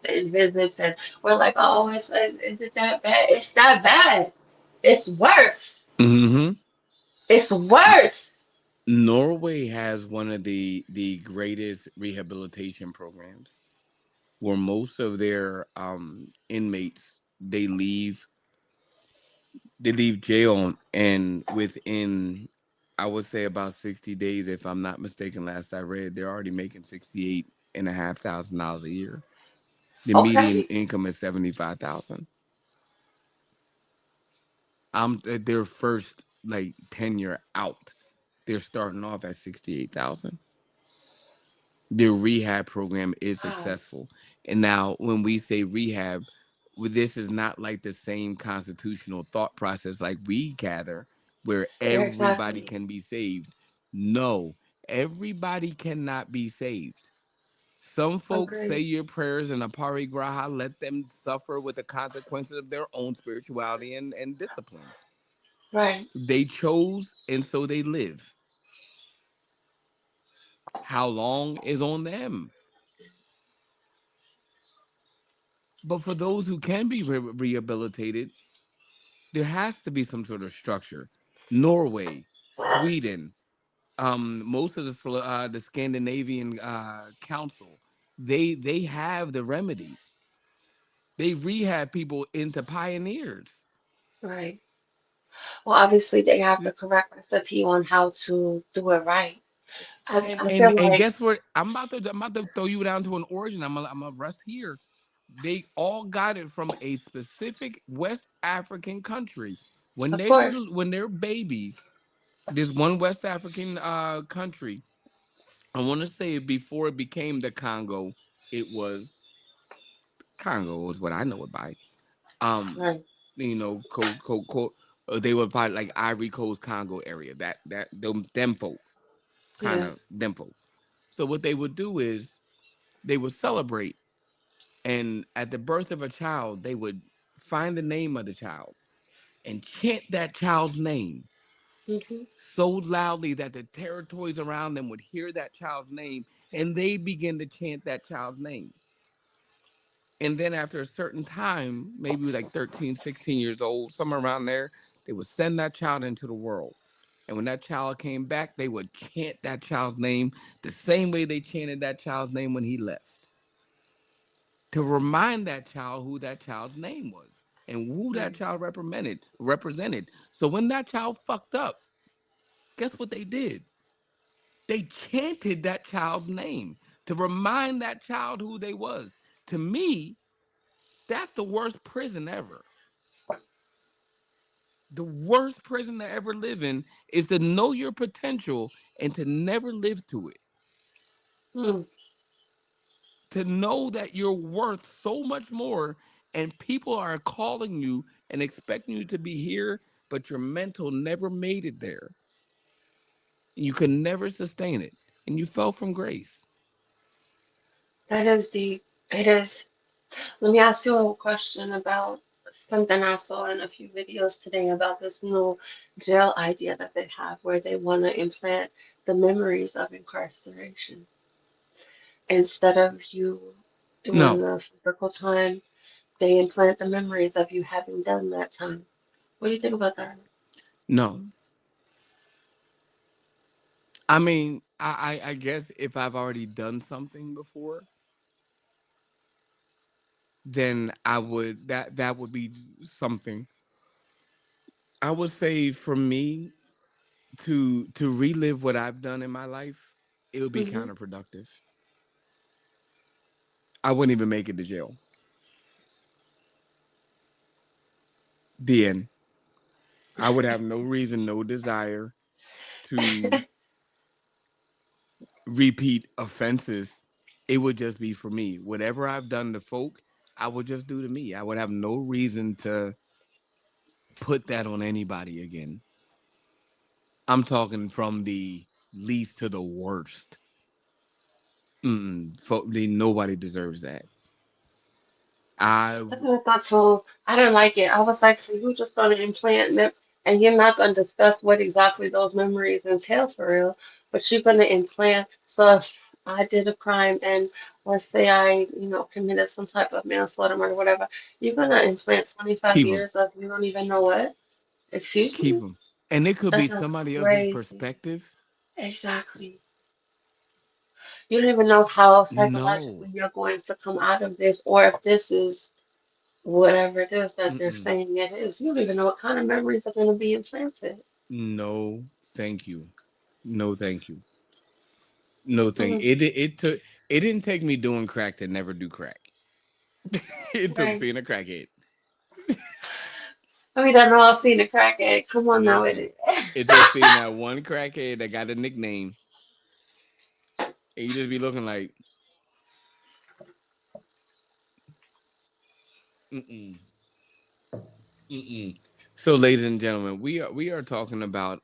[SPEAKER 2] in visits, and we're like, oh, is it that bad? It's that bad. It's worse.
[SPEAKER 1] Mm-hmm.
[SPEAKER 2] It's worse.
[SPEAKER 1] Norway has one of the greatest rehabilitation programs where most of their inmates they leave jail, and within, I would say, about 60 days, if I'm not mistaken, last I read, they're already making $68,500 a year. The median
[SPEAKER 2] Okay.
[SPEAKER 1] income is 75,000. At their first like tenure out, they're starting off at 68,000. Their rehab program is
[SPEAKER 2] Wow.
[SPEAKER 1] successful. And now, when we say rehab, this is not like the same constitutional thought process like we gather, where everybody
[SPEAKER 2] Exactly.
[SPEAKER 1] can be saved. No, everybody cannot be saved. Some folks say
[SPEAKER 2] Agree.
[SPEAKER 1] your prayers in a parigraha, let them suffer with the consequences of their own spirituality and discipline.
[SPEAKER 2] Right.
[SPEAKER 1] They chose, and so they live. How long is on them? But for those who can be rehabilitated, there has to be some sort of structure. Norway, Sweden, most of the Scandinavian council, they have the remedy. They rehab people into pioneers.
[SPEAKER 2] Right. Well, obviously they have the correct recipe on how to do it right.
[SPEAKER 1] And
[SPEAKER 2] I
[SPEAKER 1] and
[SPEAKER 2] feel
[SPEAKER 1] and
[SPEAKER 2] like,
[SPEAKER 1] guess what? I'm about to throw you down to an origin. I'm gonna rest here. They all got it from a specific West African country. When
[SPEAKER 2] of
[SPEAKER 1] they were
[SPEAKER 2] course,
[SPEAKER 1] when they're babies, this one West African country. I want to say before it became the Congo, it was Congo is what I know it by. Um,
[SPEAKER 2] right.
[SPEAKER 1] coast, coast, coast. or they were probably like Ivory Coast, Congo area. Them folk, kind
[SPEAKER 2] Yeah.
[SPEAKER 1] of them folk. So what they would do is they would celebrate, and at the birth of a child, they would find the name of the child and chant that child's name
[SPEAKER 2] Hmm.
[SPEAKER 1] so loudly that the territories around them would hear that child's name, and they begin to chant that child's name. And then after a certain time, maybe like 13, 16 years old, somewhere around there, they would send that child into the world. And when that child came back, they would chant that child's name the same way they chanted that child's name when he left, to remind that child who that child's name was and who that
[SPEAKER 2] Right.
[SPEAKER 1] child represented. So when that child fucked up, guess what they did? They chanted that child's name to remind that child who they was. To me, that's the worst prison ever. The worst prison to ever live in is to know your potential and to never live to it.
[SPEAKER 2] Mm.
[SPEAKER 1] To know that you're worth so much more and people are calling you and expecting you to be here, but your mental never made it there. You can never sustain it. And you fell from grace.
[SPEAKER 2] That is deep. It is. Let me ask you a question about something I saw in a few videos today about this new jail idea that they have where they want to implant the memories of incarceration instead of you doing
[SPEAKER 1] No,
[SPEAKER 2] the physical time. They implant the memories of you having done that time. What do you think about that?
[SPEAKER 1] no. I mean, I guess if I've already done something before, then that would be something. I would say for me to relive what I've done in my life, it would be
[SPEAKER 2] Hmm.
[SPEAKER 1] counterproductive. I wouldn't even make it to jail. The end. I would have no reason, no desire to repeat offenses. It would just be for me. Whatever I've done to folk, I would just do to me. I would have no reason to put that on anybody again. I'm talking from the least to the worst. Nobody deserves that. I
[SPEAKER 2] That's what I thought too. I didn't like it. I was like, so you're just going to implant and you're not going to discuss what exactly those memories entail for real, but you're going to implant. So if I did a crime and let's say I committed some type of manslaughter or whatever, you're going to implant 25
[SPEAKER 1] keep them,
[SPEAKER 2] years of you don't even know what? Excuse
[SPEAKER 1] keep
[SPEAKER 2] me?
[SPEAKER 1] them, and it could be
[SPEAKER 2] That's a
[SPEAKER 1] somebody else's
[SPEAKER 2] crazy.
[SPEAKER 1] perspective.
[SPEAKER 2] Exactly. You don't even know how
[SPEAKER 1] No,
[SPEAKER 2] psychologically you're going to come out of this or if this is whatever it is that they're
[SPEAKER 1] mm-mm.
[SPEAKER 2] saying it is. You don't even know what kind of memories are going to be implanted.
[SPEAKER 1] No, thank you. No, thank you. No, thank
[SPEAKER 2] Mm,
[SPEAKER 1] it took. It didn't take me doing crack to never do crack. It took
[SPEAKER 2] right.
[SPEAKER 1] seeing a crackhead.
[SPEAKER 2] I mean, I know I've seen a crackhead. Come on now, it
[SPEAKER 1] Listen,
[SPEAKER 2] is.
[SPEAKER 1] it took seeing that one crackhead that got a nickname, and you just be looking like, mm-mm, mm-mm. So, ladies and gentlemen, we are talking about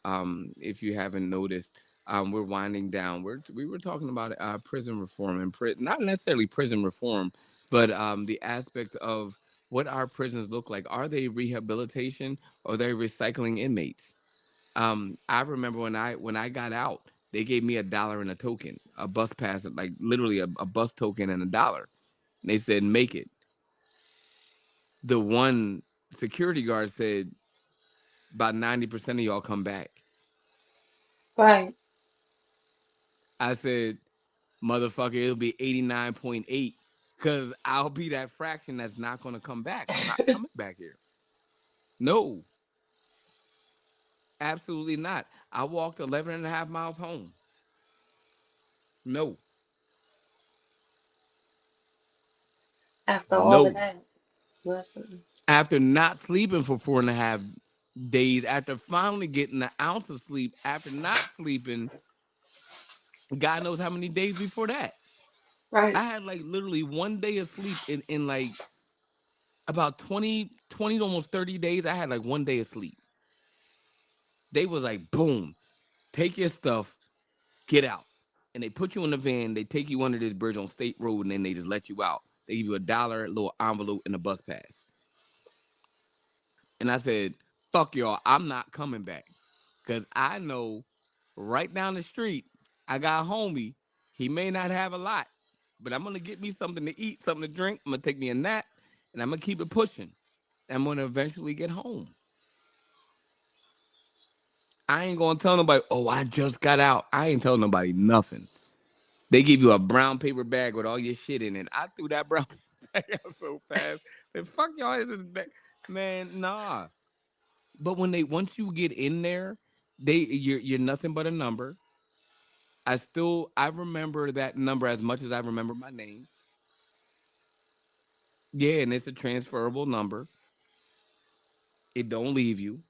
[SPEAKER 1] if you haven't noticed, we're winding down. We were talking about prison reform and not necessarily prison reform, but the aspect of what our prisons look like. Are they rehabilitation or are they recycling inmates? I remember when I got out, they gave me $1 and a token, a bus pass, like literally a bus token and $1. And they said, make it. The one security guard said, about 90% of y'all come back.
[SPEAKER 2] Right.
[SPEAKER 1] I said, motherfucker, it'll be 89.8 because I'll be that fraction that's not going to come back. I'm not coming back here. No, absolutely not. I walked 11 and a half miles home. No,
[SPEAKER 2] After all of
[SPEAKER 1] no.
[SPEAKER 2] that, listen.
[SPEAKER 1] After not sleeping for 4.5 days, after finally getting an ounce of sleep, after not sleeping, God knows how many days before that.
[SPEAKER 2] Right.
[SPEAKER 1] I had like literally 1 day of sleep in like about 20 to almost 30 days. I had like 1 day of sleep. They was like, boom, take your stuff, get out. And they put you in the van, they take you under this bridge on State Road, and then they just let you out. They give you $1, a little envelope, and a bus pass. And I said, fuck y'all, I'm not coming back. Cause I know right down the street, I got a homie. He may not have a lot, but I'm gonna get me something to eat, something to drink. I'm gonna take me a nap, and I'm gonna keep it pushing. I'm gonna eventually get home. I ain't gonna tell nobody, oh, I just got out. I ain't telling nobody nothing. They give you a brown paper bag with all your shit in it. I threw that brown paper bag out so fast. Said, fuck y'all, this is bag. Man, nah. But when they once you get in there, you're nothing but a number. I remember that number as much as I remember my name. Yeah, and it's a transferable number. It don't leave you.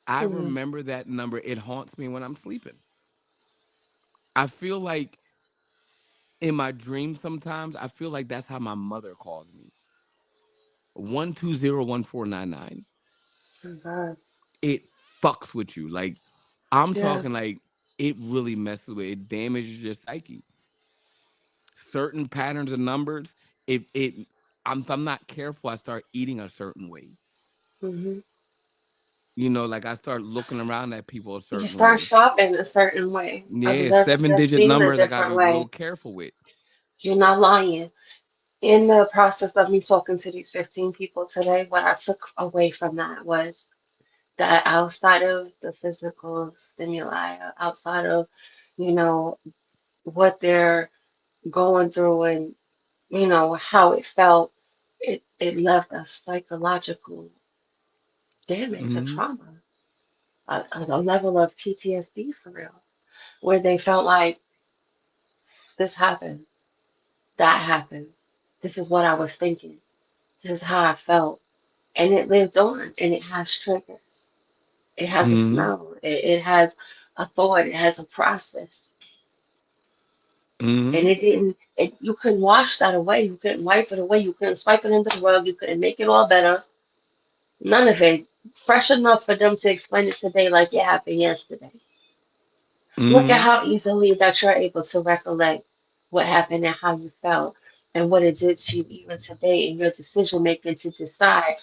[SPEAKER 1] I
[SPEAKER 2] Mm,
[SPEAKER 1] remember that number. It haunts me when I'm sleeping. I feel like in my dreams sometimes, I feel like that's how my mother calls me. 1201499.
[SPEAKER 2] oh God.
[SPEAKER 1] It fucks with you. Like I'm
[SPEAKER 2] Yeah.
[SPEAKER 1] talking like it really messes with it, damages your psyche. Certain patterns of numbers, it if I'm not careful, I start eating a certain way.
[SPEAKER 2] Hmm.
[SPEAKER 1] Like I start looking around at people a
[SPEAKER 2] You
[SPEAKER 1] certain
[SPEAKER 2] start
[SPEAKER 1] way.
[SPEAKER 2] shopping a certain way,
[SPEAKER 1] Yeah,
[SPEAKER 2] observing
[SPEAKER 1] 7 digit
[SPEAKER 2] seeing a
[SPEAKER 1] numbers I gotta
[SPEAKER 2] different
[SPEAKER 1] be real
[SPEAKER 2] way.
[SPEAKER 1] careful with.
[SPEAKER 2] You're not lying. In the process of me talking to these 15 people today, what I took away from that was that outside of the physical stimuli, outside of, you know, what they're going through and, how it felt, it left a psychological damage, a
[SPEAKER 1] Hmm.
[SPEAKER 2] trauma, a level of PTSD for real, where they felt like this happened, that happened, this is what I was thinking, this is how I felt. And it lived on and it has triggers. It has a
[SPEAKER 1] Hmm.
[SPEAKER 2] smell. It has a thought. It has a process. And
[SPEAKER 1] Hmm.
[SPEAKER 2] it didn't, you couldn't wash that away. You couldn't wipe it away. You couldn't swipe it under the rug. You couldn't make it all better. None of it. Fresh enough for them to explain it today like it happened yesterday. Look at
[SPEAKER 1] Hmm.
[SPEAKER 2] how easily that you're able to recollect what happened and how you felt and what it did to you even today in your decision making to decide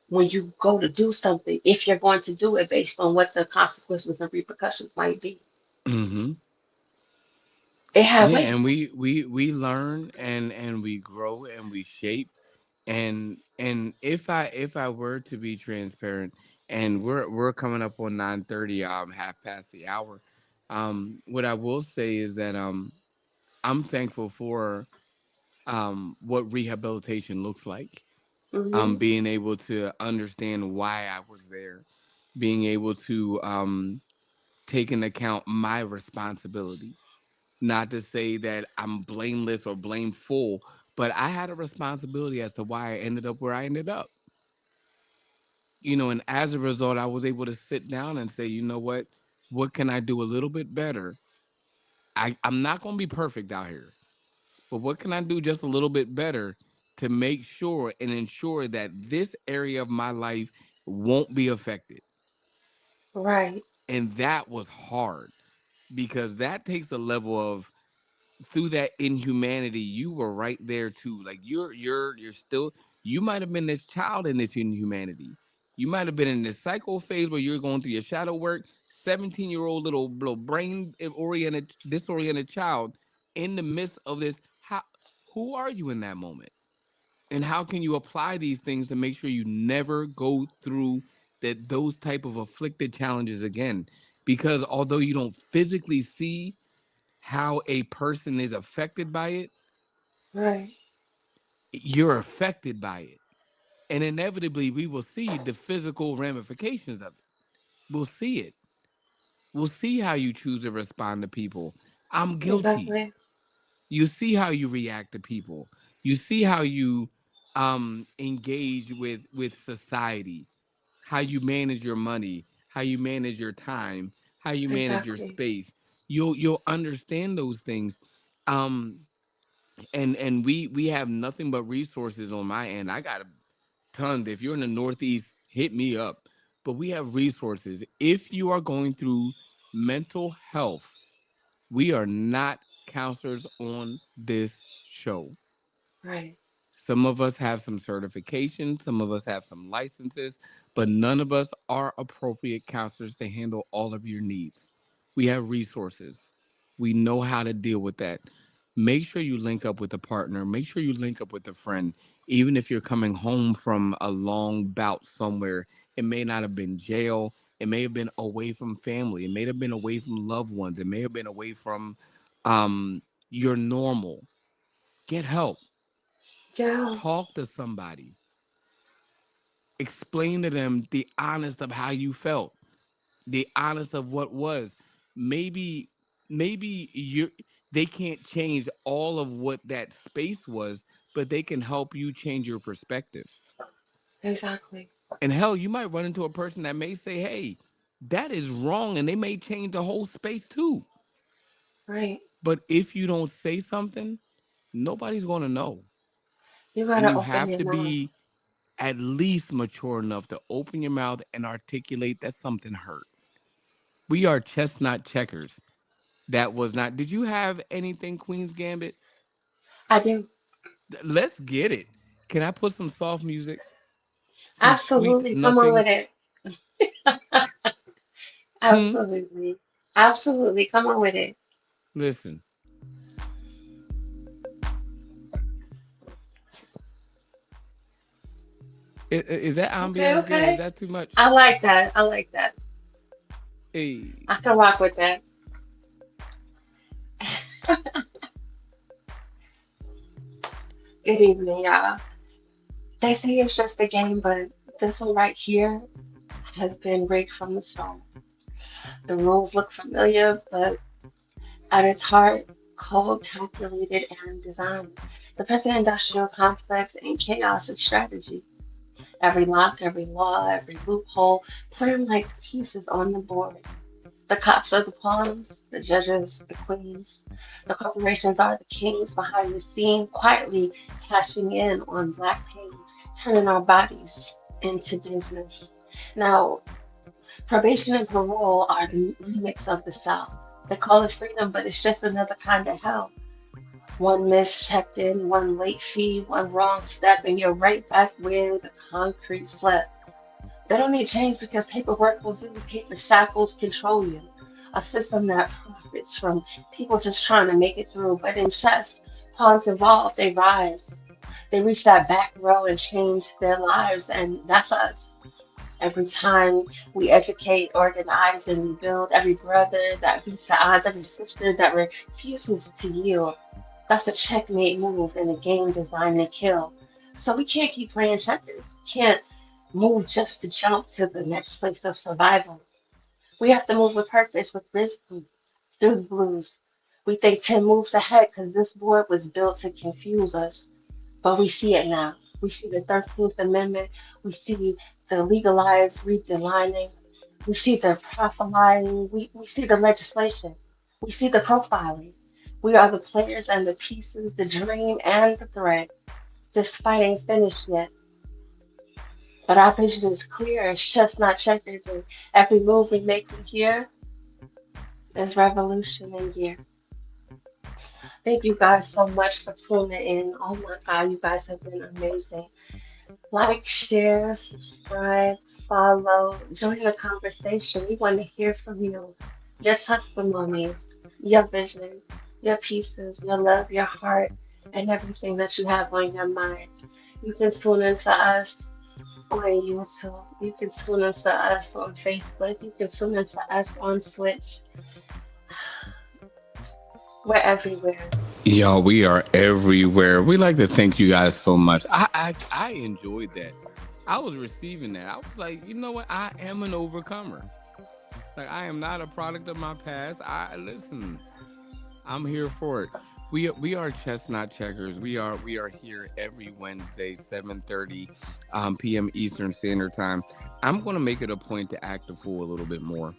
[SPEAKER 2] when you go to do something if you're going to do it based on what the consequences and repercussions might be.
[SPEAKER 1] Hmm.
[SPEAKER 2] It had
[SPEAKER 1] Yeah,
[SPEAKER 2] weight.
[SPEAKER 1] and we learn and we grow and we shape. And if I were to be transparent, and we're coming up on 9:30, half past the hour, what I will say is that I'm thankful for what rehabilitation looks like.
[SPEAKER 2] Hmm.
[SPEAKER 1] Being able to understand why I was there, being able to take into account my responsibility. Not to say that I'm blameless or blameful, but I had a responsibility as to why I ended up where I ended up. And as a result, I was able to sit down and say, you know what can I do a little bit better? I'm not going to be perfect out here, but what can I do just a little bit better to make sure and ensure that this area of my life won't be affected?
[SPEAKER 2] Right.
[SPEAKER 1] And that was hard because that takes a level of through that inhumanity, you were right there too. Like you're still you might have been this child in this inhumanity. You might have been in this cycle phase where you're going through your shadow work, 17-year-old little brain oriented, disoriented child in the midst of this. Who are you in that moment? And how can you apply these things to make sure you never go through those type of afflicted challenges again? Because although you don't physically see how a person is affected by it,
[SPEAKER 2] Right.
[SPEAKER 1] you're affected by it. And inevitably, we will see the physical ramifications of it. We'll see it. We'll see how you choose to respond to people. I'm guilty.
[SPEAKER 2] Exactly.
[SPEAKER 1] You see how you react to people. You see how you engage with society, how you manage your money, how you manage your time, how you manage your
[SPEAKER 2] Exactly.
[SPEAKER 1] space. You'll understand those things. Um, and we have nothing but resources on my end. I got a ton. If you're in the Northeast, hit me up. but we have resources. If you are going through mental health, we are not counselors on this show.
[SPEAKER 2] Right.
[SPEAKER 1] Some of us have some certifications, some of us have some licenses, but none of us are appropriate counselors to handle all of your needs. We have resources. We know how to deal with that. Make sure you link up with a partner. Make sure you link up with a friend. Even if you're coming home from a long bout somewhere, it may not have been jail. It may have been away from family. It may have been away from loved ones. It may have been away from your normal. Get help.
[SPEAKER 2] Yeah.
[SPEAKER 1] Talk to somebody, explain to them the honest of how you felt, the honest of what was. Maybe you they can't change all of what that space was, but they can help you change your perspective.
[SPEAKER 2] Exactly.
[SPEAKER 1] And hell, you might run into a person that may say, hey, that is wrong, and they may change the whole space too.
[SPEAKER 2] Right.
[SPEAKER 1] But if you don't say something, nobody's going to know.
[SPEAKER 2] You
[SPEAKER 1] And
[SPEAKER 2] gotta
[SPEAKER 1] you
[SPEAKER 2] open
[SPEAKER 1] have
[SPEAKER 2] your
[SPEAKER 1] to
[SPEAKER 2] mouth.
[SPEAKER 1] be at least mature enough to open your mouth and articulate that something hurt. We are chestnut checkers. That was not. Did you have anything, Queen's Gambit?
[SPEAKER 2] I do.
[SPEAKER 1] Let's get it. Can I put some soft music? Some sweet
[SPEAKER 2] Absolutely. Come on with
[SPEAKER 1] nothings?
[SPEAKER 2] it.
[SPEAKER 1] Hmm.
[SPEAKER 2] Absolutely. Absolutely. Come on with it.
[SPEAKER 1] Listen, is that
[SPEAKER 2] Okay,
[SPEAKER 1] ambiance good? Is
[SPEAKER 2] okay.
[SPEAKER 1] that too much?
[SPEAKER 2] I like that. I like that.
[SPEAKER 1] Hey,
[SPEAKER 2] I can rock with that. Good evening, y'all. They say it's just a game, but this one right here has been rigged from the start. The rules look familiar, but at its heart, cold, calculated, and designed. The present industrial complex ain't chaos, it's strategy. Every lock, every law, every loophole, planned like pieces on the board. The cops are the pawns, the judges the queens. The corporations are the kings behind the scene, quietly cashing in on black pain, turning our bodies into business. Now, probation and parole are the remix of the South. They call it freedom, but it's just another kind of hell. One miss checked in, one late fee, one wrong step, and you're right back where the concrete slept. They don't need change because paperwork will do. Paper shackles control you. A system that profits from people just trying to make it through. But in chess, pawns evolve, they rise. They reach that back row and change their lives, and that's us. Every time we educate, organize, and rebuild, every brother that beats the odds, every sister that refuses to yield, that's a checkmate move in a game designed to kill. So we can't keep playing checkers. Can't move just to jump to the next place of survival. We have to move with purpose, with wisdom, through the blues. We think 10 moves ahead because this board was built to confuse us, but we see it now. We see the 13th Amendment. We see the legalized redlining. We see the profiling. We see the legislation. We see the profiling. We are the players and the pieces, the dream and the threat. This fight ain't finished yet, but our vision is clear as chestnut checkers, and every move we make from here is revolution in gear. Thank you guys so much for tuning in. Oh my God, you guys have been amazing. Like, share, subscribe, follow, join the conversation. We want to hear from you, your testimonies, your vision, your pieces, your love, your heart, and everything that you have on your mind. You can tune into us on YouTube. You can tune into us on Facebook. You can tune into us on Twitch. We're everywhere.
[SPEAKER 1] yo, we are everywhere. We like to thank you guys so much. I enjoyed that. I was receiving that. I was like, you know what? I am an overcomer. Like I am not a product of my past. I listen. I'm here for it. We are chestnut checkers. We are here every Wednesday, 7:30 p.m. Eastern Standard Time. I'm gonna make it a point to act a fool a little bit more.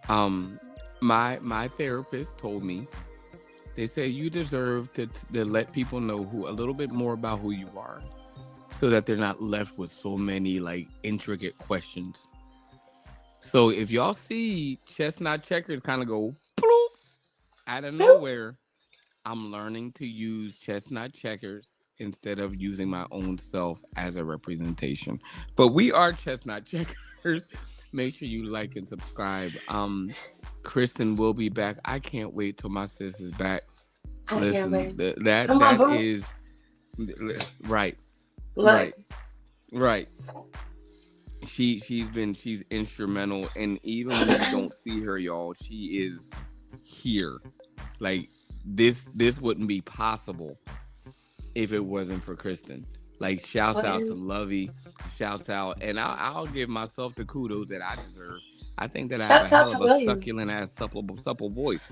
[SPEAKER 1] Um, my therapist told me they say you deserve to let people know who a little bit more about who you are, so that they're not left with so many like intricate questions. So if y'all see Chestnut Checkers kind of go bloop out of nowhere, I'm learning to use Chestnut Checkers instead of using my own self as a representation. But we are Chestnut Checkers. Make sure you like and subscribe. Kristen will be back. I can't wait till my sis is back.
[SPEAKER 2] I can't
[SPEAKER 1] Listen,
[SPEAKER 2] wait.
[SPEAKER 1] that
[SPEAKER 2] Come on,
[SPEAKER 1] that
[SPEAKER 2] boo.
[SPEAKER 1] is right,
[SPEAKER 2] Look,
[SPEAKER 1] right, right. She's instrumental, and even when you don't see her, y'all, she is here. Like this wouldn't be possible if it wasn't for Kristen. Like shouts
[SPEAKER 2] what
[SPEAKER 1] out to
[SPEAKER 2] is
[SPEAKER 1] Lovey, shouts out, and I'll give myself the kudos that I deserve. I think that I have a
[SPEAKER 2] that's
[SPEAKER 1] hell
[SPEAKER 2] such a
[SPEAKER 1] of a
[SPEAKER 2] William?
[SPEAKER 1] succulent ass supple voice.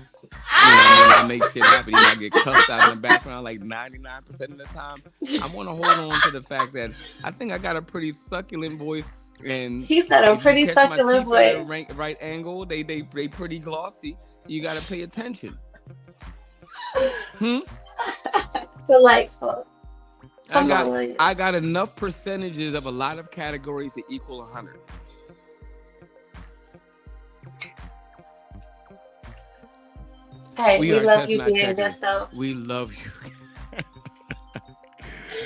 [SPEAKER 1] You know what I mean? I make shit happen. I get cussed out in the background like 99% of the time. I'm gonna hold on to the fact that I think I got a pretty succulent voice. And
[SPEAKER 2] He said a
[SPEAKER 1] if you
[SPEAKER 2] pretty
[SPEAKER 1] catch my
[SPEAKER 2] succulent
[SPEAKER 1] teeth at a
[SPEAKER 2] voice.
[SPEAKER 1] right angle, they pretty glossy. You gotta pay attention. Hmm?
[SPEAKER 2] Delightful.
[SPEAKER 1] I
[SPEAKER 2] Come on,
[SPEAKER 1] got
[SPEAKER 2] William.
[SPEAKER 1] I got enough percentages of a lot of categories to equal 100.
[SPEAKER 2] Hey,
[SPEAKER 1] We
[SPEAKER 2] we
[SPEAKER 1] are
[SPEAKER 2] love you
[SPEAKER 1] chestnut
[SPEAKER 2] being
[SPEAKER 1] checkers.
[SPEAKER 2] yourself.
[SPEAKER 1] We love you.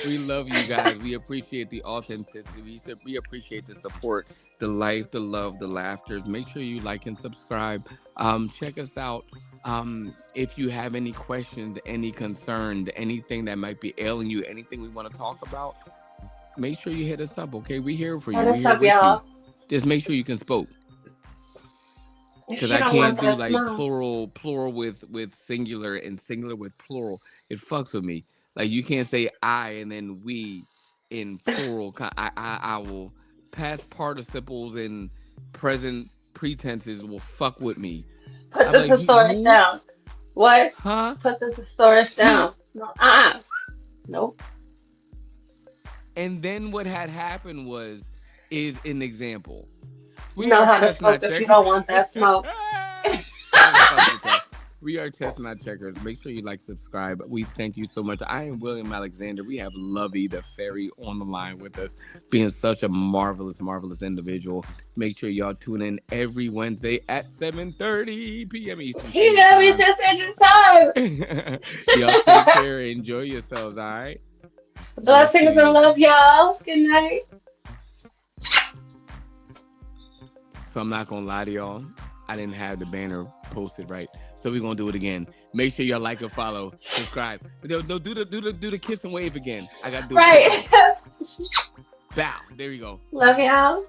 [SPEAKER 1] We love you guys. We appreciate the authenticity. We appreciate the support, the life, the love, the laughter. Make sure you like and subscribe. Check us out. If you have any questions, any concerns, anything that might be ailing you, anything we want to talk about, make sure you hit us up. Okay, we're here for
[SPEAKER 2] Hit
[SPEAKER 1] you. We're
[SPEAKER 2] us
[SPEAKER 1] here
[SPEAKER 2] up,
[SPEAKER 1] with you.
[SPEAKER 2] y'all.
[SPEAKER 1] Just make sure you can spoke.
[SPEAKER 2] If
[SPEAKER 1] Because
[SPEAKER 2] you
[SPEAKER 1] I
[SPEAKER 2] don't want
[SPEAKER 1] can't do
[SPEAKER 2] that
[SPEAKER 1] like
[SPEAKER 2] smoke,
[SPEAKER 1] plural with singular and singular with plural. It fucks with me. Like you can't say I and then we in plural. I will past participles and present pretenses will fuck with me.
[SPEAKER 2] put
[SPEAKER 1] I'm
[SPEAKER 2] the
[SPEAKER 1] like
[SPEAKER 2] thesaurus
[SPEAKER 1] who?
[SPEAKER 2] down. What?
[SPEAKER 1] Huh?
[SPEAKER 2] Put the thesaurus down. No, nope.
[SPEAKER 1] And then what had happened was is an example.
[SPEAKER 2] You
[SPEAKER 1] We
[SPEAKER 2] know
[SPEAKER 1] are
[SPEAKER 2] how to smoke
[SPEAKER 1] chestnut
[SPEAKER 2] if you
[SPEAKER 1] checkers.
[SPEAKER 2] don't want that smoke.
[SPEAKER 1] I'm fucking with y'all. We are chestnut checkers. Make sure you like, subscribe. We thank you so much. I am William Alexander. We have Lovey the Fairy on the line with us, being such a marvelous, marvelous individual. Make sure y'all tune in every Wednesday at 7:30 p.m. Eastern
[SPEAKER 2] He
[SPEAKER 1] Standard
[SPEAKER 2] never
[SPEAKER 1] Time.
[SPEAKER 2] said any time.
[SPEAKER 1] Y'all take care. Enjoy yourselves, all right? Bless to
[SPEAKER 2] Blessings and
[SPEAKER 1] you.
[SPEAKER 2] love, y'all. Good night.
[SPEAKER 1] So I'm not gonna lie to y'all. I didn't have the banner posted right, so we're gonna do it again. Make sure y'all like and follow, subscribe. They'll do the kiss and wave again. I gotta do a quick
[SPEAKER 2] Right.
[SPEAKER 1] one. Bow. There you go.
[SPEAKER 2] Love y'all.